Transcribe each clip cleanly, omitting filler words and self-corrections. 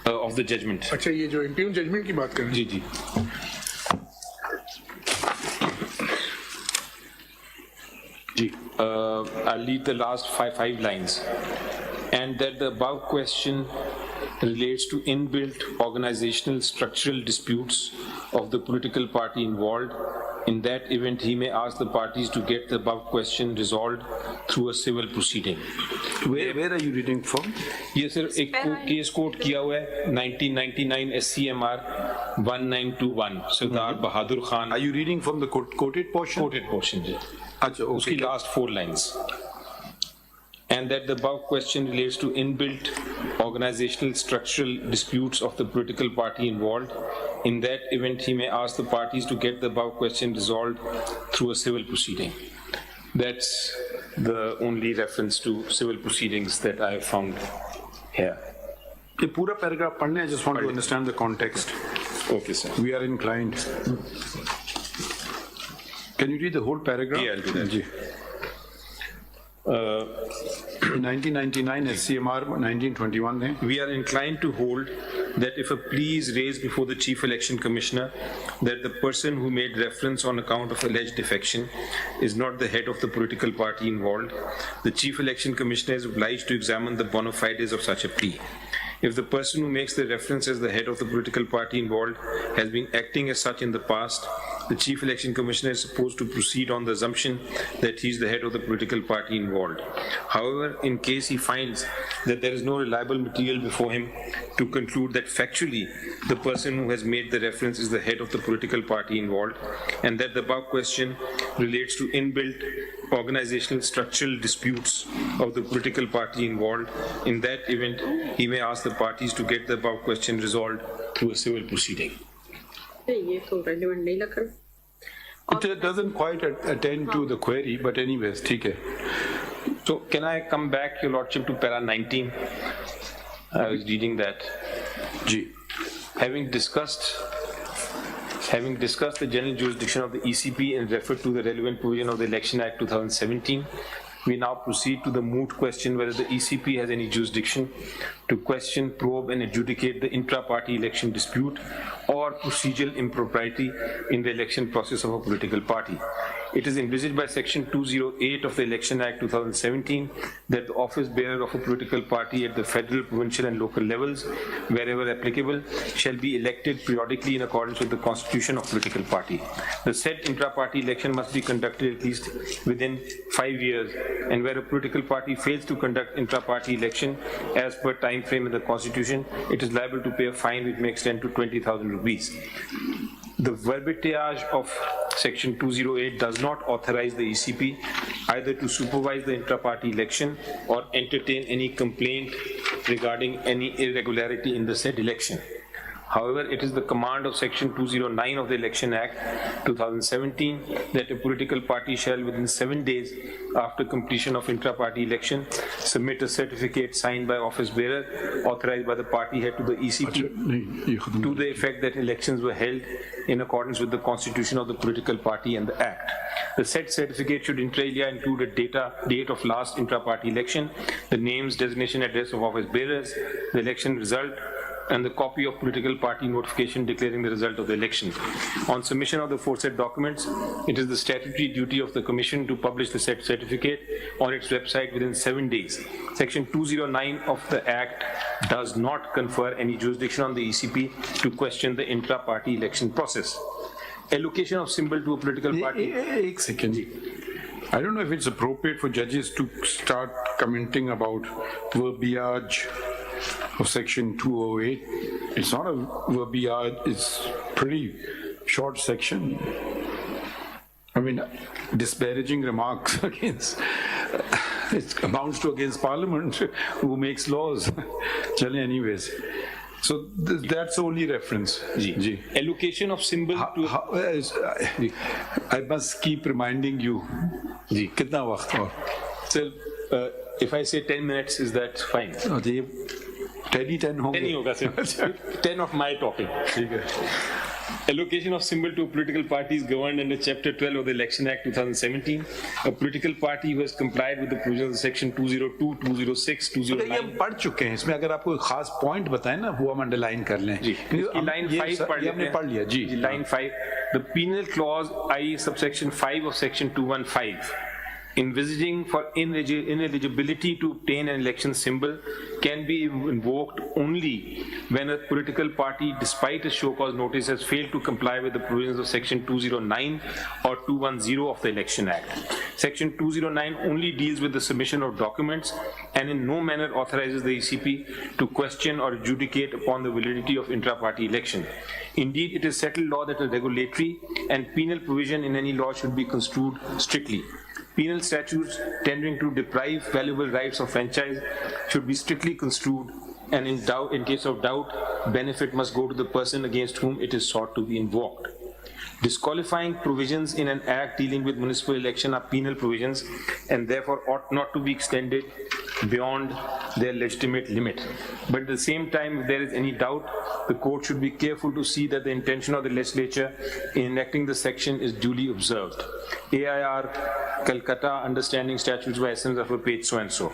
of the judgment. اچھا یہ جو امپیگن ججمنٹ کی بات کر رہے ہیں. جی. I'll read the last five lines. And that the above question relates to inbuilt organizational structural disputes of the political party involved. In that event, he may ask the parties to get the above question resolved through a civil proceeding. Where are you reading from? یہ سر ایک case کوٹ کیا ہوا ہے 1999 SCMR 1921 Sardar Bahadur Khan. Are you reading from the quoted portion? Quoted portion, جی. اچھا اس کی last 4 lines. And that the above question relates to inbuilt organizational structural disputes of the political party involved. In that event, he may ask the parties to get the above question resolved through a civil proceeding. That's the only reference to civil proceedings that I have found here. یہ پورا paragraph پڑھنے I just want to understand the context. Okay, sir. We are inclined. Can you read the whole paragraph? Yeah, I'll do that. G. 1999 SCMR 1921 ہے. We are inclined to hold that if a plea is raised before the Chief Election Commissioner that the person who made reference on account of alleged defection is not the head of the political party involved, the Chief Election Commissioner is obliged to examine the bona fides of such a plea. If the person who makes the reference as the head of the political party involved has been acting as such in the past, the Chief Election Commissioner is supposed to proceed on the assumption that he is the head of the political party involved. However, in case he finds that there is no reliable material before him to conclude that factually the person who has made the reference is the head of the political party involved, and that the above question relates to inbuilt organizational structural disputes of the political party involved, in that event he may ask the parties to get the above question resolved through a civil proceeding. یہ تو relevant نہیں لگ رہا. It doesn't quite attend to the query, but anyways, ٹھیک ہے. So can I come back, Your Lordship, to para 19? I was reading that. G. Having discussed the general jurisdiction of the ECP and referred to the relevant provision of the Election Act 2017, we now proceed to the moot question whether the ECP has any jurisdiction to question, probe and adjudicate the intra-party election dispute or procedural impropriety in the election process of a political party. It is envisaged by Section 208 of the Election Act 2017 that the office bearer of a political party at the federal, provincial and local levels, wherever applicable, shall be elected periodically in accordance with the constitution of political party. The said intra-party election must be conducted at least within 5 years, and where a political party fails to conduct intra-party election as per time frame in the constitution, it is liable to pay a fine which may extend to 20,000 rupees. The verbiage of Section 208 does not authorize the ECP either to supervise the intra-party election or entertain any complaint regarding any irregularity in the said election. However, it is the command of Section 209 of the Election Act 2017 that a political party shall within 7 days after completion of intra-party election submit a certificate signed by office bearer authorized by the party head to the ECP to the effect that elections were held in accordance with the constitution of the political party and the Act. The said certificate should inter alia include a date of last intra-party election, the names, designation, address of office bearers, the election result, and the copy of political party notification declaring the result of the election. On submission of the aforesaid documents, it is the statutory duty of the Commission to publish the said certificate on its website within 7 days. Section 209 of the Act does not confer any jurisdiction on the ECP to question the intra-party election process. Allocation of symbol to a political party. Ek second. I don't know if it's appropriate for judges to start commenting about verbiage of Section 208. It's not a verbiage, it's pretty short section. I mean, disparaging remarks against, it amounts to against Parliament who makes laws. Chale, anyways. So that's the only reference. Ji. Allocation of symbol to... I must keep reminding you. Ji. Kitna waqt aur? Sir, if I say 10 minutes, is that fine? 10 ही 10 होंगे. 10 ही होगा sir. 10 of my talking. ठीक है. Allocation of symbol to a political party is governed under Chapter 12 of the Election Act 2017. A political party who has complied with the provisions of Section 202, 206, 209. یہ ہم پڑھ چکے ہیں, اس میں اگر آپ کوئی خاص پوائنٹ بتائیں نا وہ ہم انڈرلائن کر لیں. لائن 5 ہم نے پڑھ لیا. جی line 5. The penal clause I subsection 5 of Section 215 envisaging for ineligibility to obtain an election symbol can be invoked only when a political party, despite a show cause notice, has failed to comply with the provisions of Section 209 or 210 of the Election Act. Section 209 only deals with the submission of documents and in no manner authorizes the ECP to question or adjudicate upon the validity of intra-party election. Indeed, it is settled law that a regulatory and penal provision in any law should be construed strictly. Penal statutes tending to deprive valuable rights of franchise should be strictly construed, and in case of doubt, benefit must go to the person against whom it is sought to be invoked. Disqualifying provisions in an act dealing with municipal election are penal provisions and therefore ought not to be extended beyond their legitimate limit. But at the same time, if there is any doubt, the court should be careful to see that the intention of the legislature in enacting the section is duly observed. AIR, Calcutta, Understanding Statutes by Essence of a page so and so.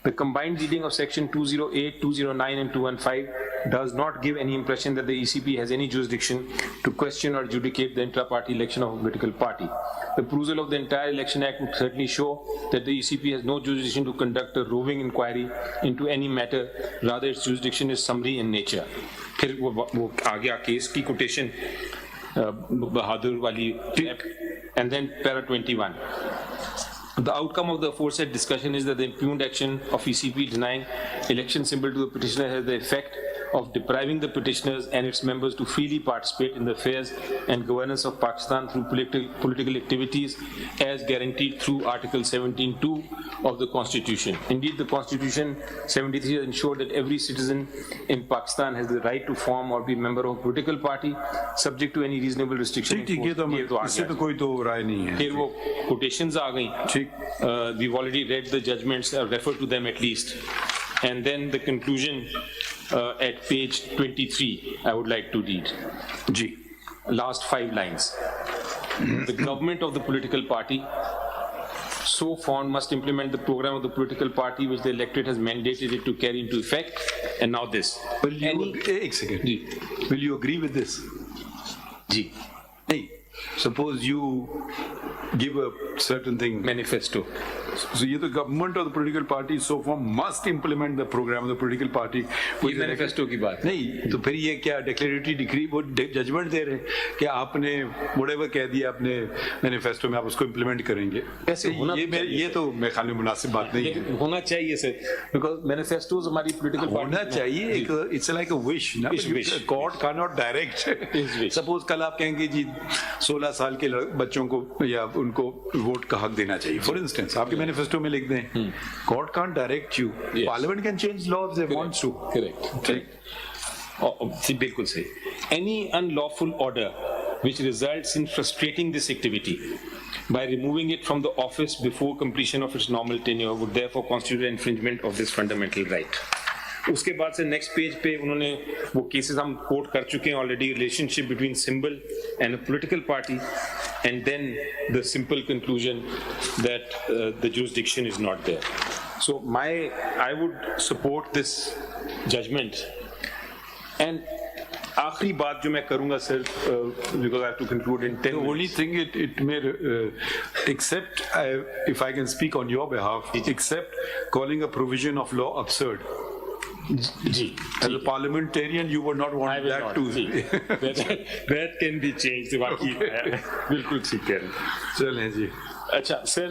The combined reading of Section 208, 209 and 215 does not give any impression that the ECP has any jurisdiction to question or adjudicate the intra-party election of a political party. The perusal of the entire Election Act would certainly show that the ECP has no jurisdiction to conduct a roving inquiry into any matter, rather its jurisdiction is summary in nature. پھر وہ آگے case کی quotation بہادر والی, and then para 21. The outcome of the aforesaid discussion is that the impugned action of ECP denying election symbol to the petitioner has the effect of depriving the petitioners and its members to freely participate in the affairs and governance of Pakistan through political activities as guaranteed through Article 17(2) of the Constitution. Indeed, the Constitution 73 has ensured that every citizen in Pakistan has the right to form or be a member of a political party subject to any reasonable restriction. اس سے تو کوئی تو رائے نہیں ہے. پھر وہ quotations آ گئیں. We've already read the judgments, refer to them at least. And then the conclusion at page 23, I would like to read. Ji. Last 5 lines. The government of the political party so formed must implement the program of the political party which the electorate has mandated it to carry into effect. And now this. Ek second. Ji. Will you agree with this? Ji. Hey, suppose you give a certain thing. Manifesto. So the government of the political party so far must implement the program of the political party. یہ manifesto کی بات نہیں تو پھر یہ کیا ڈیکلیریٹری degree وہ judgment دے رہے ہیں کہ آپ نے whatever کہہ دیا اپنے مینیفیسٹو میں آپ اس کو امپلیمنٹ کریں گے. یہ تو میرے خیال میں مناسب بات نہیں ہے. ہونا چاہیے سر, بیکاز مینیفیسٹوز ہماری پولیٹیکل ہونا چاہیے. اٹس لائک اے وش نا, court can not direct. Suppose کل آپ کہیں گے جی 16 سال کے بچوں کو یا ان کو ووٹ کا حق دینا چاہیے فار انسٹنس, آپ کے مینیفیسٹو میں لکھ دیں. Court can direct you, parliament can change law if they want to. Correct, بالکل صحیح. Any unlawful order which results in frustrating this activity by removing it from the office before completion of its normal tenure would therefore constitute an infringement of this fundamental right. اس کے بعد سے next page پہ انہوں نے وہ cases ہم کوٹ کر چکے ہیں already, relation between symbol and a political party, and then the simple conclusion that the jurisdiction is not there. So I would support this judgment. And آخری بات جو میں کروں گا sir, because I have to conclude in 10 minutes. The only thing it may except if I can speak on your behalf, except calling a provision of law absurd. G, as a parliamentarian you would not want that to that can be changed. باقی بالکل ٹھیک کہہ رہے ہیں. چلیں جی. اچھا سر,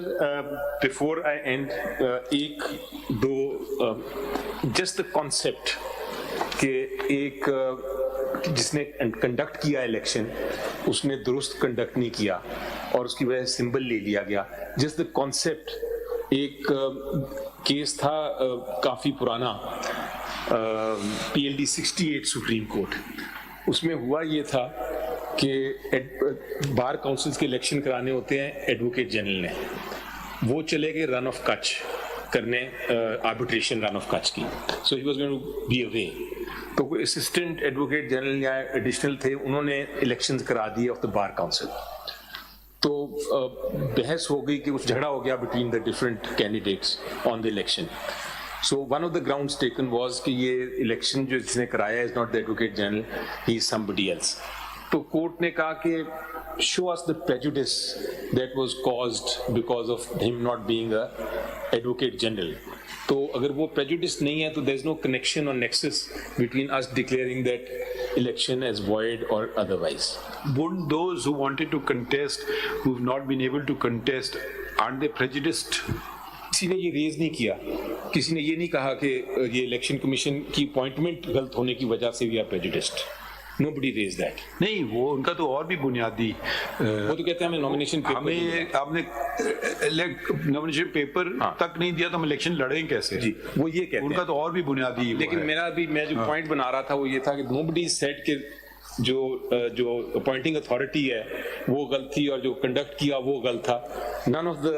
before I and, ایک دو just the concept کہ ایک جس نے کنڈکٹ کیا الیکشن اس نے درست کنڈکٹ نہیں کیا اور اس کی وجہ سے سمبل لے لیا گیا. جسٹ دا کانسیپٹ, ایک کیس تھا کافی پرانا, PLD 68 سپریم کورٹ. اس میں ہوا یہ تھا کہ بار کاؤنسلز کے الیکشن کرانے ہوتے ہیں ایڈوکیٹ جنرل نے, وہ چلے گئے رن آف کچھ کرنے, آربیٹریشن رن آف کچھ کی. So he was going to be away. तो कोई असिस्टेंट एडवोकेट जनरल या एडिशनल थे, उन्होंने इलेक्शंस करा दिए ऑफ द बार काउंसिल। तो बहस हो गई कि कुछ झगड़ा हो गया between the different candidates on the election. So one of the grounds taken was कि ये इलेक्शन जो जिसने कराया is not the advocate general, he is somebody else. तो कोर्ट ने कहा कि show us the prejudice that was caused because of him not being a advocate general. तो अगर वो प्रेजुडिस नहीं है तो देयर इज नो कनेक्शन और nexus between us declaring that election as void और otherwise. Wouldn't those who wanted to contest, who've not been able to contest, aren't they prejudiced? किसी ने ये रेज नहीं किया, किसी ने ये नहीं कहा कि ये इलेक्शन कमीशन की अपॉइंटमेंट गलत होने की वजह से we are prejudiced. Nobody raised that. नहीं, वो उनका तो और भी बुनियादी, वो तो कहते हैं हमें नॉमिनेशन पेपर, हमें आपने नॉमिनेशन पेपर तक नहीं दिया तो हम इलेक्शन लड़ेंगे कैसे? जी, वो ये कहते हैं। उनका तो और भी बुनियादी। लेकिन मेरा भी, मैं जो पॉइंट बना रहा था वो ये था कि nobody said कि जो अपॉइंटिंग अथॉरिटी है वो गलत थी और जो कंडक्ट किया वो गलत था। None of the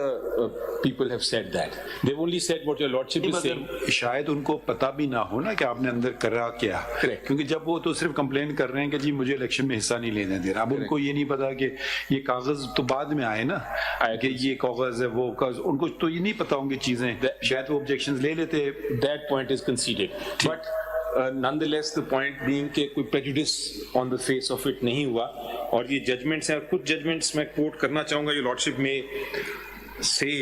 people have said that. They've only said what your lordship is saying. शायद उनको पता भी ना हो ना कि आपने अंदर करा क्या। Correct. क्योंकि जब वो तो सिर्फ कंप्लेन कर रहे हैं कि जी मुझे इलेक्शन में हिस्सा नहीं लेने दे रहा, अब उनको ये नहीं पता कि ये कागज तो बाद में आए ना, कि ये कागज है वो कागज, उनको तो ये नहीं पता होंगी चीजें, शायद वो ऑब्जेक्शंस ले लेते। That point is conceded. But nonetheless the point being कि कोई prejudice on the face of it नहीं हुआ। और ये judgments हैं, और कुछ judgments मैं quote करना चाहूँगा, your lordship में say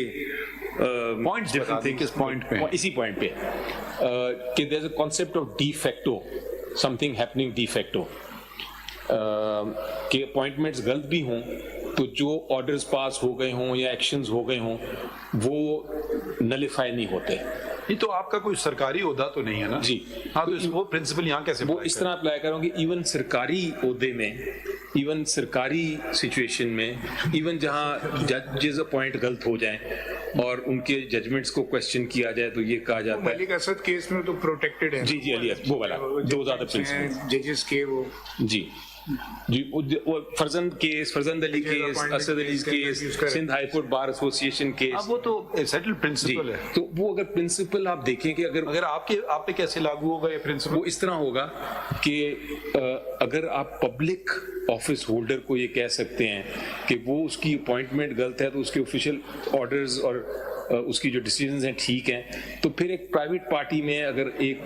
points different things, किस point पे? इसी point पे कि there's a concept of de facto, something happening de facto, कि appointments गलत भी हों तो जो orders पास हो गए हों या actions हो गए हों वो nullify नहीं होते। ये तो आपका कोई सरकारी ओहदा तो नहीं है ना? जी हाँ, तो वो प्रिंसिपल यहाँ कैसे वो इस तरह अप्लाई करूँगी, इवन सरकारी ओहदे में, इवन सरकारी सिचुएशन में, इवन जहाँ जजेस अपॉइंट गलत हो जाएं और उनके जजमेंट्स को क्वेश्चन किया जाए तो ये कहा जाता है मलिक असद केस में तो प्रोटेक्टेड है। जी जी, अली वो वाला, दो ज्यादा प्रिंसिपल जजेस के वो जी जी, वो Farzand case, Farzand Ali case, Asad Ali case, Sindh high court bar association case, वो तो सेटल्ड प्रिंसिपल है। तो वो अगर प्रिंसिपल आप देखें कि अगर आप पे कैसे लागू होगा ये प्रिंसिपल, वो इस तरह होगा कि अगर आप पब्लिक ऑफिस होल्डर को ये कह सकते हैं कि वो उसकी अपॉइंटमेंट गलत है तो उसके ऑफिशियल ऑर्डर्स और उसकी जो डिसीजंस हैं ठीक हैं, तो फिर एक प्राइवेट पार्टी में अगर एक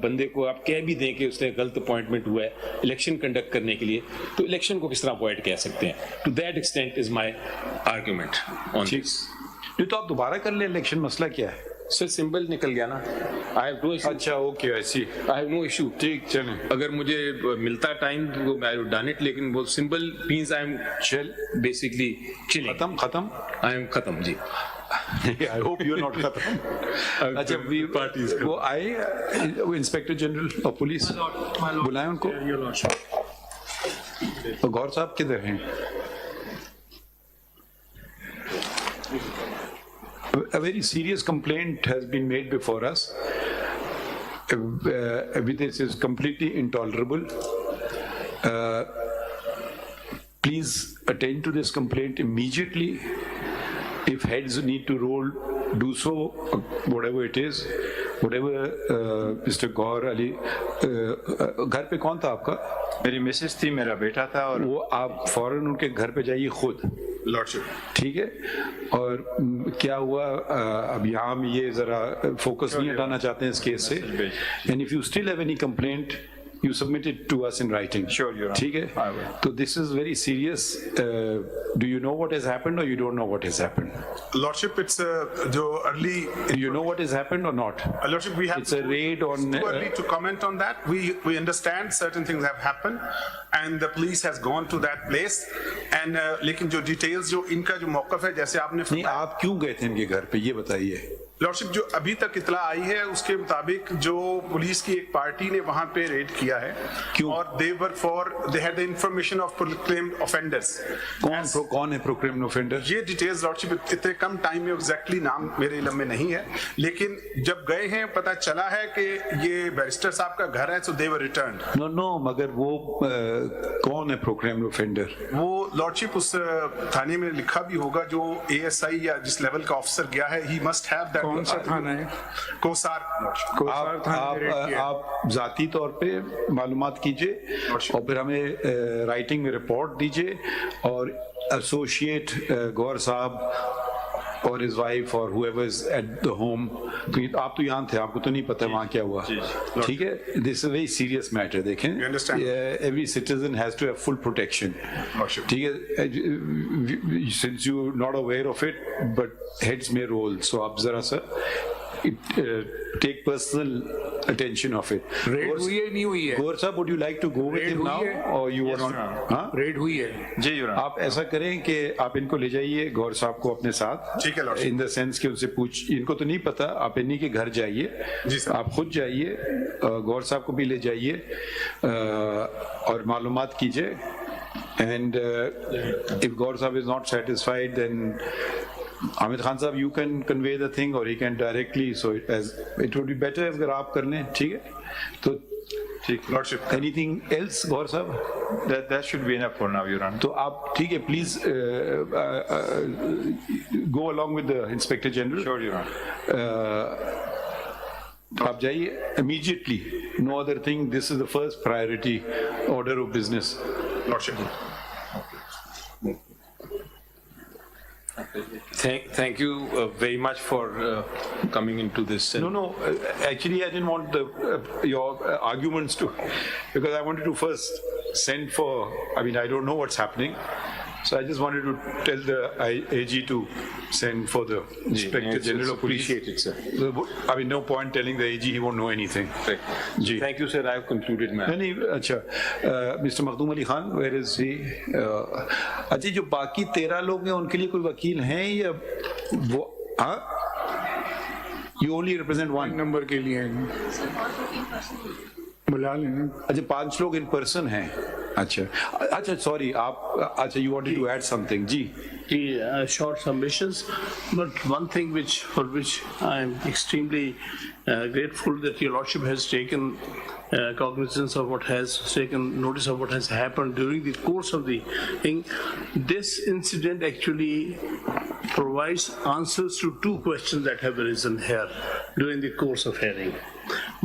बंदे को आप कह भी दें कि उसने गलत अपॉइंटमेंट हुआ है इलेक्शन कंडक्ट करने के लिए, तो इलेक्शन को किस तरह अवॉइड कह सकते हैं? To that extent is my argument on this. तो आप दोबारा कर लें इलेक्शन, मसला क्या है? सर सिंबल निकल गया ना, आई हैव नो इशू। अच्छा ओके, ऐसी आई हैव नो इशू। ठीक, चलें, अगर मुझे मिलता टाइम तो आई वुड डन इट, लेकिन वो symbol means I am chill, basically chill, खत्म आई एम खत्म जी। I hope you're not खत्म। अच्छा, वो आए वो इंस्पेक्टर जनरल ऑफ पुलिस, बुलाएं उनको। गौर साहब किधर हैं? A very serious complaint has been made before us. This is completely intolerable. Please attend to this complaint immediately. If heads need to roll, do so, whatever it is, whatever Mr. Gaur Ali, घर पे कौन था आपका? मेरी Mrs थी, मेरा बेटा था, और वो आप फौरन उनके घर पे जाइए खुद, लॉर्डशिप, ठीक है? और क्या हुआ, अब यहाँ हम ये जरा फोकस नहीं हटाना चाहते हैं इस केस से, and if you still have any complaint, you submit it to us in writing. Sure, Your Honor. ठीक है? तो this is very serious. Do you know what has happened or you don't know what has happened? Lordship, it's जो early. Do you know what has happened or not? Lordship, we have. It's a raid on. Too early to comment on that. We understand certain things have happened, and the police has gone to that place. And लेकिन जो details जो इनका जो मौक़िफ़ है, जैसे आपने नहीं, आप क्यों गए थे इनके घर पे, ये बताइए। लॉर्डशिप, जो अभी तक इतला आई है उसके मुताबिक जो पुलिस की एक पार्टी ने वहां पे रेड किया है, क्यों? और they had the information of proclaimed offenders. कौन है proclaimed offender? ये डिटेल्स लॉर्डशिप इतने कम टाइम में एग्जैक्टली नाम मेरे इल्म में नहीं है, लेकिन जब गए हैं पता चला है कि ये बैरिस्टर साहब का घर है, so they were returned. No, मगर वो कौन है proclaimed offender? वो लॉर्डशिप उस थाने में लिखा भी होगा, जो ASI या जिस लेवल का ऑफिसर गया है, he must have that. कौन सा थाना है? कोसार आप ذاتی طور پہ معلومات کیجئے اور پھر ہمیں رائٹنگ میں رپورٹ دیجئے اور ایسوسیٹ گور صاحب اور his wife or whoever is at the home, تو آپ تو یہاں تھے, آپ کو تو نہیں پتا وہاں کیا ہوا, ٹھیک ہے. This is a very serious matter. دیکھیں, every citizen has to have full protection, ٹھیک ہے. Since you are not aware of it, but heads may roll, so آپ ذرا سا take personal attention of it. Read ہوئی ہے نہیں ہوئی ہے؟ گور صاحب, would you like to go with him now or you want not? ہاں, ریڈ ہوئی ہے جی یور آنر. آپ ایسا کریں کہ آپ ان کو لے جائیے گور صاحب کو اپنے ساتھ, ٹھیک ہے لارڈ, ان دا سینس کہ ان سے پوچھ, ان کو تو نہیں پتا, آپ انہی کے گھر جائیے, آپ خود جائیے, گور صاحب کو بھی لے جائیے اور معلومات کیجیے. اینڈ if گور صاحب is not satisfied, then Hamid Khan sahab, you can convey the thing or he can directly, so it would be better اگر آپ کر لیں, ٹھیک ہے. تو Lordship. anything else گور صاحب? That should be enough for now, Your Honor. تو آپ ٹھیک ہے, please go along with the Inspector General. Sure, Your Honor. آپ جائیے immediately, no other thing, this is the first priority order of business. Lordship. Thank you very much for coming into this. No, actually I didn't want your arguments to, because I wanted to first send for, I mean, I don't know what's happening. So I just wanted to tell the AG to send for the Inspector General of Police. Appreciate it, sir. So, I mean, no point telling the AG he won't know anything. Right. Ji. Thank you, sir. I have concluded, ma'am. نہیں, اچھا, Mr. Makhdoom Ali Khan, where is he? اچھا, جو باقی 13 لوگ ہیں ان کے لیے کوئی وکیل ہیں یا وہ, ہاں, you only represent one number کے لیے بلا لیں. اچھا, 5 لوگ ان پرسن ہیں. اچھا اچھا, سوری, آپ, اچھا, you wanted to add something, G. Short submissions, but one thing for which I am extremely grateful that your lordship has taken cognizance of taken notice of what has happened during the course of the thing. This incident actually provides answers to 2 questions that have arisen here during the course of hearing.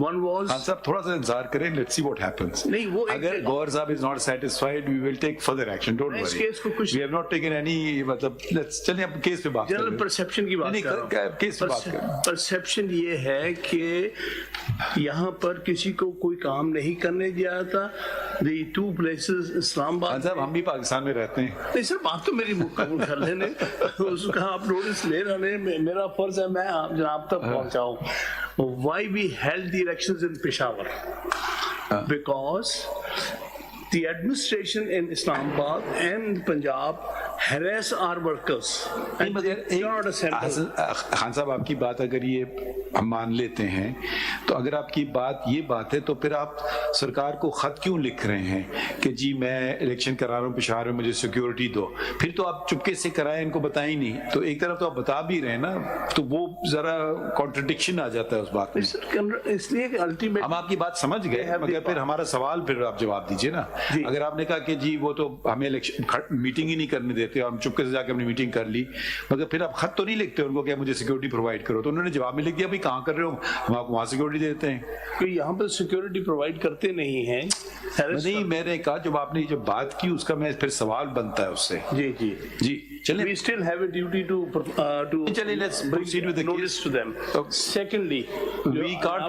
One was, Khan صاحب تھوڑا سا انتظار کریں, let's see what happens. نہیں, وہ اگر گور صاحب is not satisfied, we will take further action, don't worry. Us case کو کچھ We have not taken any, مطلب, چلیں اب کیس پہ بات کریں. جنرل پرسیپشن کی بات کر رہا ہوں. کیس پہ بات کریں. پرسیپشن یہ ہے کہ یہاں پر کسی کو کوئی کام نہیں کرنے دیا جاتا. The 2 places, اسلام آباد. صاحب, ہم بھی پاکستان میں رہتے ہیں. نہیں سر, بات تو میری قبول کر لینے, اس کا آپ نوٹس لے رہے ہیں, میرا فرض ہے میں جناب تک پہنچاؤں. Why we held the elections in Peshawar? Because the administration in Islamabad and Punjab harass our workers. Khan صاحب, آپ کی بات اگر یہ ہم مان لیتے ہیں تو اگر آپ کی بات یہ بات ہے تو پھر آپ سرکار کو خط کیوں لکھ رہے ہیں کہ جی میں الیکشن کرا رہا ہوں پشاور میں, مجھے سیکیورٹی دو؟ پھر تو آپ چپکے سے کرائیں, ان کو بتائیں نہیں. تو ایک طرف تو آپ بتا بھی رہے ہیں نا, تو وہ ذرا کانٹرڈکشن آ جاتا ہے اس بات میں. اس لیے کہ الٹیمیٹ ہم آپ کی بات سمجھ گئے, مگر پھر ہمارا سوال پھر آپ جواب دیجیے نا. اگر آپ نے کہا کہ جی وہ تو ہمیں میٹنگ ہی نہیں کرنے دیتے اور ہم چپکے سے جا کے اپنی میٹنگ کر لی, مگر پھر آپ خط تو نہیں لکھتے ان کو کہ مجھے سیکورٹی پرووائڈ کرو. تو انہوں نے جواب میں لکھ دیا بھائی کہاں کر رہے ہو, ہم آپ کو وہاں سیکورٹی دیتے ہیں. کہ یہاں پر سیکورٹی پرووائڈ کرتے نہیں ہیں. نہیں, میں نے کہا جب آپ نے جب بات کی اس کا میں پھر سوال بنتا ہے اس سے. جی جی جی, چلیں. We still have a duty to let's proceed with the notice case to them. Secondly, we can't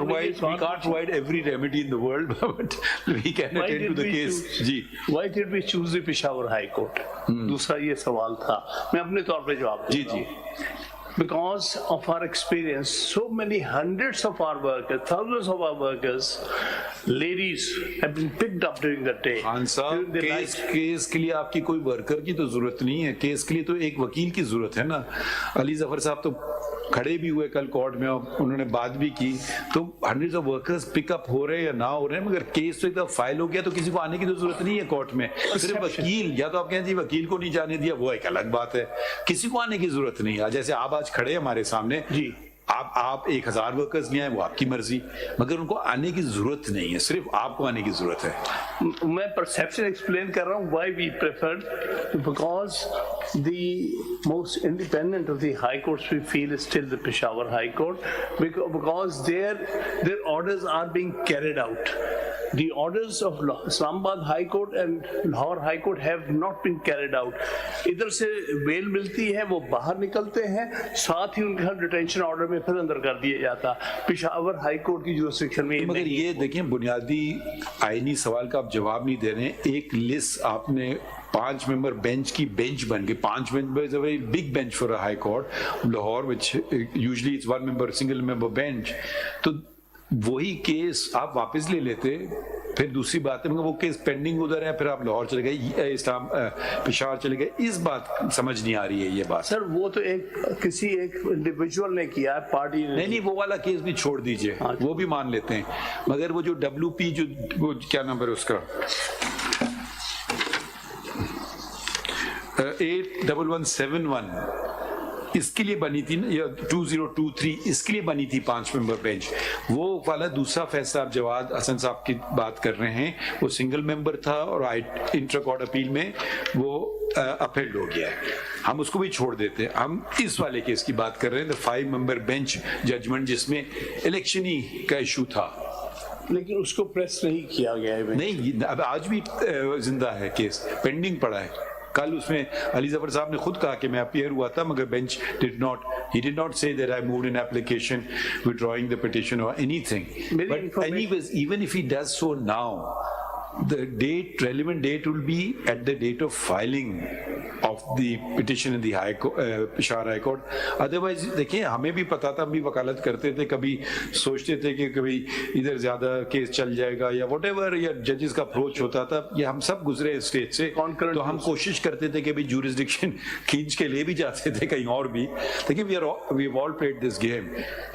provide every remedy in the world, but we can attend to the case. G, why did we choose the Peshawar High Court? دوسرا یہ سوال تھا, میں اپنے طور پہ جواب دیتا ہوں. Because of our experience, so many hundreds of our workers, thousands of our workers, ladies have been picked up during the day. Khan صاحب, کیس کے لیے آپ کی کوئی ورکر کی تو ضرورت نہیں ہے, کیس کے لیے تو ایک وکیل کی ضرورت ہے نا. علی ظفر صاحب تو کھڑے بھی ہوئے کل کورٹ میں, انہوں نے بات بھی کی. تو ہنڈریڈ آف ورکرز پک اپ ہو رہے ہیں یا نہ ہو رہے ہیں, مگر کیس تو ایک دفعہ فائل ہو گیا تو کسی کو آنے کی تو ضرورت نہیں ہے کورٹ میں. صرف وکیل, یا تو آپ کہیں جی وکیل کو نہیں جانے دیا, وہ ایک الگ بات ہے. کسی کو آنے کی ضرورت نہیں ہے. جیسے آپ آج کھڑے ہمارے سامنے, جی, آپ 1000 ورکرز لے آئیں, وہ آپ کی مرضی, مگر ان کو آنے کی ضرورت نہیں ہے, صرف آپ کو آنے کی ضرورت ہے. میں پرسیپشن ایکسپلین کر رہا ہوں why we preferred, because the most independent of the high courts we feel is still the Peshawar High Court, because their orders are being carried out. The orders of Islamabad High Court and Lahore High Court have not been carried out. ادھر سے بیل ملتی ہے, وہ باہر نکلتے ہیں, ساتھ ہی ان کے ڈیٹینشن آرڈر میں پھر اندر کر دیا جاتا. پشاور ہائی کورٹ کی جورسڈکشن میں. مگر یہ دیکھیں بنیادی آئینی سوال کا آپ جواب نہیں دے رہے ہیں. ایک لسٹ آپ نے 5 ممبر بینچ کی بینچ بن گئی. 5 ممبر is a very big bench for a high court. Lahore, which usually it's 1 member, single member bench. تو وہی کیس آپ واپس لے لیتے, پھر دوسری بات ہے وہ کیس پینڈنگ ادھر ہے, پھر آپ لاہور چلے گئے, اسلام پشاور چلے گئے. اس بات سمجھ نہیں آ رہی ہے یہ بات. سر وہ تو کسی ایک انڈیویجول نے کیا ہے, پارٹی نے نہیں, وہ والا کیس بھی چھوڑ دیجئے, وہ بھی مان لیتے ہیں. مگر وہ جو WP جو وہ کیا نمبر ہے اس کا 81171 اس کے لیے بنی تھی, یا 2023 اس کے لیے بنی تھی 5 ممبر بینچ. وہ والا دوسرا فیصلہ آپ جواد حسن صاحب کی بات کر رہے ہیں, وہ سنگل ممبر تھا اور انٹر کورٹ اپیل میں وہ اپیلڈ ہو گیا ہے. ہم اس کو بھی چھوڑ دیتے ہیں. ہم اس والے کیس کی بات کر رہے ہیں, 5 ممبر بینچ ججمنٹ جس میں الیکشن ہی کا ایشو تھا, لیکن اس کو پریس نہیں کیا گیا ہے. نہیں, اب آج بھی زندہ ہے کیس, پینڈنگ پڑا ہے. کل اس میں علی ظفر صاحب نے خود کہا کہ میں اپیئر ہوا تھا, مگر bench he did not say that I moved an application withdrawing the petition or anything. But anyways, even if he does so now, the relevant date will be at the date of filing of the petition in the Peshawar High Court. Otherwise, دیکھیں ہمیں بھی پتا تھا, ہم بھی وکالت کرتے تھے, کبھی سوچتے تھے کہ کبھی ادھر زیادہ کیس چل جائے گا یا واٹ ایور, یا ججز کا اپروچ ہوتا تھا. یہ ہم سب گزرے اسٹیج سے, تو ہم کوشش کرتے تھے کہ جورسڈکشن کھینچ کے لے بھی جاتے تھے کہیں اور بھی. دیکھیں we have all played this game.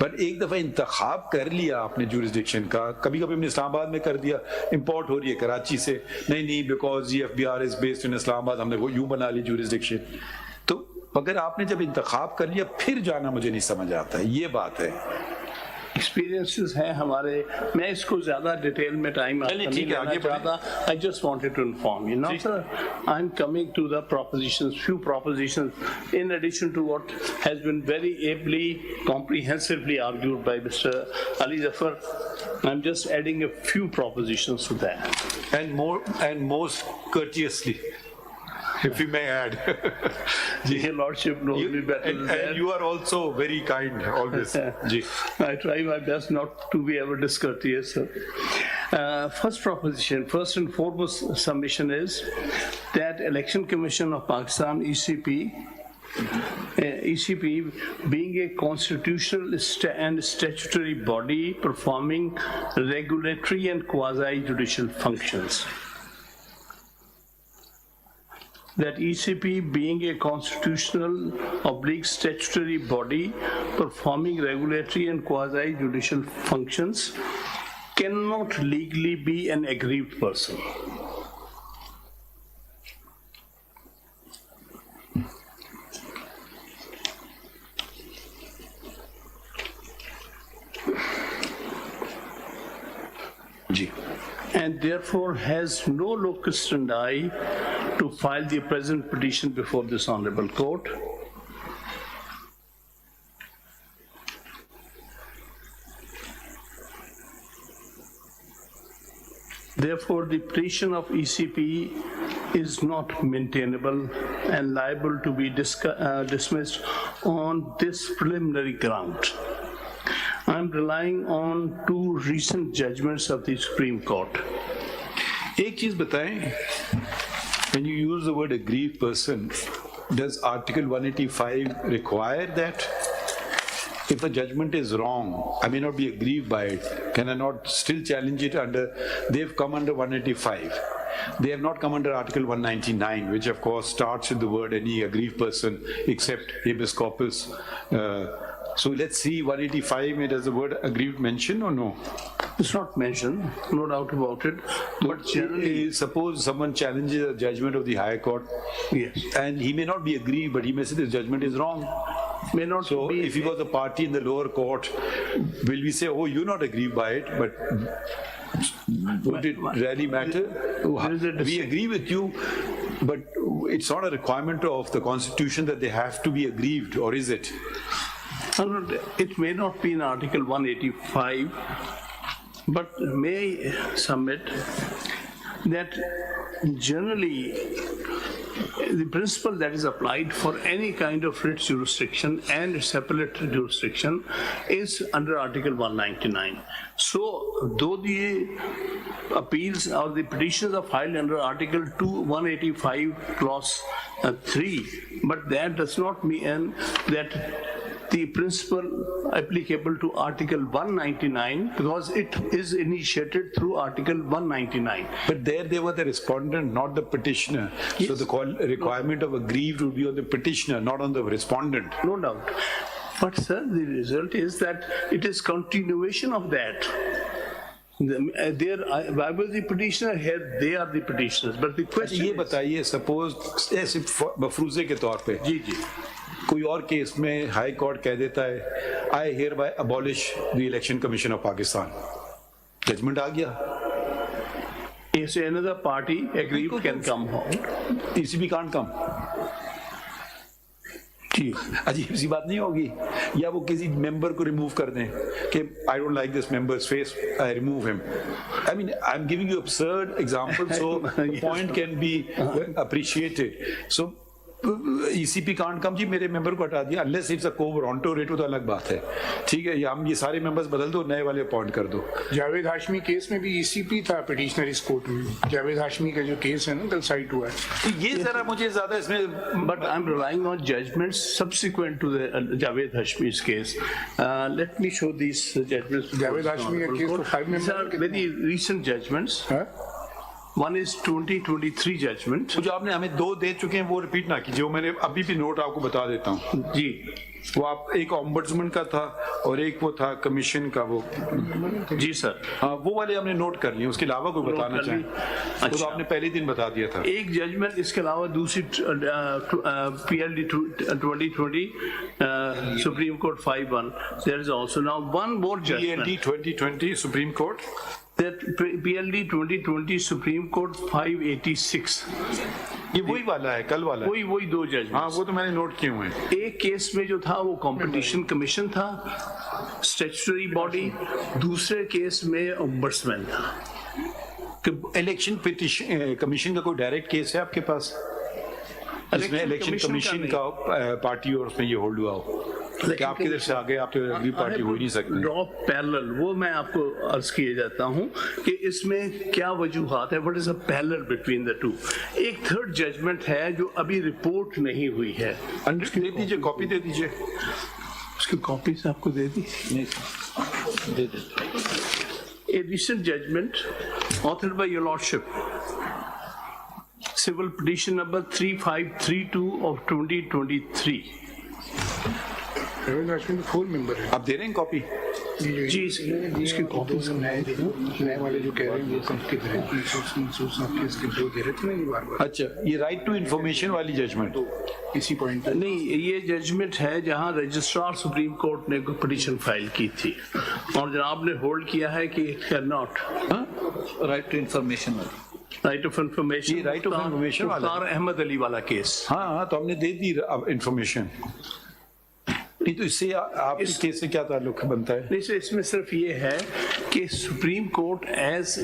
But ایک دفعہ انتخاب کر لیا آپ نے جورسڈکشن کا, کبھی کبھی ہم نے اسلام آباد میں کر دیا, امپورٹ ہو رہی ہے کراچی سے, نہیں because FBR is based in اسلام آباد, ہم نے وہ یوں بنا لی جورسڈکشن. تو اگر آپ نے جب انتخاب کر لیا پھر جانا مجھے نہیں سمجھ آتا ہے, یہ بات ہے. ایکسپیرینسز ہیں ہمارے, میں اس کو زیادہ ڈیٹیل میں ٹائم نہیں لینا چاہتا. I just wanted to inform you. Now sir, I'm coming to the propositions, few propositions in addition to what has been very ably, comprehensively argued by Mr. Ali Zafar. I'm just adding a few propositions to that. And most courteously, if you may add. Your Lordship knows me better than that. And you are also very kind always. I try my best not to be ever discourteous, sir. First proposition, first and foremost submission is that Election Commission of Pakistan, ECP being a constitutional and statutory body performing regulatory and quasi-judicial functions. That ECP being a constitutional/statutory body performing regulatory and quasi-judicial functions cannot legally be an aggrieved person. And therefore has no locus standi to file the present petition before this honorable court. Therefore, the petition of ECP is not maintainable and liable to be dismissed on this preliminary ground. I'm relying on 2 recent judgments of the Supreme Court. ایک چیز بتائیں, when you use the word aggrieved person, does Article 185 require that? If a judgment is wrong, I may not be aggrieved by it. Can I not still challenge it under? They've come under 185. They have not come under Article 199, which of course starts with the word any aggrieved person except habeas corpus. So let's see, 185, does the word aggrieved mention or no? It's not mentioned, no doubt about it. But generally, suppose someone challenges a judgment of the higher court. Yes. And he may not be aggrieved, but he may say this judgment is wrong. may not So be. if he was a party in the lower court, will we say, oh, you're not aggrieved by it, but would it really matter? We agree with you, but it's not a requirement of the Constitution that they have to be aggrieved, or is it? It may not be in Article 185, but may I submit that generally the principle that is applied for any kind of writ jurisdiction and its appellate jurisdiction is under Article 199. So though the appeals or the petitions are filed under Article 185 clause 3, but that does not mean that the principle applicable to Article 199, because it is initiated through Article 199. But there they were the respondent, not the petitioner. Yes. So the requirement of aggrieved would be on the petitioner, not on the respondent. No doubt. But sir, the result is that it is continuation of that. I was the petitioner, here they are the petitioners. But the question ये is, बताइए, suppose ऐसे मफरूजे के तौर पे जी जी, कोई और case में high court कह देता है I hereby abolish the election commission of Pakistan, judgment आ गया. if another party aggrieved can come home. ECB can't come. जी, अजीब सी बात नहीं होगी? या वो किसी मेंबर को रिमूव कर दें कि I don't like this members face, I remove him. I mean I am giving you absurd example so the point can be appreciated. So ECP can't come, जी मेरे मेंबर को हटा दिया, unless it's a co-warranto rate, तो अलग बात है. ठीक है, या हम ये सारे मेंबर्स बदल दो, नए वाले अपॉइंट कर दो. जावेद हाशमी केस में भी ECP था पिटिशनर इस कोर्ट में. जावेद हाशमी का जो केस है ना, कल साइट हुआ है. ये जरा मुझे ज्यादा इसमें, but I'm relying on judgments subsequent to the Javed Hashmi's case. Let me show these judgments. Javed Hashmi का केस तो 5 These are member very recent judgments. One is 2023 judgment. जो आपने हमें 2 दे चुके हैं वो रिपीट ना कीजिए, वो मैंने अभी भी नोट आपको बता देता हूँ. जी, वो आप एक ऑम्बड्समैन का था और एक वो था कमीशन का. वो जी सर. हाँ, वो वाले हमने नोट कर लिए, उसके अलावा कोई बताना चाहें वो तो आपने पहले दिन बता दिया था. एक जजमेंट इसके अलावा दूसरी PLD 2020 supreme court 5-1. There is also now one more judgment. PLD 2020 supreme court, That PLD 2020 Supreme Court 586. ये वही वाला है, कल वाला है. वही 2 जज. हाँ, वो तो मैंने नोट किए हुए हैं. एक केस में जो था वो कंपटीशन कमीशन था, स्टैट्यूटरी बॉडी. दूसरे केस में ओम्बड्समैन था. इलेक्शन पिटिशन कमीशन का कोई डायरेक्ट केस है आपके पास जिसमें इलेक्शन कमीशन का पार्टी और उसमें ये होल्ड हुआ हो कि आपकी तरफ से आगे आप तो अगली पार्टी हो ही नहीं सकते? ड्रॉ पैरेलल, वो मैं आपको अर्ज किए जाता हूँ कि इसमें क्या वजूहात है. What is a parallel between the two. एक थर्ड जजमेंट है जो अभी रिपोर्ट नहीं हुई है. दे दीजिए, कॉपी दे दीजिए. उसकी कॉपी से आपको दे दी. दे दीजिए. A recent judgment authored by your lordship, civil petition number 3532 of 2023. Javed Hashmi तो फुल मेंबर है. आप दे रहे हैं कॉपी? जी, इसकी कॉपी नए वाले जो कह रहे हैं वो सबके दे रहे हैं. इसके 2 दे रहे थे ना ये बार-बार. अच्छा, ये राइट टू इंफॉर्मेशन वाली जजमेंट इसी पॉइंट नहीं, ये जजमेंट है जहां रजिस्ट्रार सुप्रीम कोर्ट ने पिटीशन फाइल की थी और जनाब ने होल्ड किया है कि it can not. Right to information वाली, राइट ऑफ इंफॉर्मेशन, ये right of information वाला है. अहमद अली वाला केस. हाँ, तो हमने दे दी अब इंफॉर्मेशन. नहीं तो इससे आपके केस से क्या ताल्लुक बनता है? नहीं सर, इसमें सिर्फ ये है कि supreme court as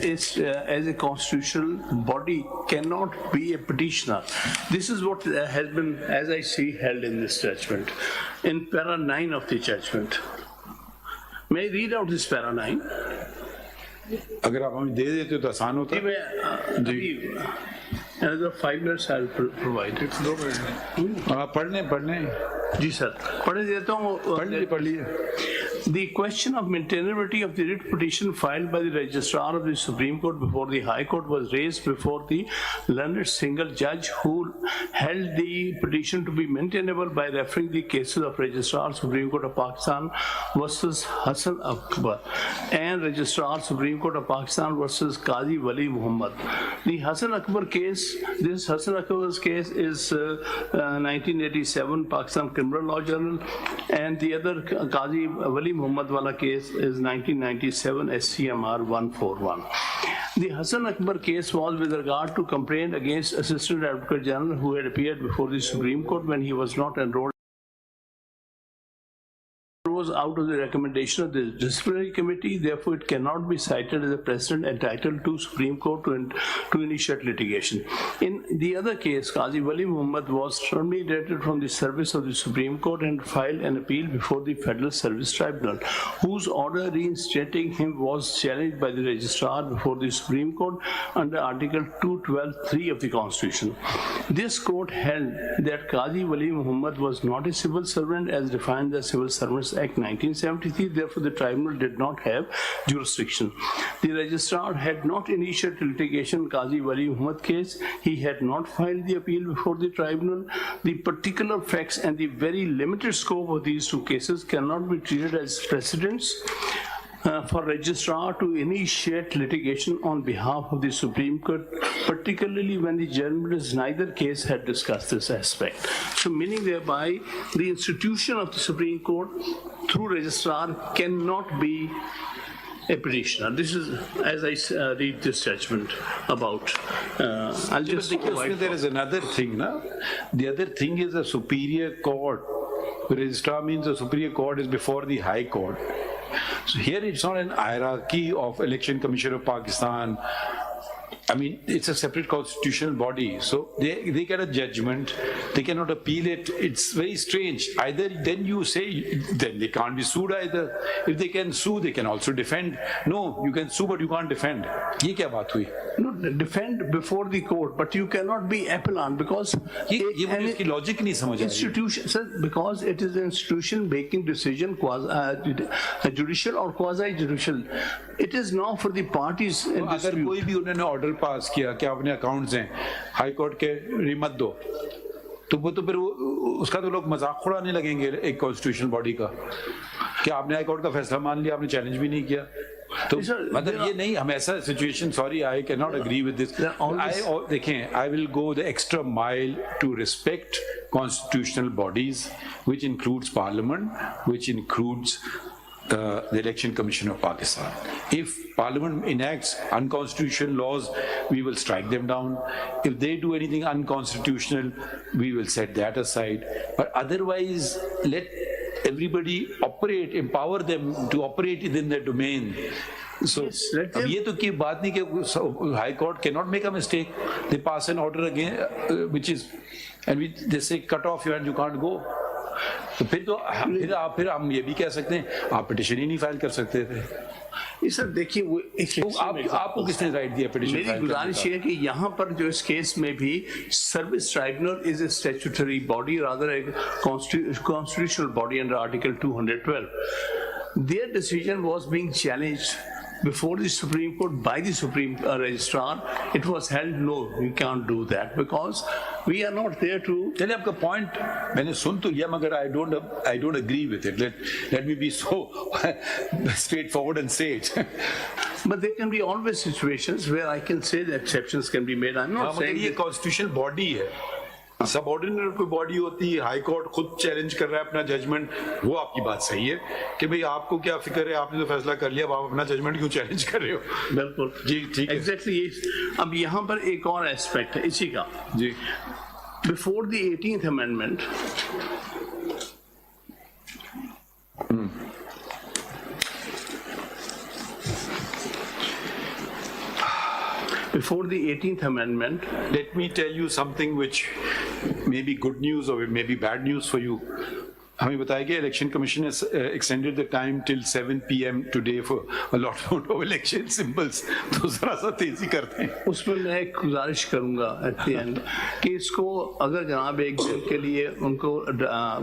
a constitutional body can not be a petitioner. This is what has been, as I see, held in this judgment in para 9 of the judgment. May I read out this para 9? अगर आप हमें दे देते तो आसान होता. Another 5 minutes I'll provide. आप पढ़ लें. जी सर, पढ़ देता हूँ. पढ़ लीजिए. The question of maintainability of the writ petition filed by the registrar of the Supreme Court before the High Court was raised before the learned single judge who held the petition to be maintainable by referring the cases of Registrar Supreme Court of Pakistan versus Hassan Akbar and Registrar Supreme Court of Pakistan versus Qazi Wali Muhammad. The Hassan Akbar case, this Hassan Akbar's case is 1987 Pakistan Criminal Law Journal, and the other Qazi Wali Muhammad wala case is 1997 SCMR 141. The Hassan Akbar case was with regard to complaint against Assistant Advocate General who had appeared before the Supreme Court when he was not enrolled out of the recommendation of the disciplinary committee. Therefore, it cannot be cited as a precedent entitled to Supreme Court to initiate litigation. In the other case, Qazi Wali Muhammad was terminated from the service of the Supreme Court and filed an appeal before the Federal Service Tribunal, whose order reinstating him was challenged by the registrar before the Supreme Court under Article 212(3) of the Constitution. This court held that Qazi Wali Muhammad was not a civil servant as defined in the Civil Servants Act 1973, therefore the tribunal did not have jurisdiction. The registrar had not initiated litigation in Qazi Wali Muhammad case. He had not filed the appeal before the tribunal. The particular facts and the very limited scope of these two cases cannot be treated as precedents for registrar to initiate litigation on behalf of the Supreme Court, particularly when the judgments in neither case had discussed this aspect. So meaning thereby the institution of the Supreme Court through registrar cannot be a petitioner. This is as I read this judgment about. I'll just there is another thing, na? The other thing is a superior court. Registrar means the superior court is before the High Court. So here it's not an hierarchy of Election Commission of Pakistan. I mean, it's a separate constitutional body. So they get a judgment, they cannot appeal it. It's very strange. Either then you say, then they can't be sued either. If they can sue, they can also defend. No, you can sue, but you can't defend. Ye kya baat hui? No, defend before the court, but you cannot be appellant because ye logic nahi samajh aa rahi. Institution, sir, because it is an institution making decision, judicial or quasi-judicial. It is now for the parties in dispute. अगर कोई भी उन्होंने order pass किया कि अपने accounts हैं high court के remote दो, तो वो तो फिर उसका तो लोग मजाक उड़ाने लगेंगे एक कॉन्स्टिट्यूशनल बॉडी का कि आपने हाई कोर्ट का फैसला मान लिया, आपने चैलेंज भी नहीं किया. तो मतलब ये नहीं, हम ऐसा situation, sorry I can not agree with this. देखें, I will go the extra mile to respect constitutional bodies which includes parliament, which includes the Election Commission of Pakistan. If Parliament enacts unconstitutional laws, we will strike them down. If they do anything unconstitutional, we will set that aside. But otherwise, let everybody operate, empower them to operate within their domain. So, अब ये तो की बात नहीं कि High Court cannot make a mistake. They pass an order again, which is, and they say cut off your hand, you can't go. तो फिर हम ये भी कह सकते हैं आप पिटीशन ही नहीं फाइल कर सकते थे. सर देखिए, वो आपको किसने राइट दिया पिटीशन? मेरी गुजारिश ये है कि यहाँ पर जो इस केस में भी service tribunal is a statutory body, rather A constitutional body under article 212. Their decision was being challenged before the Supreme Court by the Supreme Registrar. It was held, no, we can't do that because we are not there to. चलिए आपका point मैंने सुन तो लिया, मगर I don't agree with it. Let me be so straightforward and say it. But there can be always situations where I can say the exceptions can be made. I'm not saying ये constitutional body है. Subordinate कोई body होती है, high court खुद challenge कर रहा है अपना जजमेंट, वो आपकी बात सही है कि भाई आपको क्या फिक्र है, आपने तो फैसला कर लिया, अब आप अपना जजमेंट क्यों चैलेंज कर रहे हो? बिल्कुल जी, ठीक है. एग्जैक्टली. अब यहाँ पर एक और एस्पेक्ट है इसी का. जी. Before the 18th amendment, before the 18th amendment, let me tell you something which may be good news or it may be bad news for you. ہمیں بتایا کہ election commission has extended the time till 7 PM today for allotment of election symbols. تو ذرا سا تیزی کرتے ہیں. اس میں میں ایک گزارش کروں گا ایٹ دی اینڈ کہ اس کو اگر جناب ایک دن کے لیے ان کو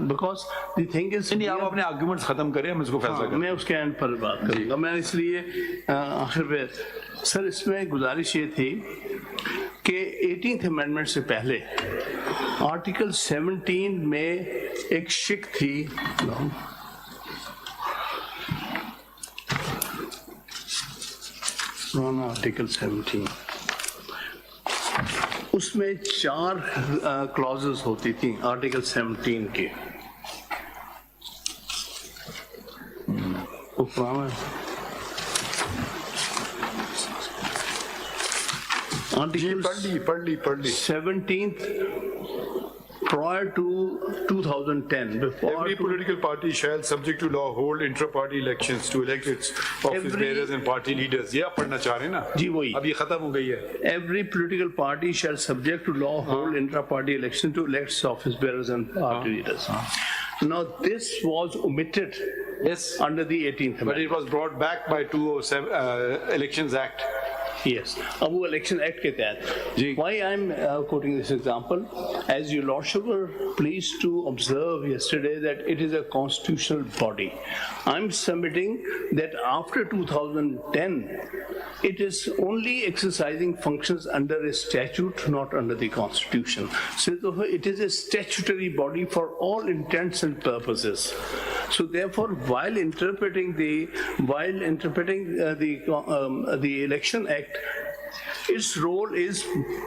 بیکاز دی تھنگ از نہیں آپ اپنے آرگومنٹس ختم کریں ہم اس کو فیصلہ کریں. میں اس کے اینڈ پر بات کروں گا. میں اس لیے آخر پہ سر اس میں گزارش یہ تھی کہ 18th امینڈمنٹ سے پہلے آرٹیکل 17 میں ایک شک تھی آرٹیکل 17 اس میں 4 کلازز ہوتی تھیں آرٹیکل 17 کے. پڑھ لی 17th prior to 2010 before every political party shall subject to law hold intra-party elections to elect its office bearers and party leaders. یہ آپ پڑھنا چاہ رہے ہیں نا جی وہی اب یہ ختم ہو گئی ہے. every political party shall subject to law hold intra-party election to elect its office bearers and party leaders. Now this was omitted under the 18th but it was brought back by 207 Elections Act. Yes. اب وہ election act کے تحت. Why I'm quoting this example? As you lordship were pleased to observe yesterday that it is a constitutional body. I'm submitting that after 2010 it is only exercising functions under a statute, not under the constitution. So it is a statutory body for all intents and purposes. So therefore while interpreting the Election Act, its role is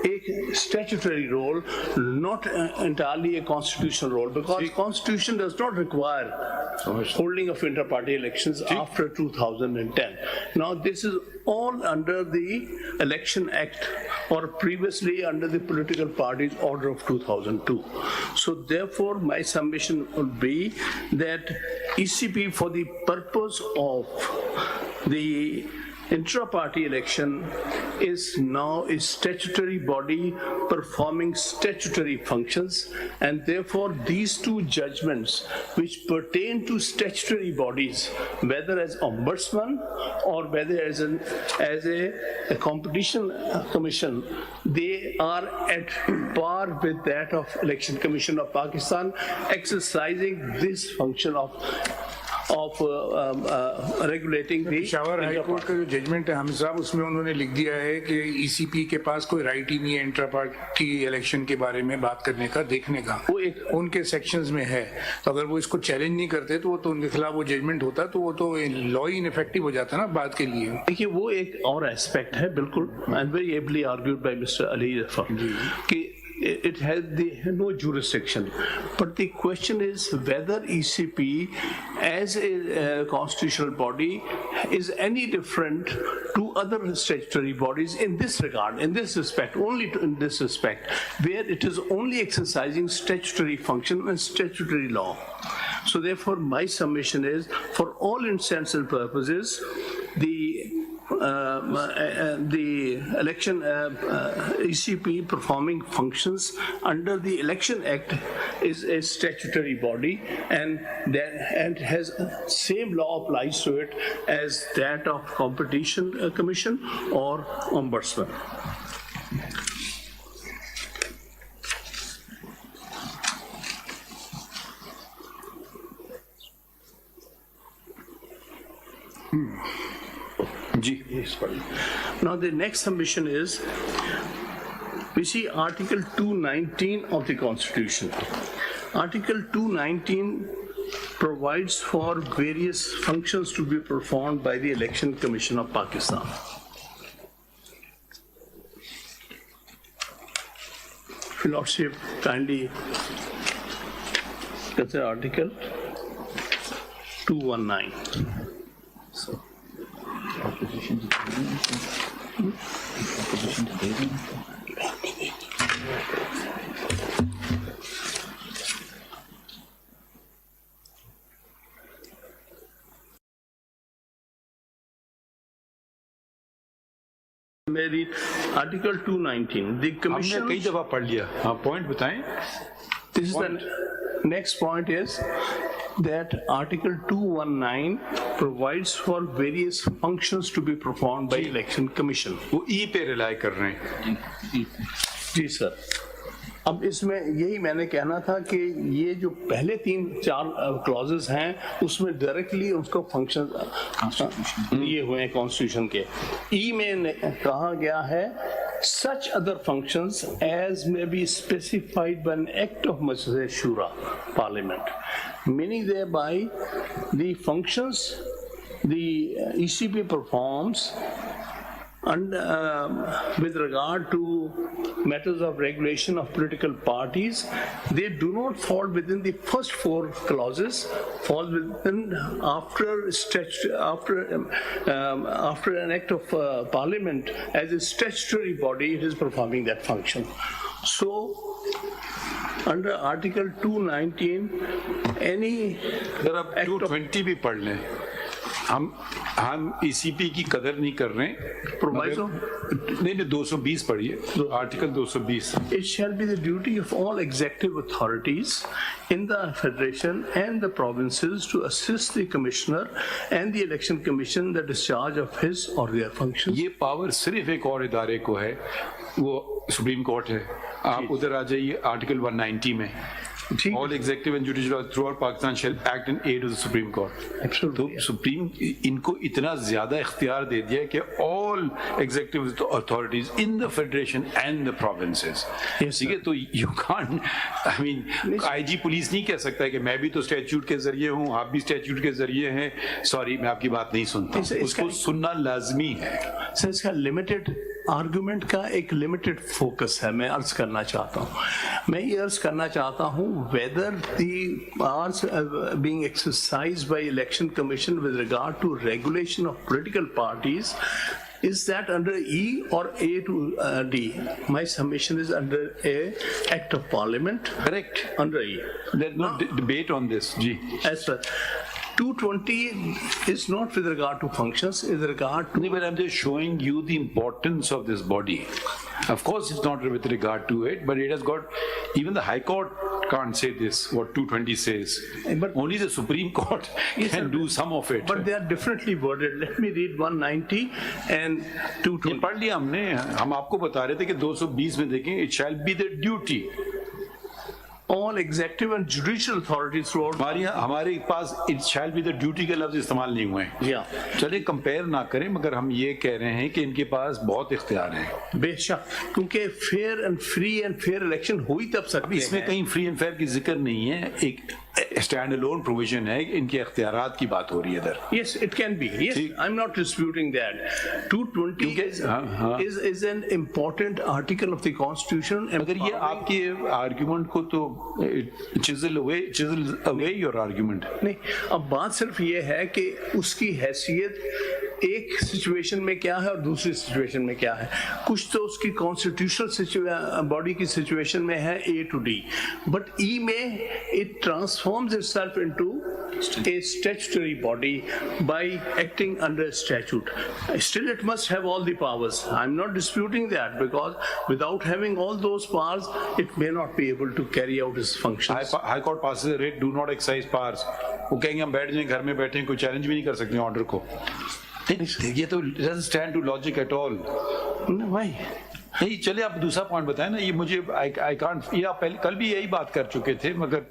a statutory role, not entirely a constitutional role, because constitution does not require holding of inter-party elections after 2010. Now this is all under the Election Act or previously under the Political Parties Order of 2002. So therefore my submission would be that ECP, for the purpose of the intra-party election, is now a statutory body performing statutory functions, and therefore these two judgments which pertain to statutory bodies, whether as ombudsman or whether as a competition commission, they are at par with that of Election Commission of Pakistan, exercising this function of regulating the Peshawar high court کا جو judgment ہے حامد صاحب اس میں انہوں نے لکھ دیا ہے کہ ای سی پی کے پاس کوئی رائٹ ہی نہیں ہے انٹرا پارٹی الیکشن کے بارے میں بات کرنے کا دیکھنے کا. وہ ایک ان کے سیکشنز میں ہے, تو اگر وہ اس کو چیلنج نہیں کرتے تو ان کے خلاف وہ ججمنٹ ہوتا تو وہ تو لا ہی انفیکٹو ہو جاتا نا بات کے لیے. دیکھیے وہ ایک اور ایسپیکٹ ہے بالکل and very ably argued by mister Ali کہ it has no jurisdiction, but the question is whether ECP as a constitutional body is any different to other statutory bodies in this regard, in this respect, only in this respect, where it is only exercising statutory function and statutory law. So therefore my submission is, for all intents and purposes, the election ECP performing functions under the Election Act is a statutory body, and has same law applies to it as that of Competition Commission or Ombudsman. Now the next submission is, we see Article 219 of the Constitution. Article 219 provides for various functions to be performed by the Election Commission of Pakistan. If your Lordship kindly consider Article 219. So. Opposition to میں red article 219. The Commission. کئی دفعہ پڑھ لیا, ہاں point بتائیں. This is the next point is that Article 219 provides for various functions to be performed by Election Commission. वो ई पे rely कर रहे हैं. जी सर. अब इसमें यही मैंने कहना था कि ये जो पहले 3-4 क्लॉजेस हैं उसमें डायरेक्टली उसको फंक्शन ये हुए हैं कॉन्स्टिट्यूशन के. ई में कहा गया है such other functions as may be specified by an act of Majlis Shura Parliament, meaning thereby the functions the ECP performs and with regard to matters of regulation of political parties, they do not fall within the first 4 clauses, fall within after an act of parliament as a statutory body it is performing that function. So under Article 219 any अगर आप 220 भी पढ़ लें, हम ECP की कदर नहीं कर रहे हैं. प्रोवाइजो नहीं 220 पढ़िए, article 220. It shall be the duty of all executive authorities in the federation and the provinces to assist the commissioner and the election commission the discharge of his or their functions. ये power सिर्फ एक और इदारे को है, वो supreme court है. आप उधर आ जाइए आर्टिकल 190 में. All executive and judicial throughout Pakistan shall act in aid of the Supreme Court. तो सुप्रीम इनको इतना ज्यादा इख्तियार दे दिया कि all executive authorities in the federation and the provinces. ठीक है, तो you can't, I mean, IG police नहीं कह सकता है कि मैं भी तो स्टैट्यूट के जरिए हूँ, आप भी स्टैट्यूट के जरिए हैं. सॉरी, मैं आपकी बात नहीं सुनता. उसको सुनना लाजमी है. सर इसका लिमिटेड आर्गुमेंट का एक लिमिटेड फोकस है. मैं अर्ज करना चाहता हूँ, मैं ये अर्ज करना चाहता हूँ whether the powers being exercised by election commission with regard to regulation of political parties, is that under E or A to D? My submission is under A, Act of Parliament. Correct. Under E. There's no debate on this. Ji. As well. 220 is not with regard to functions, is with regard to... No, but I'm just showing you the importance of this body. Of course, it's not with regard to it, but it has got, even the High Court can't say this, what 220 says. But only the Supreme Court can do some of it. But they are differently worded. Let me read 190 and 220. पढ़ लिया हमने, हम आपको बता रहे थे कि 220 में देखें, it shall be the duty. All executive and judicial authorities throughout. हमारे पास it shall be the duty के लफ्ज इस्तेमाल नहीं हुए हैं. Yeah. चलिए कंपेयर ना करें, मगर हम ये कह रहे हैं कि इनके पास बहुत इख्तियार हैं. बेशक, क्योंकि fair and free and fair election हो ही तब सकती है. इसमें कहीं फ्री एंड फेयर की जिक्र नहीं है, एक स्टैंड अलोन प्रोविजन है, इनके इख्तियारात की बात हो रही है इधर. Yes, it can be. Yes, I'm not disputing that. 220 is an important article of the Constitution. अगर ये आपके आर्गुमेंट को तो chisel away your argument. नहीं, अब बात सिर्फ ये है कि उसकी हैसियत एक सिचुएशन में क्या है और दूसरी सिचुएशन में क्या है. कुछ तो उसकी कॉन्स्टिट्यूशनल बॉडी की सिचुएशन में है A to D, but E में it transforms itself into a statutory body by acting under statute. Still it must have all the powers. I'm not disputing that, because without having all those powers it may not be able to carry out its functions. High Court passes a writ, do not exercise powers. वो कहेंगे हम बैठ जाएं घर में बैठे, कोई challenge भी नहीं कर सकते ऑर्डर को. ये तो doesn't stand to logic at all. Why? नहीं, चलिए आप दूसरा पॉइंट बताएं ना. ये मुझे I can't, ये आप कल भी यही बात कर चुके थे, मगर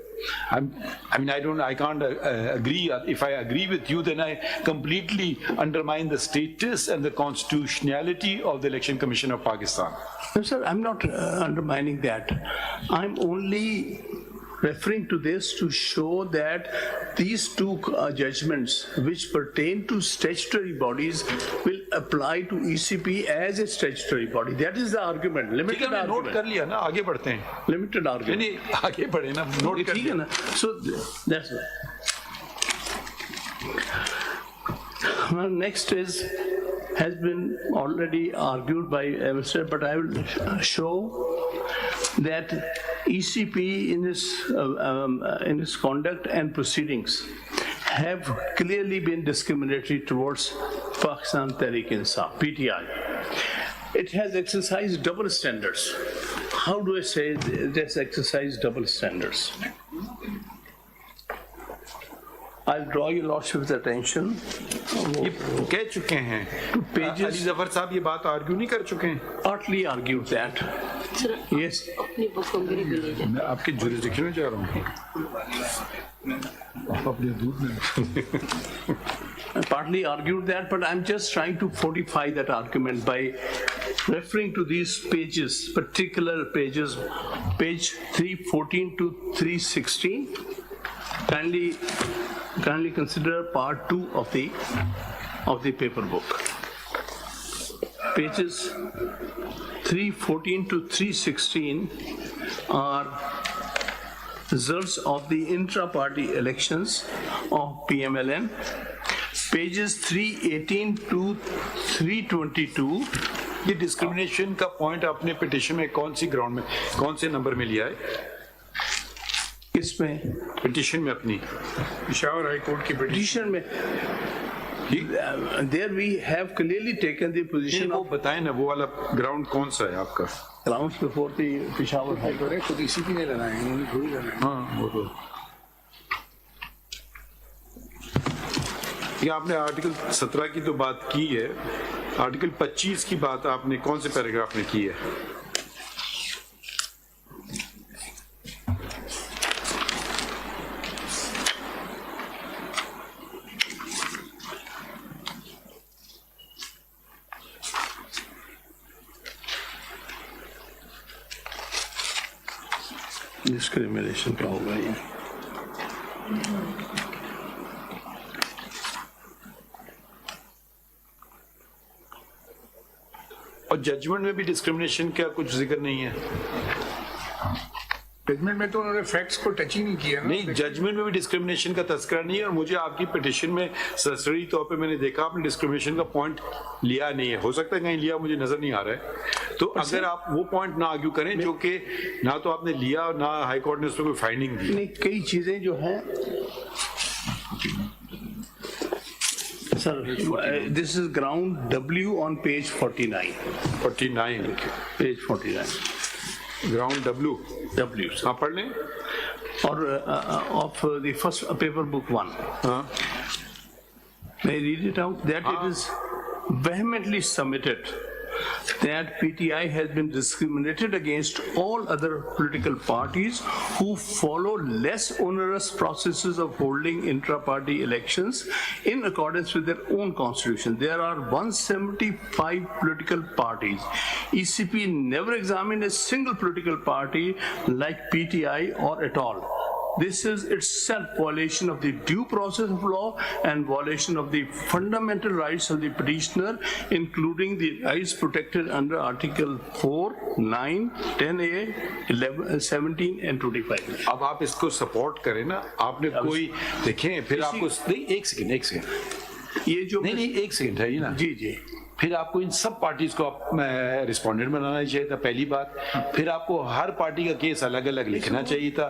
I can't agree. If I agree with you, then I completely undermine the status and the constitutionality of the Election Commission of Pakistan. No, sir, I'm not undermining that. I'm only referring to this to show that these two judgments which pertain to statutory bodies will apply to ECP as a statutory body. That is the argument. Limited argument. Note कर लिया ना, आगे बढ़ते हैं. Limited argument. नहीं, आगे बढ़े ना, नोट कर लिया ना. So that's well, next has been already argued by Mr. But I will show that ECP in his conduct and proceedings have clearly been discriminatory towards Pakistan Tehreek-e-Insaf, PTI. It has exercised double standards. How do I say it has exercised double standards? I'll draw your lordship's attention. یہ کہہ چکے ہیں علی ظفر صاحب یہ بات argue نہیں کر چکے ہیں. Hardly argued that. Yes. اپنی بک کو میری بھی لے جائیں. میں آپ کے جوریسڈکشن میں جا رہا ہوں. آپ اپنے دودھ میں I partly argued that, but I'm just trying to fortify that argument by referring to these pages, particular pages, page 314 to 316. Kindly consider part 2 of the paper book. Pages 314 to 316 are results of the intra-party elections of PMLN. Pages 318 to 322. یہ discrimination کا point آپ نے petition میں کون C ground میں کون سے number میں لیا ہے؟ اس میں پٹیشن میں اپنی پشاور ہائی کورٹ کی پٹیشن میں there we have clearly taken the position وہ of بتائیں نا وہ والا گراؤنڈ کون سا ہے آپ کا؟ grounds before the Peshawar High Court. خود اسی پی نے لگائے ہیں, انہوں نے تھوڑی لگائے. ہاں وہ تو یہ آپ نے آرٹیکل 17 کی تو بات کی ہے, آرٹیکل 25 کی بات آپ نے کون سے پیراگراف میں کی ہے؟ ڈسکریمنیشن کا ہوگا یہ. اور ججمنٹ میں بھی ڈسکریمنیشن کا کچھ ذکر نہیں ہے. ججمنٹ میں تو انہوں نے فیکٹس کو ٹچ ہی نہیں کیا نا. نہیں, ججمنٹ میں بھی ڈسکریمنیشن کا تذکرہ نہیں ہے, اور مجھے آپ کی پٹیشن میں سرسری طور پہ میں نے دیکھا آپ نے ڈسکریمنیشن کا پوائنٹ لیا نہیں ہے. ہو سکتا ہے کہیں لیا, مجھے نظر نہیں آ رہا ہے. تو اگر آپ وہ پوائنٹ نہ آرگیو کریں جو کہ نہ تو آپ نے لیا اور نہ ہائی کورٹ نے اس پہ کوئی فائنڈنگ دی. نہیں, کئی چیزیں جو ہیں sir, this is ground W on page 49. 49 page 49 ground W. ہاں پڑھ لیں. اور of the first paper book 1. ہاں May I read it out? That it is vehemently submitted that PTI has been discriminated against all other political parties who follow less onerous processes of holding intra-party elections in accordance with their own constitution. There are 175 political parties. ECP never examined a single political party like PTI or at all. This is itself violation of the due process of law and violation of the fundamental rights of the petitioner, including the rights protected under Article 4, 9, 10A, 11, 17 and 25. اب آپ اس کو support کریں نا. آپ نے کوئی دیکھیں پھر آپ کو نہیں, ایک سیکنڈ یہ جو نہیں ایک سیکنڈ ہے نا. جی جی, پھر آپ کو ان سب پارٹیز کو رسپونڈنٹ بنانا چاہیے تھا پہلی بات. پھر آپ کو ہر پارٹی کا کیس الگ الگ لکھنا چاہیے تھا.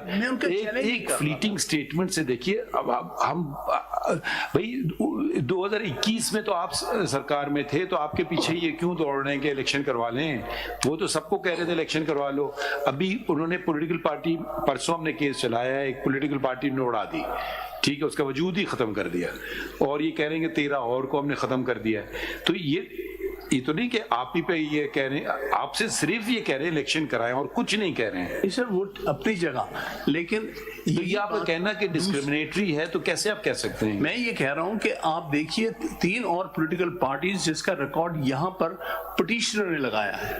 ایک فلیٹنگ اسٹیٹمنٹ سے دیکھیے. اب ہم بھائی 2021 میں تو آپ سرکار میں تھے, تو آپ کے پیچھے یہ کیوں دوڑ رہے ہیں کہ الیکشن کروا لیں؟ وہ تو سب کو کہہ رہے تھے الیکشن کروا لو. ابھی انہوں نے پولیٹیکل پارٹی, پرسوں ہم نے کیس چلایا ہے, ایک پولیٹیکل پارٹی نے اڑا دی, ٹھیک ہے, اس کا وجود ہی ختم کر دیا, اور یہ کہہ رہے ہیں کہ 13 اور کو ہم نے ختم کر دیا. تو یہ تو نہیں کہ آپ ہی پہ یہ کہہ رہے ہیں, آپ سے صرف یہ کہہ رہے ہیں الیکشن کرائیں اور کچھ نہیں کہہ رہے ہیں. سر وہ اپنی جگہ, لیکن یہ آپ کا کہنا کہ ڈسکریمنیٹری ہے, تو کیسے آپ کہہ سکتے ہیں؟ میں یہ کہہ رہا ہوں کہ آپ دیکھیے 3 اور پولیٹیکل پارٹیز جس کا ریکارڈ یہاں پر پٹیشنر نے لگایا ہے,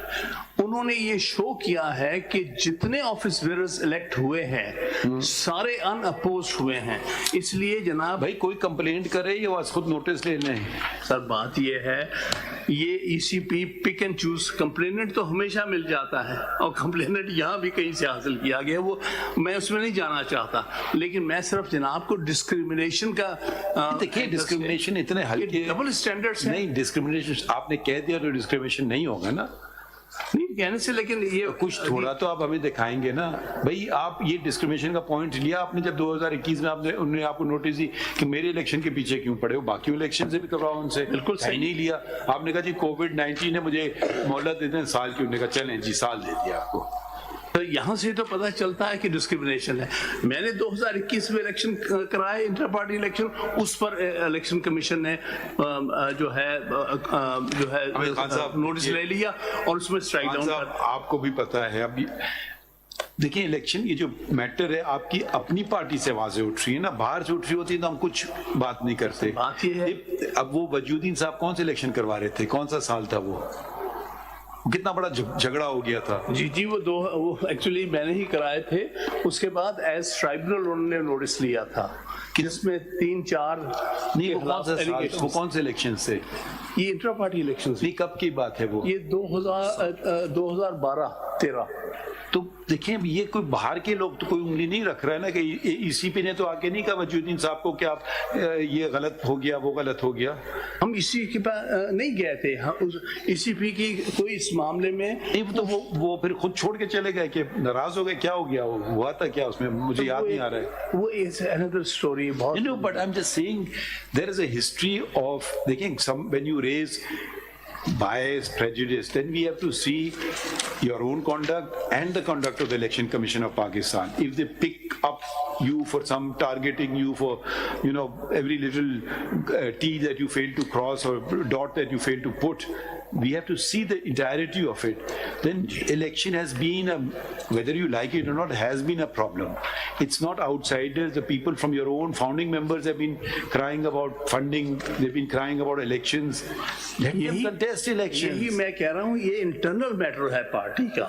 انہوں نے یہ شو کیا ہے کہ جتنے آفس بیئرز الیکٹ ہوئے ہیں سارے ان اپوزڈ ہوئے ہیں. اس لیے جناب بھائی کوئی کمپلینٹ کرے یا بس خود نوٹس لے لیں. سر بات یہ ہے, یہ ECP pick and choose, complaint تو ہمیشہ مل جاتا ہے, اور کمپلینٹ یہاں بھی کہیں سے حاصل کیا گیا, وہ میں اس میں نہیں جانا چاہتا, لیکن میں صرف جناب کو ڈسکریمنیشن کا دیکھیے. ڈسکریمنیشن اتنے ہلکے ڈبل اسٹینڈرڈ نہیں, ڈسکریمنیشن آپ نے کہہ دیا تو ڈسکریمنیشن نہیں ہوگا نا. نہیں کہنے سے, لیکن یہ کچھ تھوڑا تو آپ ہمیں دکھائیں گے نا. بھائی آپ یہ ڈسکریمنیشن کا پوائنٹ لیا آپ نے جب 2021 میں انہوں نے آپ کو نوٹس دی کہ میرے الیکشن کے پیچھے کیوں پڑے ہو, باقی الیکشن سے بھی کرواؤ ان سے. بالکل صحیح نہیں لیا. آپ نے کہا جی کووڈ-19 نے مجھے مہلت دے دیں سال کی, انہوں نے کہا چلیں جی سال دے دیا آپ کو. تو یہاں سے تو پتہ چلتا ہے کہ ڈسکریمنیشن ہے. میں نے 2021 میں الیکشن کرائے انٹر پارٹی الیکشن, اس پر الیکشن کمیشن نے جو ہے نوٹس لے لیا اور اس میں اسٹرائک ڈاؤن. آپ کو بھی پتا ہے اب دیکھیں الیکشن یہ جو میٹر ہے آپ کی اپنی پارٹی سے واضح اٹھ رہی ہے نا, باہر سے اٹھ رہی ہوتی ہے تو ہم کچھ بات نہیں کرتے. بات یہ ہے اب وہ وجودین صاحب کون سے الیکشن کروا رہے تھے, کون سا سال تھا وہ, کتنا بڑا جھگڑا ہو گیا تھا. جی وہ ایکچولی میں نے ہی کرائے تھے. اس کے بعد ایز ٹرائبونل انہوں نے نوٹس لیا تھا جس میں 3-4 نہیں, وہ کون سے الیکشن سے, یہ انٹر پارٹی الیکشن نہیں کب کی بات ہے وہ, یہ 2012-13. تو دیکھیں یہ کوئی باہر کے لوگ تو کوئی انگلی نہیں رکھ رہا ہے نا کہ ای سی پی نے تو آگے نہیں کہا وجودین صاحب کو کہ آپ یہ غلط ہو گیا وہ غلط ہو گیا. ہم اسی کے پاس نہیں گئے تھے, ای سی پی کی کوئی اس معاملے میں نہیں, تو وہ پھر خود چھوڑ کے چلے گئے کہ ناراض ہو گئے, کیا ہو گیا, ہوا تھا کیا اس میں, مجھے یاد نہیں آ رہا ہے. وہ از another story. But I'm just saying there is a history of, دیکھیں when you raise bias, prejudice, then we have to see your own conduct and the conduct of the Election Commission of Pakistan. If they pick up you for some targeting you for, every little T that you fail to cross or dot that you fail to put, we have to see the entirety of it. Then election has been, whether you like it or not, has been a problem. It's not outsiders. The people from your own founding members have been crying about funding. They've been crying about elections. Let them contest elections. یہی میں کہہ رہا ہوں, یہ internal metre ہے party کا.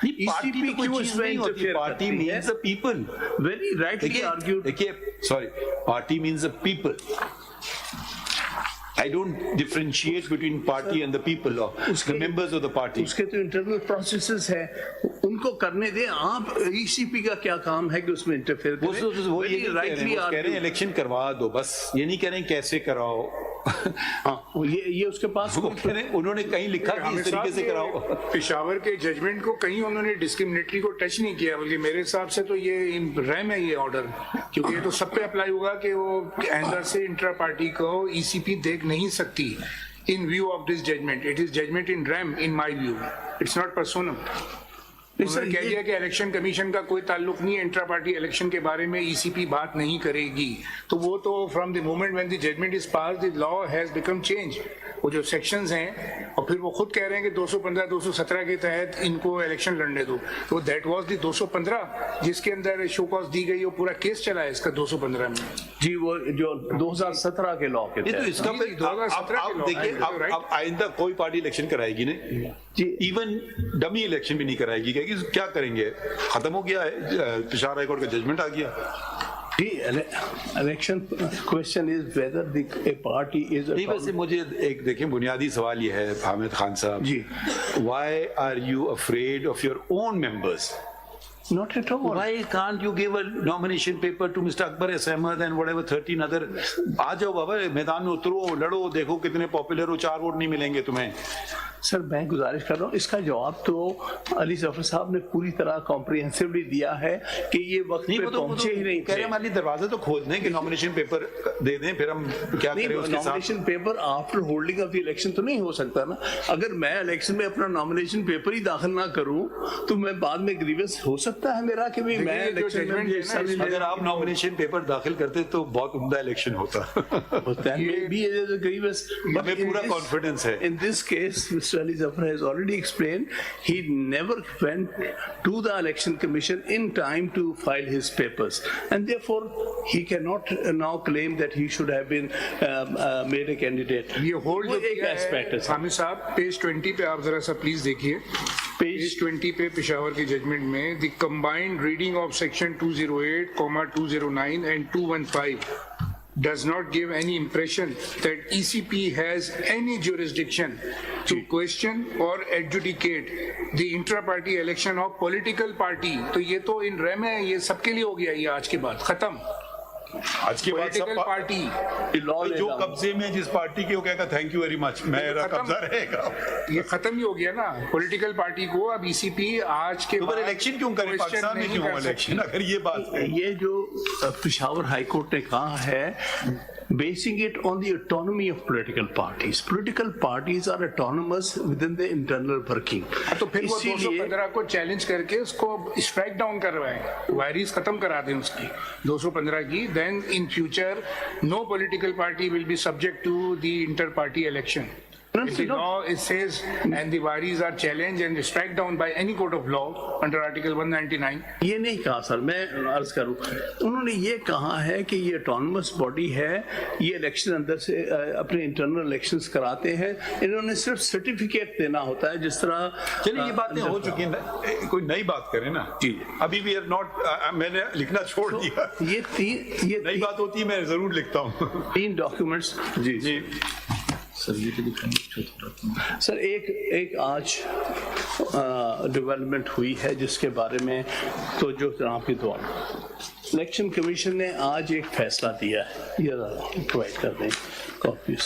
Party کوئی چیز نہیں ہوتی. Party means the people. Very rightly argued. Sorry, party means the people. I don't differentiate between party and the people or the members of the party. اس کے تو انٹرنل پروسیسز ہیں, ان کو کرنے دیں. آپ ای سی پی کا کیا کام ہے کہ اس میں انٹرفیئر کریں. وہ یہ کہہ رہے ہیں الیکشن کروا دو بس, یہ نہیں کہہ رہے ہیں کیسے کراؤ. یہ اس کے پاس انہوں نے کہیں لکھا کہ اس طریقے سے کراؤ. پشاور کے ججمنٹ کو کہیں انہوں نے ڈسکریمنیٹری کو ٹچ نہیں کیا, بلکہ میرے حساب سے تو یہ ریم ہے یہ آرڈر, کیونکہ یہ تو سب پہ اپلائی ہوگا کہ وہ آئندہ سے انٹرا پارٹی کو ای سی پی دیکھ نہیں سکتی. In view of this judgment, it is judgment in rem in my view. It's not personal. انہوں نے کہہ دیا کہ الیکشن کمیشن کا کوئی تعلق نہیں ہے انٹرا پارٹی الیکشن کے بارے میں, ای سی پی بات نہیں کرے گی. تو وہ تو from the moment when the judgment is passed the law has become changed. وہ جو سیکشنز ہیں اور پھر وہ خود کہہ رہے ہیں کہ 215-217 کے تحت ان کو الیکشن لڑنے دو, تو دیٹ واز دی 215 جس کے اندر شو کاز دی گئی, وہ پورا کیس چلا ہے اس کا 215 میں. جی وہ جو 2017 کے لا کے اب آئندہ کوئی پارٹی الیکشن کرائے گی نہیں, ایون ڈمی الیکشن بھی نہیں کرائے گی. کیا کریں گے, ختم ہو گیا ہے, پشاور ہائی کورٹ کا ججمنٹ آ گیا. Election question is whether a party is. نہیں ویسے مجھے ایک دیکھیں بنیادی سوال یہ ہے حامد خان صاحب, جی why are you afraid of your own members? Not at all. Why can't you give a nomination paper to Mr. Akbar S. Ahmed and whatever 13 other? آ جاؤ بابا میدان میں اترو, لڑو, دیکھو کتنے پاپولر ہو, 4 ووٹ نہیں ملیں گے تمہیں. سر میں گزارش کر رہا ہوں, اس کا جواب تو علی ظفر صاحب نے پوری طرح کمپریہنسولی دیا ہے کہ یہ وقت پہ پہنچے ہی نہیں تھے. ہمارے دروازے تو کھول دیں کہ نامینیشن پیپر دے دیں, پھر ہم کیا کریں اس کے ساتھ. Nomination paper after holding of the election تو نہیں ہو سکتا نا. اگر میں الیکشن میں اپنا نامینیشن پیپر ہی داخل نہ کروں تو میں بعد میں گریوینس ہو سکتا ہے میرا کہ میں الیکشن میں. اگر آپ نامینیشن پیپر داخل کرتے تو بہت عمدہ الیکشن ہوتا. ہمیں پورا کانفیڈنس ہے. In this case, Mr. Ali Zafar has already explained he never went to the election commission in time to file his papers, and therefore he cannot now claim that he should have been made a candidate. یہ hold جو ایک aspect ہے. حامد صاحب page 20 پہ آپ ذرا سا please دیکھیے. پیج 20 پہ پشاور کے ججمنٹ میں the combined reading of section 208, 209 and 215 does not give any impression that ECP has any jurisdiction to question or adjudicate the intra-party election of political party. تو یہ تو ان ریم ہے, یہ سب کے لیے ہو گیا, یہ آج کے بعد ختم. آج کے بعد پولیٹیکل پارٹی جو قبضے میں جس پارٹی کے وہ کہے گا تھینک یو ویری مچ, میرا قبضہ رہے گا. یہ ختم ہی ہو گیا نا پولیٹیکل پارٹی کو. اب ای سی پی آج کے بعد الیکشن کیوں کرے پاکستان میں, کیوں الیکشن, اگر یہ بات ہے. یہ جو پشاور ہائی کورٹ نے کہا ہے basing it on the autonomy of political parties. Political parties are autonomous within the internal working. तो फिर वो 215 को चैलेंज करके उसको स्ट्राइक डाउन करवाएं, वायरिस खत्म करा दें उसकी 215 की. Then in future no political party will be subject to the inter-party election. If the law it says and the varies are challenged and strike down by any court of law under Article 199. ये नहीं कहा sir, मैं अर्ज करूं, उन्होंने ये कहा है कि ये ऑटोनमस बॉडी है, ये इलेक्शन अंदर से अपने इंटरनल इलेक्शंस कराते हैं, इन्होंने सिर्फ सर्टिफिकेट देना होता है. जिस तरह चलिए ये बातें हो चुकी हैं, कोई नई बात करें ना जी. अभी भी नॉट, मैंने लिखना छोड़ दिया. ये नई बात होती है मैं जरूर लिखता हूँ. 3 डॉक्यूमेंट्स. जी जी सर, एक आज डेवलपमेंट हुई है जिसके बारे में तो जो आपकी दुआ, इलेक्शन कमीशन ने आज एक फैसला दिया है, ये प्रोवाइड कर दें कॉपीज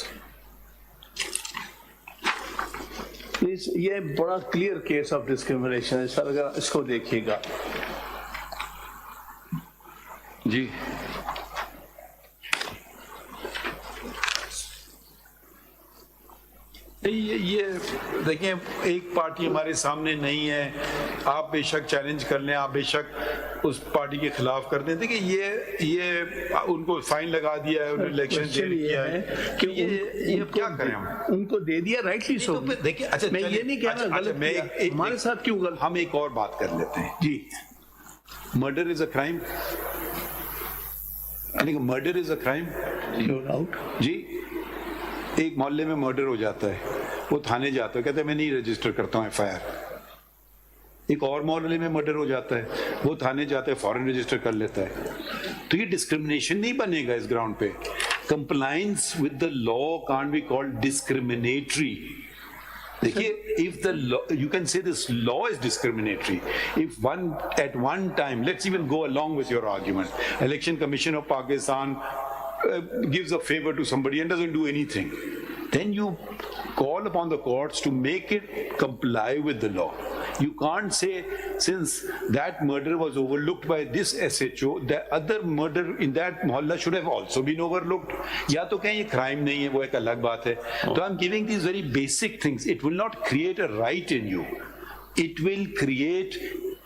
प्लीज. ये बड़ा क्लियर केस ऑफ डिस्क्रिमिनेशन है सर, अगर इसको देखिएगा जी. ये देखिए, एक पार्टी हमारे सामने नहीं है, आप बेशक चैलेंज कर लें, आप बेशक उस पार्टी के खिलाफ कर दें. देखिए ये उनको फाइन लगा दिया है, उन्होंने इलेक्शन जेल किया है कि ये क्या करें हम, उनको दे दिया राइटली सो. देखिए अच्छा, मैं ये नहीं कह रहा गलत, मैं हमारे साथ क्यों गलत. हम एक और बात कर लेते हैं जी. Murder is a crime. Murder is a crime जी. एक मोहल्ले में मर्डर हो जाता है, वो थाने जाता है, कहते हैं मैं नहीं रजिस्टर करता हूँ एफआईआर. एक और मोहल्ले में मर्डर हो जाता है, वो थाने जाता है, फौरन रजिस्टर कर लेता है. तो ये डिस्क्रिमिनेशन नहीं बनेगा इस ग्राउंड पे. Compliance with the law can't be called discriminatory. देखिए, if the law, you can say this law is discriminatory. If at one time, let's even go along with your argument, Election Commission of Pakistan gives a favor to somebody and doesn't do anything, then you call upon the courts to make it comply with the law. You can't say, since that murder was overlooked by this SHO, the other murder in that mohalla should have also been overlooked. या तो कहें ये crime नहीं है, वो एक अलग बात है. तो I'm giving these very basic things. It will not create a right in you.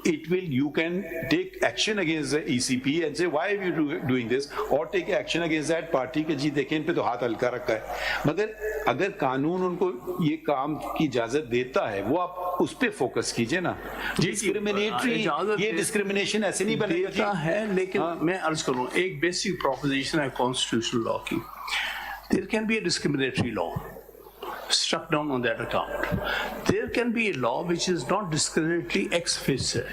You can take action against the ECP and say, why are you doing this? Or take action against that party कि जी देखें इन पे तो हाथ हल्का रखा है. मगर अगर कानून उनको ये काम की इजाजत देता है, वो आप उस पे फोकस कीजिए ना. डिस्क्रिमिनेटरी, ये डिस्क्रिमिनेशन ऐसे नहीं बनेगा है. लेकिन मैं अर्ज करूँ, एक बेसिक प्रोपोजिशन है कॉन्स्टिट्यूशनल लॉ की. There can be a discriminatory law struck down on that account. There can be a law which is not discriminatory ex officio,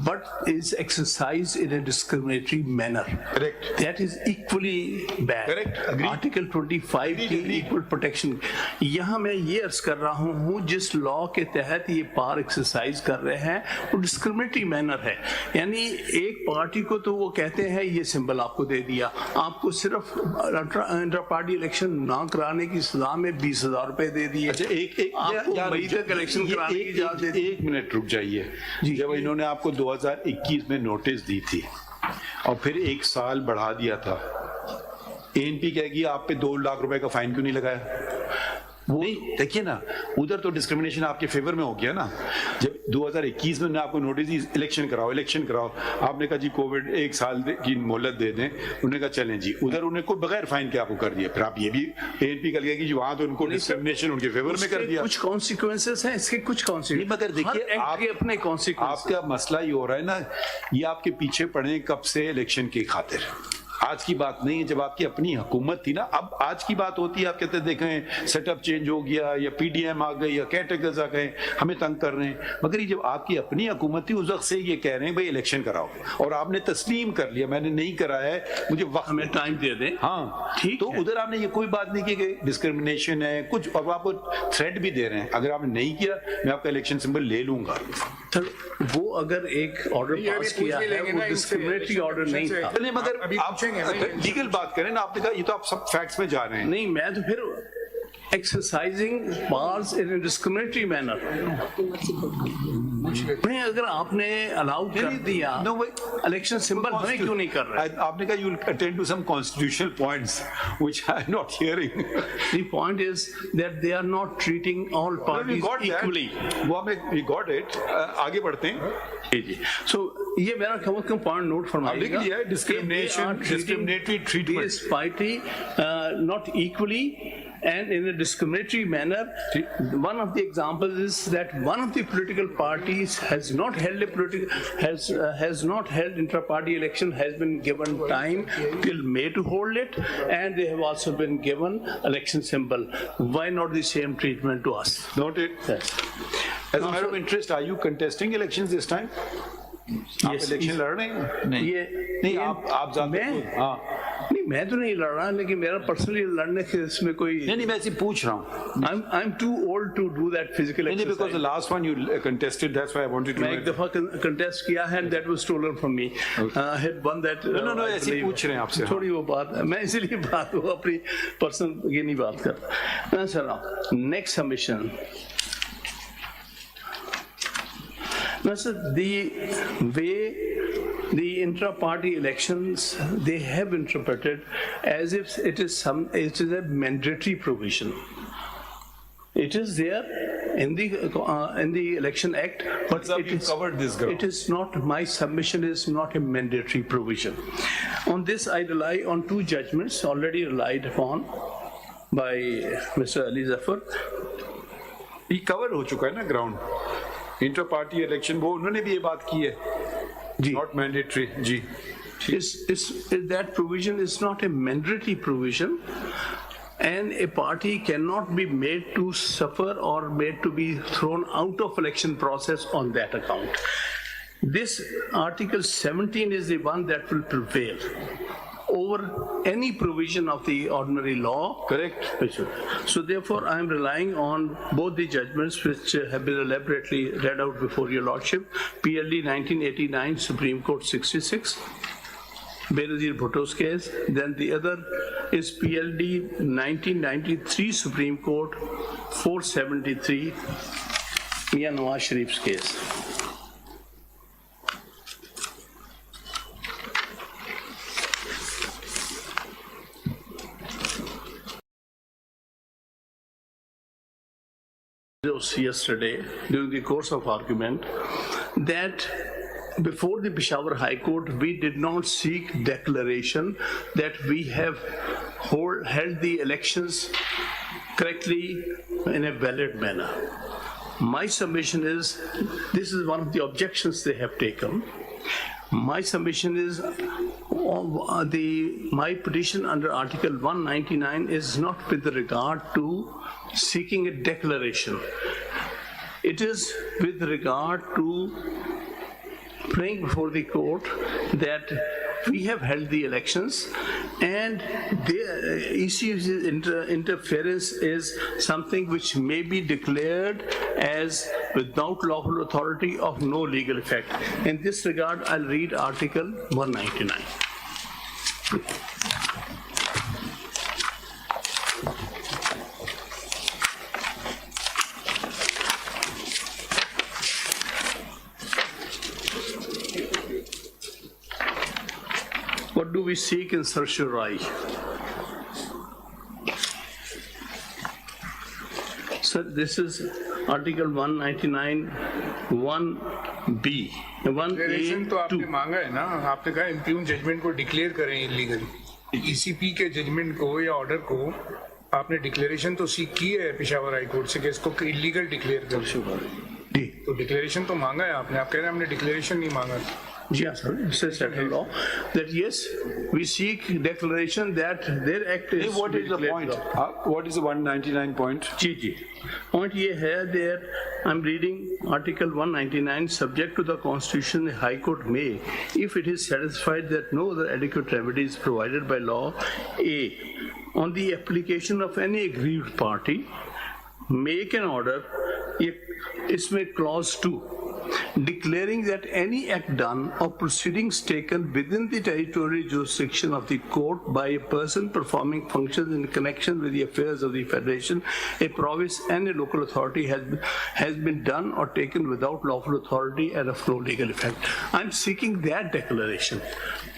but is exercised in a discriminatory manner. Correct. That is equally bad. Correct. Agreed. Article 25 की equal protection. यहाँ मैं ये अर्ज कर रहा हूँ, जिस law के तहत ये पावर एक्सरसाइज कर रहे हैं वो डिस्क्रिमिनेटरी मैनर है. यानी एक पार्टी को तो वो कहते हैं ये सिंबल आपको दे दिया, आपको सिर्फ इंटर पार्टी इलेक्शन ना कराने की सजा में 20,000 रुपए दे दिए. अच्छा, इलेक्शन कराने की इजाजत. एक मिनट रुक जाइए. जब इन्होंने आपको 2021 में नोटिस दी थी और फिर 1 साल बढ़ा दिया था, एएनपी कहेगी आप पे 2 लाख रुपए का फाइन क्यों नहीं लगाया? नहीं, देखिए ना, उधर तो डिस्क्रिमिनेशन आपके फेवर में हो गया ना. जब 2021 में आपको नोटिस दी, इलेक्शन कराओ, आपने कहा जी कोविड 1 साल की मोहलत दे दें, उन्होंने कहा चलें जी. उधर उन्हें कोई बगैर फाइन के आपको कर दिया. फिर आप ये भी एएनपी कर कि वहां तो उनको डिस्क्रिमिनेशन उनके फेवर में कर दिया. कुछ कॉन्सिक्वेंसेस हैं इसके, कुछ कॉन्सिक्वेंसेस. मगर देखिए, आपके अपने कॉन्सिक्वेंसेस. आपका मसला ये हो रहा है ना, ये आपके पीछे पड़े कब से इलेक्शन की खातिर. आज की बात नहीं है, जब आपकी अपनी हुकूमत थी ना. अब आज की बात होती है, आप कहते देखें सेटअप चेंज हो गया, या पीडीएम आ गई, या केयरटेकर्स आ गए, हमें तंग कर रहे हैं. मगर ये जब आपकी अपनी हुकूमत थी, उस वक्त से ये कह रहे हैं भाई इलेक्शन कराओ, और आपने तस्लीम कर लिया मैंने नहीं कराया है, मुझे वक्त हमें टाइम दे दें. हाँ ठीक. तो उधर आपने ये कोई बात नहीं की कि डिस्क्रिमिनेशन है कुछ, और आपको थ्रेट भी दे रहे हैं, अगर आपने नहीं किया मैं आपका इलेक्शन सिंबल ले लूंगा. सर वो अगर एक ऑर्डर पास किया है, वो डिस्क्रिमिनेटरी ऑर्डर नहीं था. मगर आप लीगल बात करें ना, आपने कहा ये तो आप सब फैक्ट्स में जा रहे हैं. नहीं, मैं तो फिर exercising powers in a discriminatory manner. نہیں اگر آپ نے الاؤ کر دیا الیکشن سمبل ہمیں کیوں نہیں کر رہے؟ آپ نے کہا you will attend to some constitutional points which I am not hearing. The point is that they are not treating all parties equally. وہ ہمیں we got it. آگے بڑھتے ہیں. جی سو یہ میرا کم از کم پوائنٹ نوٹ فرمائیے گا. discriminatory treatment. This party not equally and in a discriminatory manner. One of the examples is that one of the political parties has not held intra-party election, has been given time till May to hold it, and they have also been given election symbol. Why not the same treatment to us? Noted. Yes. As a matter of interest, are you contesting elections this time? آپ election لڑ رہے ہیں؟ نہیں آپ نہیں میں تو نہیں لڑ رہا لیکن میرا پرسنلی لڑنے کے اس میں کوئی نہیں میں ایسے پوچھ رہا ہوں. I'm too old to do that physical exercise. Because the last one you contested, that's why I wanted to know. میں ایک دفعہ contest کیا ہے and that was stolen from me. I had won that. No, ایسے پوچھ رہے ہیں آپ سے. تھوڑی وہ بات میں اسی لیے بات وہ اپنی پرسنل یہ نہیں بات کرتا. میں چلا next submission. Now, sir, the way the intra-party elections, they have interpreted as if it is a mandatory provision. It is there in the Election Act, but it is not. My submission is not a mandatory provision. On this, I rely on two judgments already relied upon by Mr. Ali Zafar. یہ کور ہو چکا ہے نا ground. Inter party election وہ انہوں نے بھی یہ بات کی ہے. Not mandatory. G. That provision is not a mandatory provision, and a party cannot be made to suffer or made to be thrown out of election process on that account. This Article 17 is the one that will prevail over any provision of the ordinary law. Correct. So therefore I am relying on both the judgments which have been elaborately read out before your lordship. PLD 1989 Supreme Court 66, Benazir Bhutto's case. Then the other is PLD 1993 Supreme Court 473 Mian Nawaz Sharif's case. Yesterday during the course of argument that before the Peshawar High Court we did not seek declaration that we have held the elections correctly in a valid manner. My submission is, this is one of the objections they have taken. My submission is my petition under Article 199 is not with regard to seeking a declaration. It is with regard to praying before the court that we have held the elections, and EC's interference is something which may be declared as without lawful authority of no legal effect. In this regard, I'll read Article 199. What do we seek in certiorari? Sir, this is Article 199 1B. 1A تو آپ نے مانگا ہے نا, آپ نے کہا امپیون judgment کو ڈکلیئر کریں انلیگل. ای سی پی کے ججمنٹ کو یا آرڈر کو آپ نے ڈکلیریشن تو سیکھ کی ہے پشاور ہائی کورٹ سے کہ اس کو انلیگل ڈکلیئر کر. جی تو ڈکلیریشن تو مانگا ہے آپ نے. آپ کہہ رہے ہیں ہم نے ڈکلیریشن نہیں مانگا. Yes, sir. It's a settled law that yes, we seek declaration that their act is. What is the point? What is the 199 point? Ji. Point ye hai that I'm reading Article 199. Subject to the Constitution, the High Court may, if it is satisfied that no other adequate remedy is provided by law, A, on the application of any aggrieved party, make an order. Isme clause 2. declaring that any act done or proceedings taken within the territorial jurisdiction of the court by a person performing functions in connection with the affairs of the federation, a province and a local authority has been done or taken without lawful authority and of no legal effect. I'm seeking that declaration,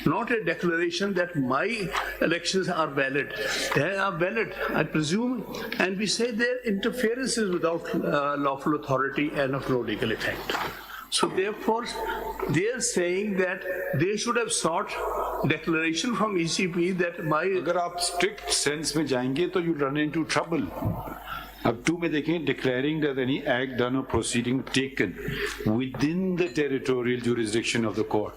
not a declaration that my elections are valid. They are valid, I presume, and we say their interference is without lawful authority and of no legal effect. So therefore, they are saying that they should have sought declaration from ECP that my... अगर आप strict sense में जाएंगे तो you run into trouble. अब 2 में देखें, declaring that any act done or proceeding taken within the territorial jurisdiction of the court.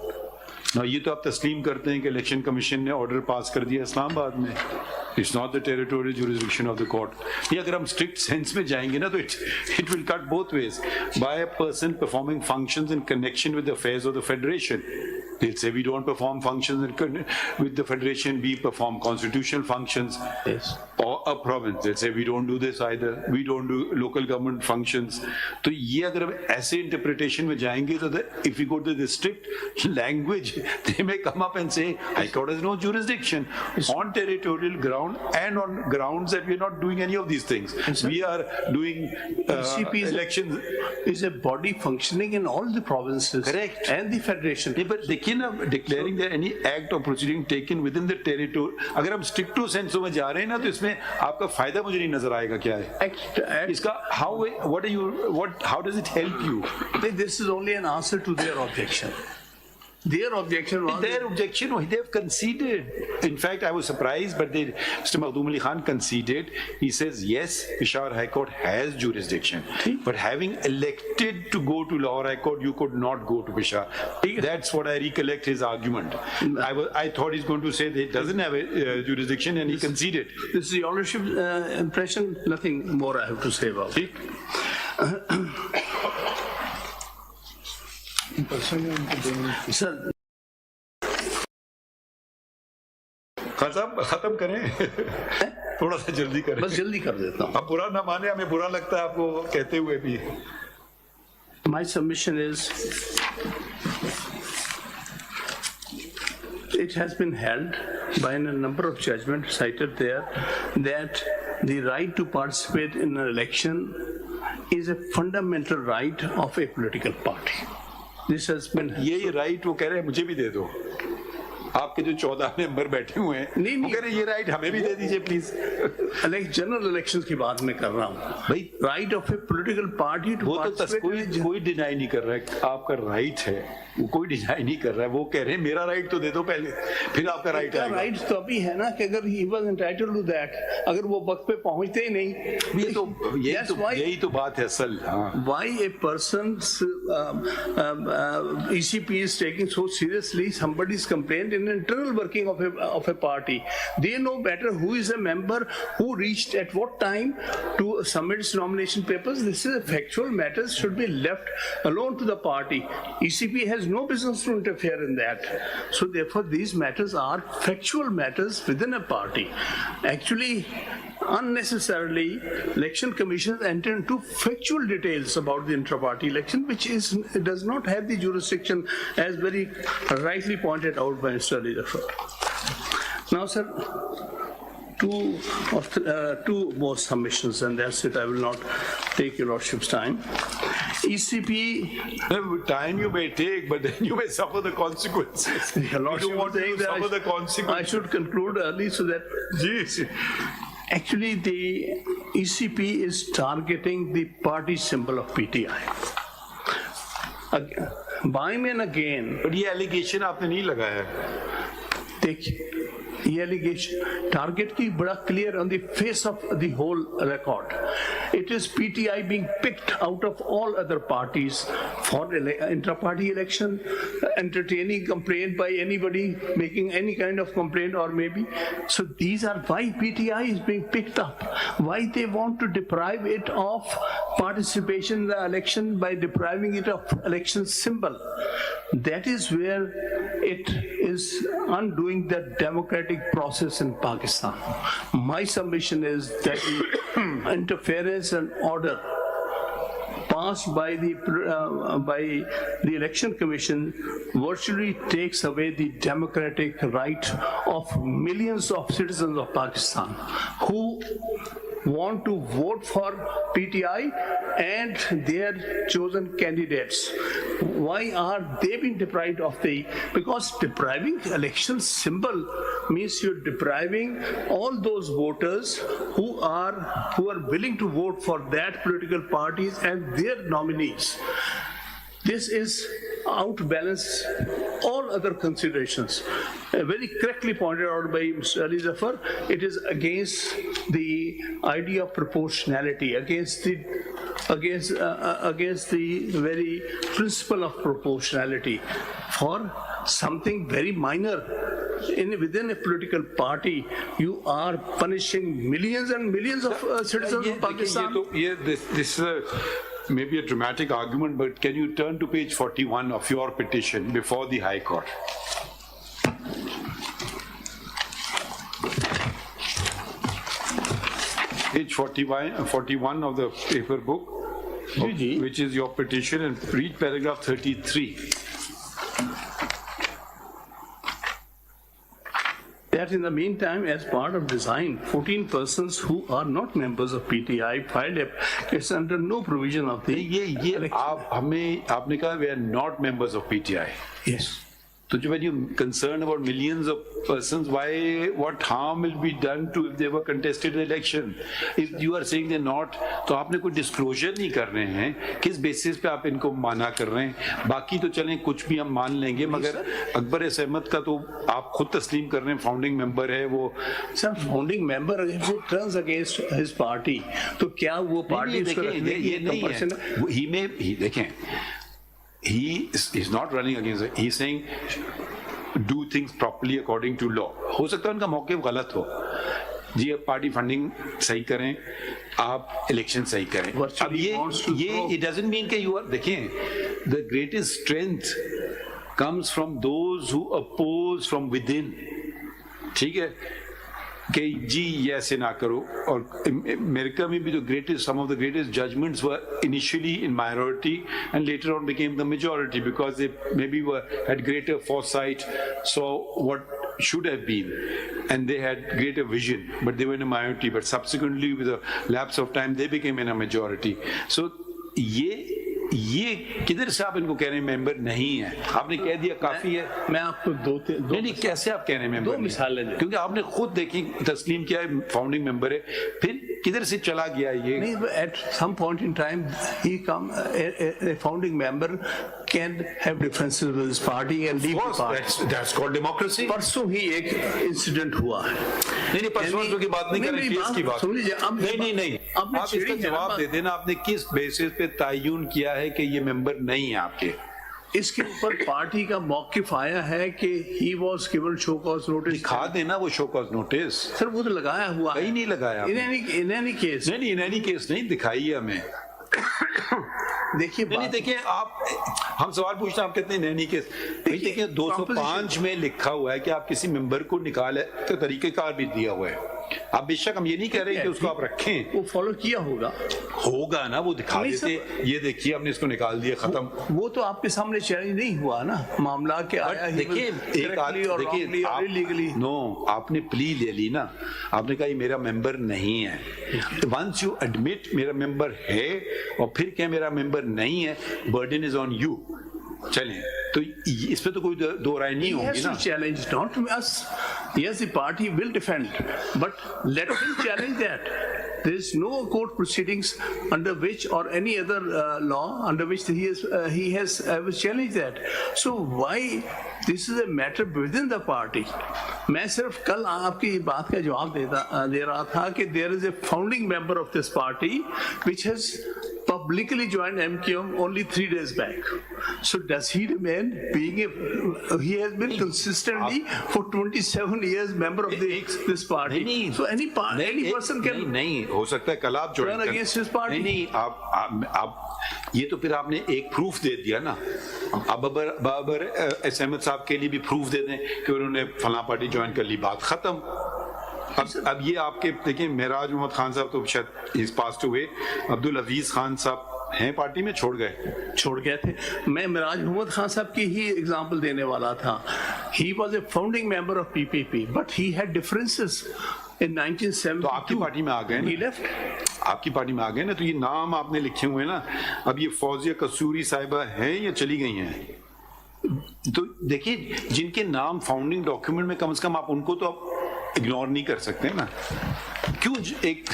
Now ये तो आप तस्लीम करते हैं कि इलेक्शन कमीशन ने ऑर्डर पास कर दिया इस्लामाबाद में. It's not the territorial jurisdiction of the court. ये अगर हम strict sense में जाएंगे ना तो it will cut both ways. By a person performing functions in connection with the affairs of the federation. They'll say we don't perform functions with the federation, we perform constitutional functions. Yes. Or a province, they'll say we don't do this either, we don't do local government functions. तो ये अगर हम ऐसे interpretation में जाएंगे तो if we go to the strict language, they may come up and say High Court has no jurisdiction on territorial ground and on grounds that we are not doing any of these things. We are doing elections. Is a body functioning in all the provinces. Correct. And the federation. But देखिए ना, declaring that any act or proceeding taken within the territory, अगर हम strict to sense में जा रहे हैं ना तो इसमें आपका फायदा मुझे नहीं नजर आएगा क्या है इसका. How does it help you? This is only an answer to their objection. Their objection was... Their objection, they have conceded. In fact, I was surprised, but Mr. Makhdoom Ali Khan conceded. He says, yes, Peshawar High Court has jurisdiction. But having elected to go to Lahore High Court, you could not go to Peshawar. That's what I recollect his argument. I thought he's going to say that he doesn't have a jurisdiction, and he conceded. This is your Lordship's impression. Nothing more I have to say about it. Sir, खत्म करें थोड़ा सा जल्दी करें. बस जल्दी कर देता हूँ. आप बुरा ना माने, हमें बुरा लगता है आपको कहते हुए भी. My submission is it has been held by a number of judgments cited there that the right to participate in an election is a fundamental right of a political party. This has been... यही right वो कह रहे हैं मुझे भी दे दो. आपके जो 14 मेंबर बैठे हुए हैं वो कह रहे हैं ये राइट हमें भी दे दीजिए प्लीज. जनरल इलेक्शन की बात मैं कर रहा हूँ भाई. Right of a political party to participate कोई डिनाई नहीं कर रहा है. आपका राइट है, वो कोई डिनाई नहीं कर रहा है. वो कह रहे हैं मेरा राइट तो दे दो पहले, फिर आपका राइट आएगा. राइट तो अभी है ना कि अगर he was entitled to that, अगर वो वक्त पे पहुंचते ही नहीं, यही तो बात है असल. Why A person's ECP is taking so seriously somebody's complaint in internal working of a party. They know better who is a member, who reached at what time to submit its nomination papers. This is a factual matters should be left alone to the party. ECP has no business to interfere in that. So therefore these matters are factual matters within a party. Actually, unnecessarily, election commissions enter into factual details about the intra-party election, which does not have the jurisdiction, as very rightly pointed out by Mr. Luthief. Now, sir, two more submissions, and that's it. I will not take your Lordship's time. ECP... Time you may take, but then you may suffer the consequences. Your Lordship want to suffer the consequences. I should conclude early so that... Yes. Actually, the ECP is targeting the party symbol of PTI. By and again... But ये allegation आपने नहीं लगाया. देखिए, ये allegation target की बड़ा clear on the face of the whole record. It is PTI being picked out of all other parties for intra-party election, entertaining complaint by anybody, making any kind of complaint or maybe. So these are why PTI is being picked up. Why they want to deprive it of participation in the election by depriving it of election symbol. That is where it is undoing the democratic process in Pakistan. My submission is that interference and order passed by the election commission virtually takes away the democratic right of millions of citizens of Pakistan who want to vote for PTI and their chosen candidates. Why are they being deprived of because depriving election symbol means you're depriving all those voters who are willing to vote for that political parties and their nominees. This is outbalance all other considerations. Very correctly pointed out by Mr. Ali Zafar, it is against the idea of proportionality, against the very principle of proportionality for something very minor. Within a political party, you are punishing millions and millions of citizens of Pakistan. This is maybe a dramatic argument, but can you turn to page 41 of your petition before the High Court? Page 41 of the paper book, which is your petition, and read paragraph 33. That in the meantime, as part of design, 14 persons who are not members of PTI filed a case under no provision of the election. आपने कहा we are not members of PTI. Yes. So when you're concerned about millions of persons, what harm will be done to if they were contested in election? If you are saying they're not, तो आपने कोई disclosure नहीं कर रहे हैं, किस basis पे आप इनको माना कर रहे हैं? बाकी तो चलें कुछ भी हम मान लेंगे, मगर अकबर अहमद का तो आप खुद तस्लीम कर रहे हैं, फाउंडिंग मेंबर है वो. Sir, founding member if it turns against his party, तो क्या वो party उसको रखने की ये नहीं है. देखें, he is not running against it. He's saying do things properly according to law. हो सकता है उनका मौक़िफ़ गलत हो. जी आप पार्टी फंडिंग सही करें, आप इलेक्शन सही करें. अब ये it doesn't mean कि you are, देखें, the greatest strength comes from those who oppose from within. ठीक है कि जी ये ऐसे ना करो. और अमेरिका में भी जो some of the greatest judgments were initially in minority and later on became the majority because they maybe had greater foresight, saw what should have been, and they had greater vision, but they were in a minority, but subsequently with a lapse of time they became in a majority. So ये किधर से आप इनको कह रहे हैं member नहीं है? आपने कह दिया काफी है. मैं आपको दो नहीं कैसे आप कह रहे हैं मेंबर? दो मिसालें दें. क्योंकि आपने खुद देखी तस्लीम किया है फाउंडिंग मेंबर है, फिर किधर से चला गया ये? नहीं, at some point in time a founding member can have differences with his party and leave the party. That's called democracy. परसों ही एक इंसिडेंट हुआ है. नहीं परसों की बात नहीं कर रहे, केस की बात. नहीं आप इसका जवाब दे देना. आपने किस बेसिस पे तयन किया है कि ये मेंबर नहीं है आपके? इसके ऊपर पार्टी का मौकिफ आया है कि he was given show cause notice. दिखा देना वो show cause notice. सर वो तो लगाया हुआ है. कहीं नहीं लगाया. In any case. नहीं in any case नहीं दिखाई है हमें. देखिए आप हम सवाल पूछते हैं आप कितने नैनी केस. देखिए 205 में लिखा हुआ है कि आप किसी मेंबर को निकाले तो तरीकेकार भी दिया हुआ है. आप बेशक हम ये नहीं कह रहे कि उसको आप रखें, वो फॉलो किया होगा ना, वो दिखा देते ये देखिए हमने इसको निकाल दिया खत्म. वो तो आपके सामने चैलेंज नहीं हुआ ना मामला के आया. देखिए एक देखिए नो आपने प्ली ले ली ना, आपने कहा ये मेरा मेंबर नहीं है. वंस यू एडमिट मेरा मेंबर है और फिर क्या मेरा मेंबर नहीं है, बर्डन इज ऑन यू. चलें तो इस पे तो कोई दो राय नहीं होगी ना. Challenge not us. Yes, the party will defend, but let him challenge that. There is no court proceedings under which or any other law under which he has ever challenged that. So why this is a matter within the party. मैं सिर्फ कल आपकी बात का जवाब दे रहा था कि there is a founding member of this party which has publicly joined MQM only 3 days back. So does he remain being he has been consistently for 27 years member of this party. So any person can नहीं हो सकता है कल आप join against his party. नहीं आप ये तो फिर आपने एक प्रूफ दे दिया ना. अब बाबर अहमद साहब के लिए भी प्रूफ दे दें कि उन्होंने फलां पार्टी ज्वाइन कर ली, बात खत्म. अब ये आपके देखिए मेराज मोहम्मद खान साहब तो शायद इस पास्ट हुए, अब्दुल अजीज खान साहब ہیں پارٹی میں چھوڑ گئے تھے. میں مراج محمد خان صاحب کی ہی اگزامپل دینے والا تھا. He was a founding member of PPP, but he had differences in 1972. تو آپ کی پارٹی میں آ گئے He left. آپ کی پارٹی میں آ گئے نا. تو یہ نام آپ نے لکھے ہوئے نا, اب یہ فوزیہ قصوری صاحبہ ہیں یا چلی گئی ہیں؟ تو دیکھیے جن کے نام فاؤنڈنگ ڈاکیومنٹ میں کم از کم آپ ان کو تو آپ اگنور نہیں کر سکتے نا. کیوں ایک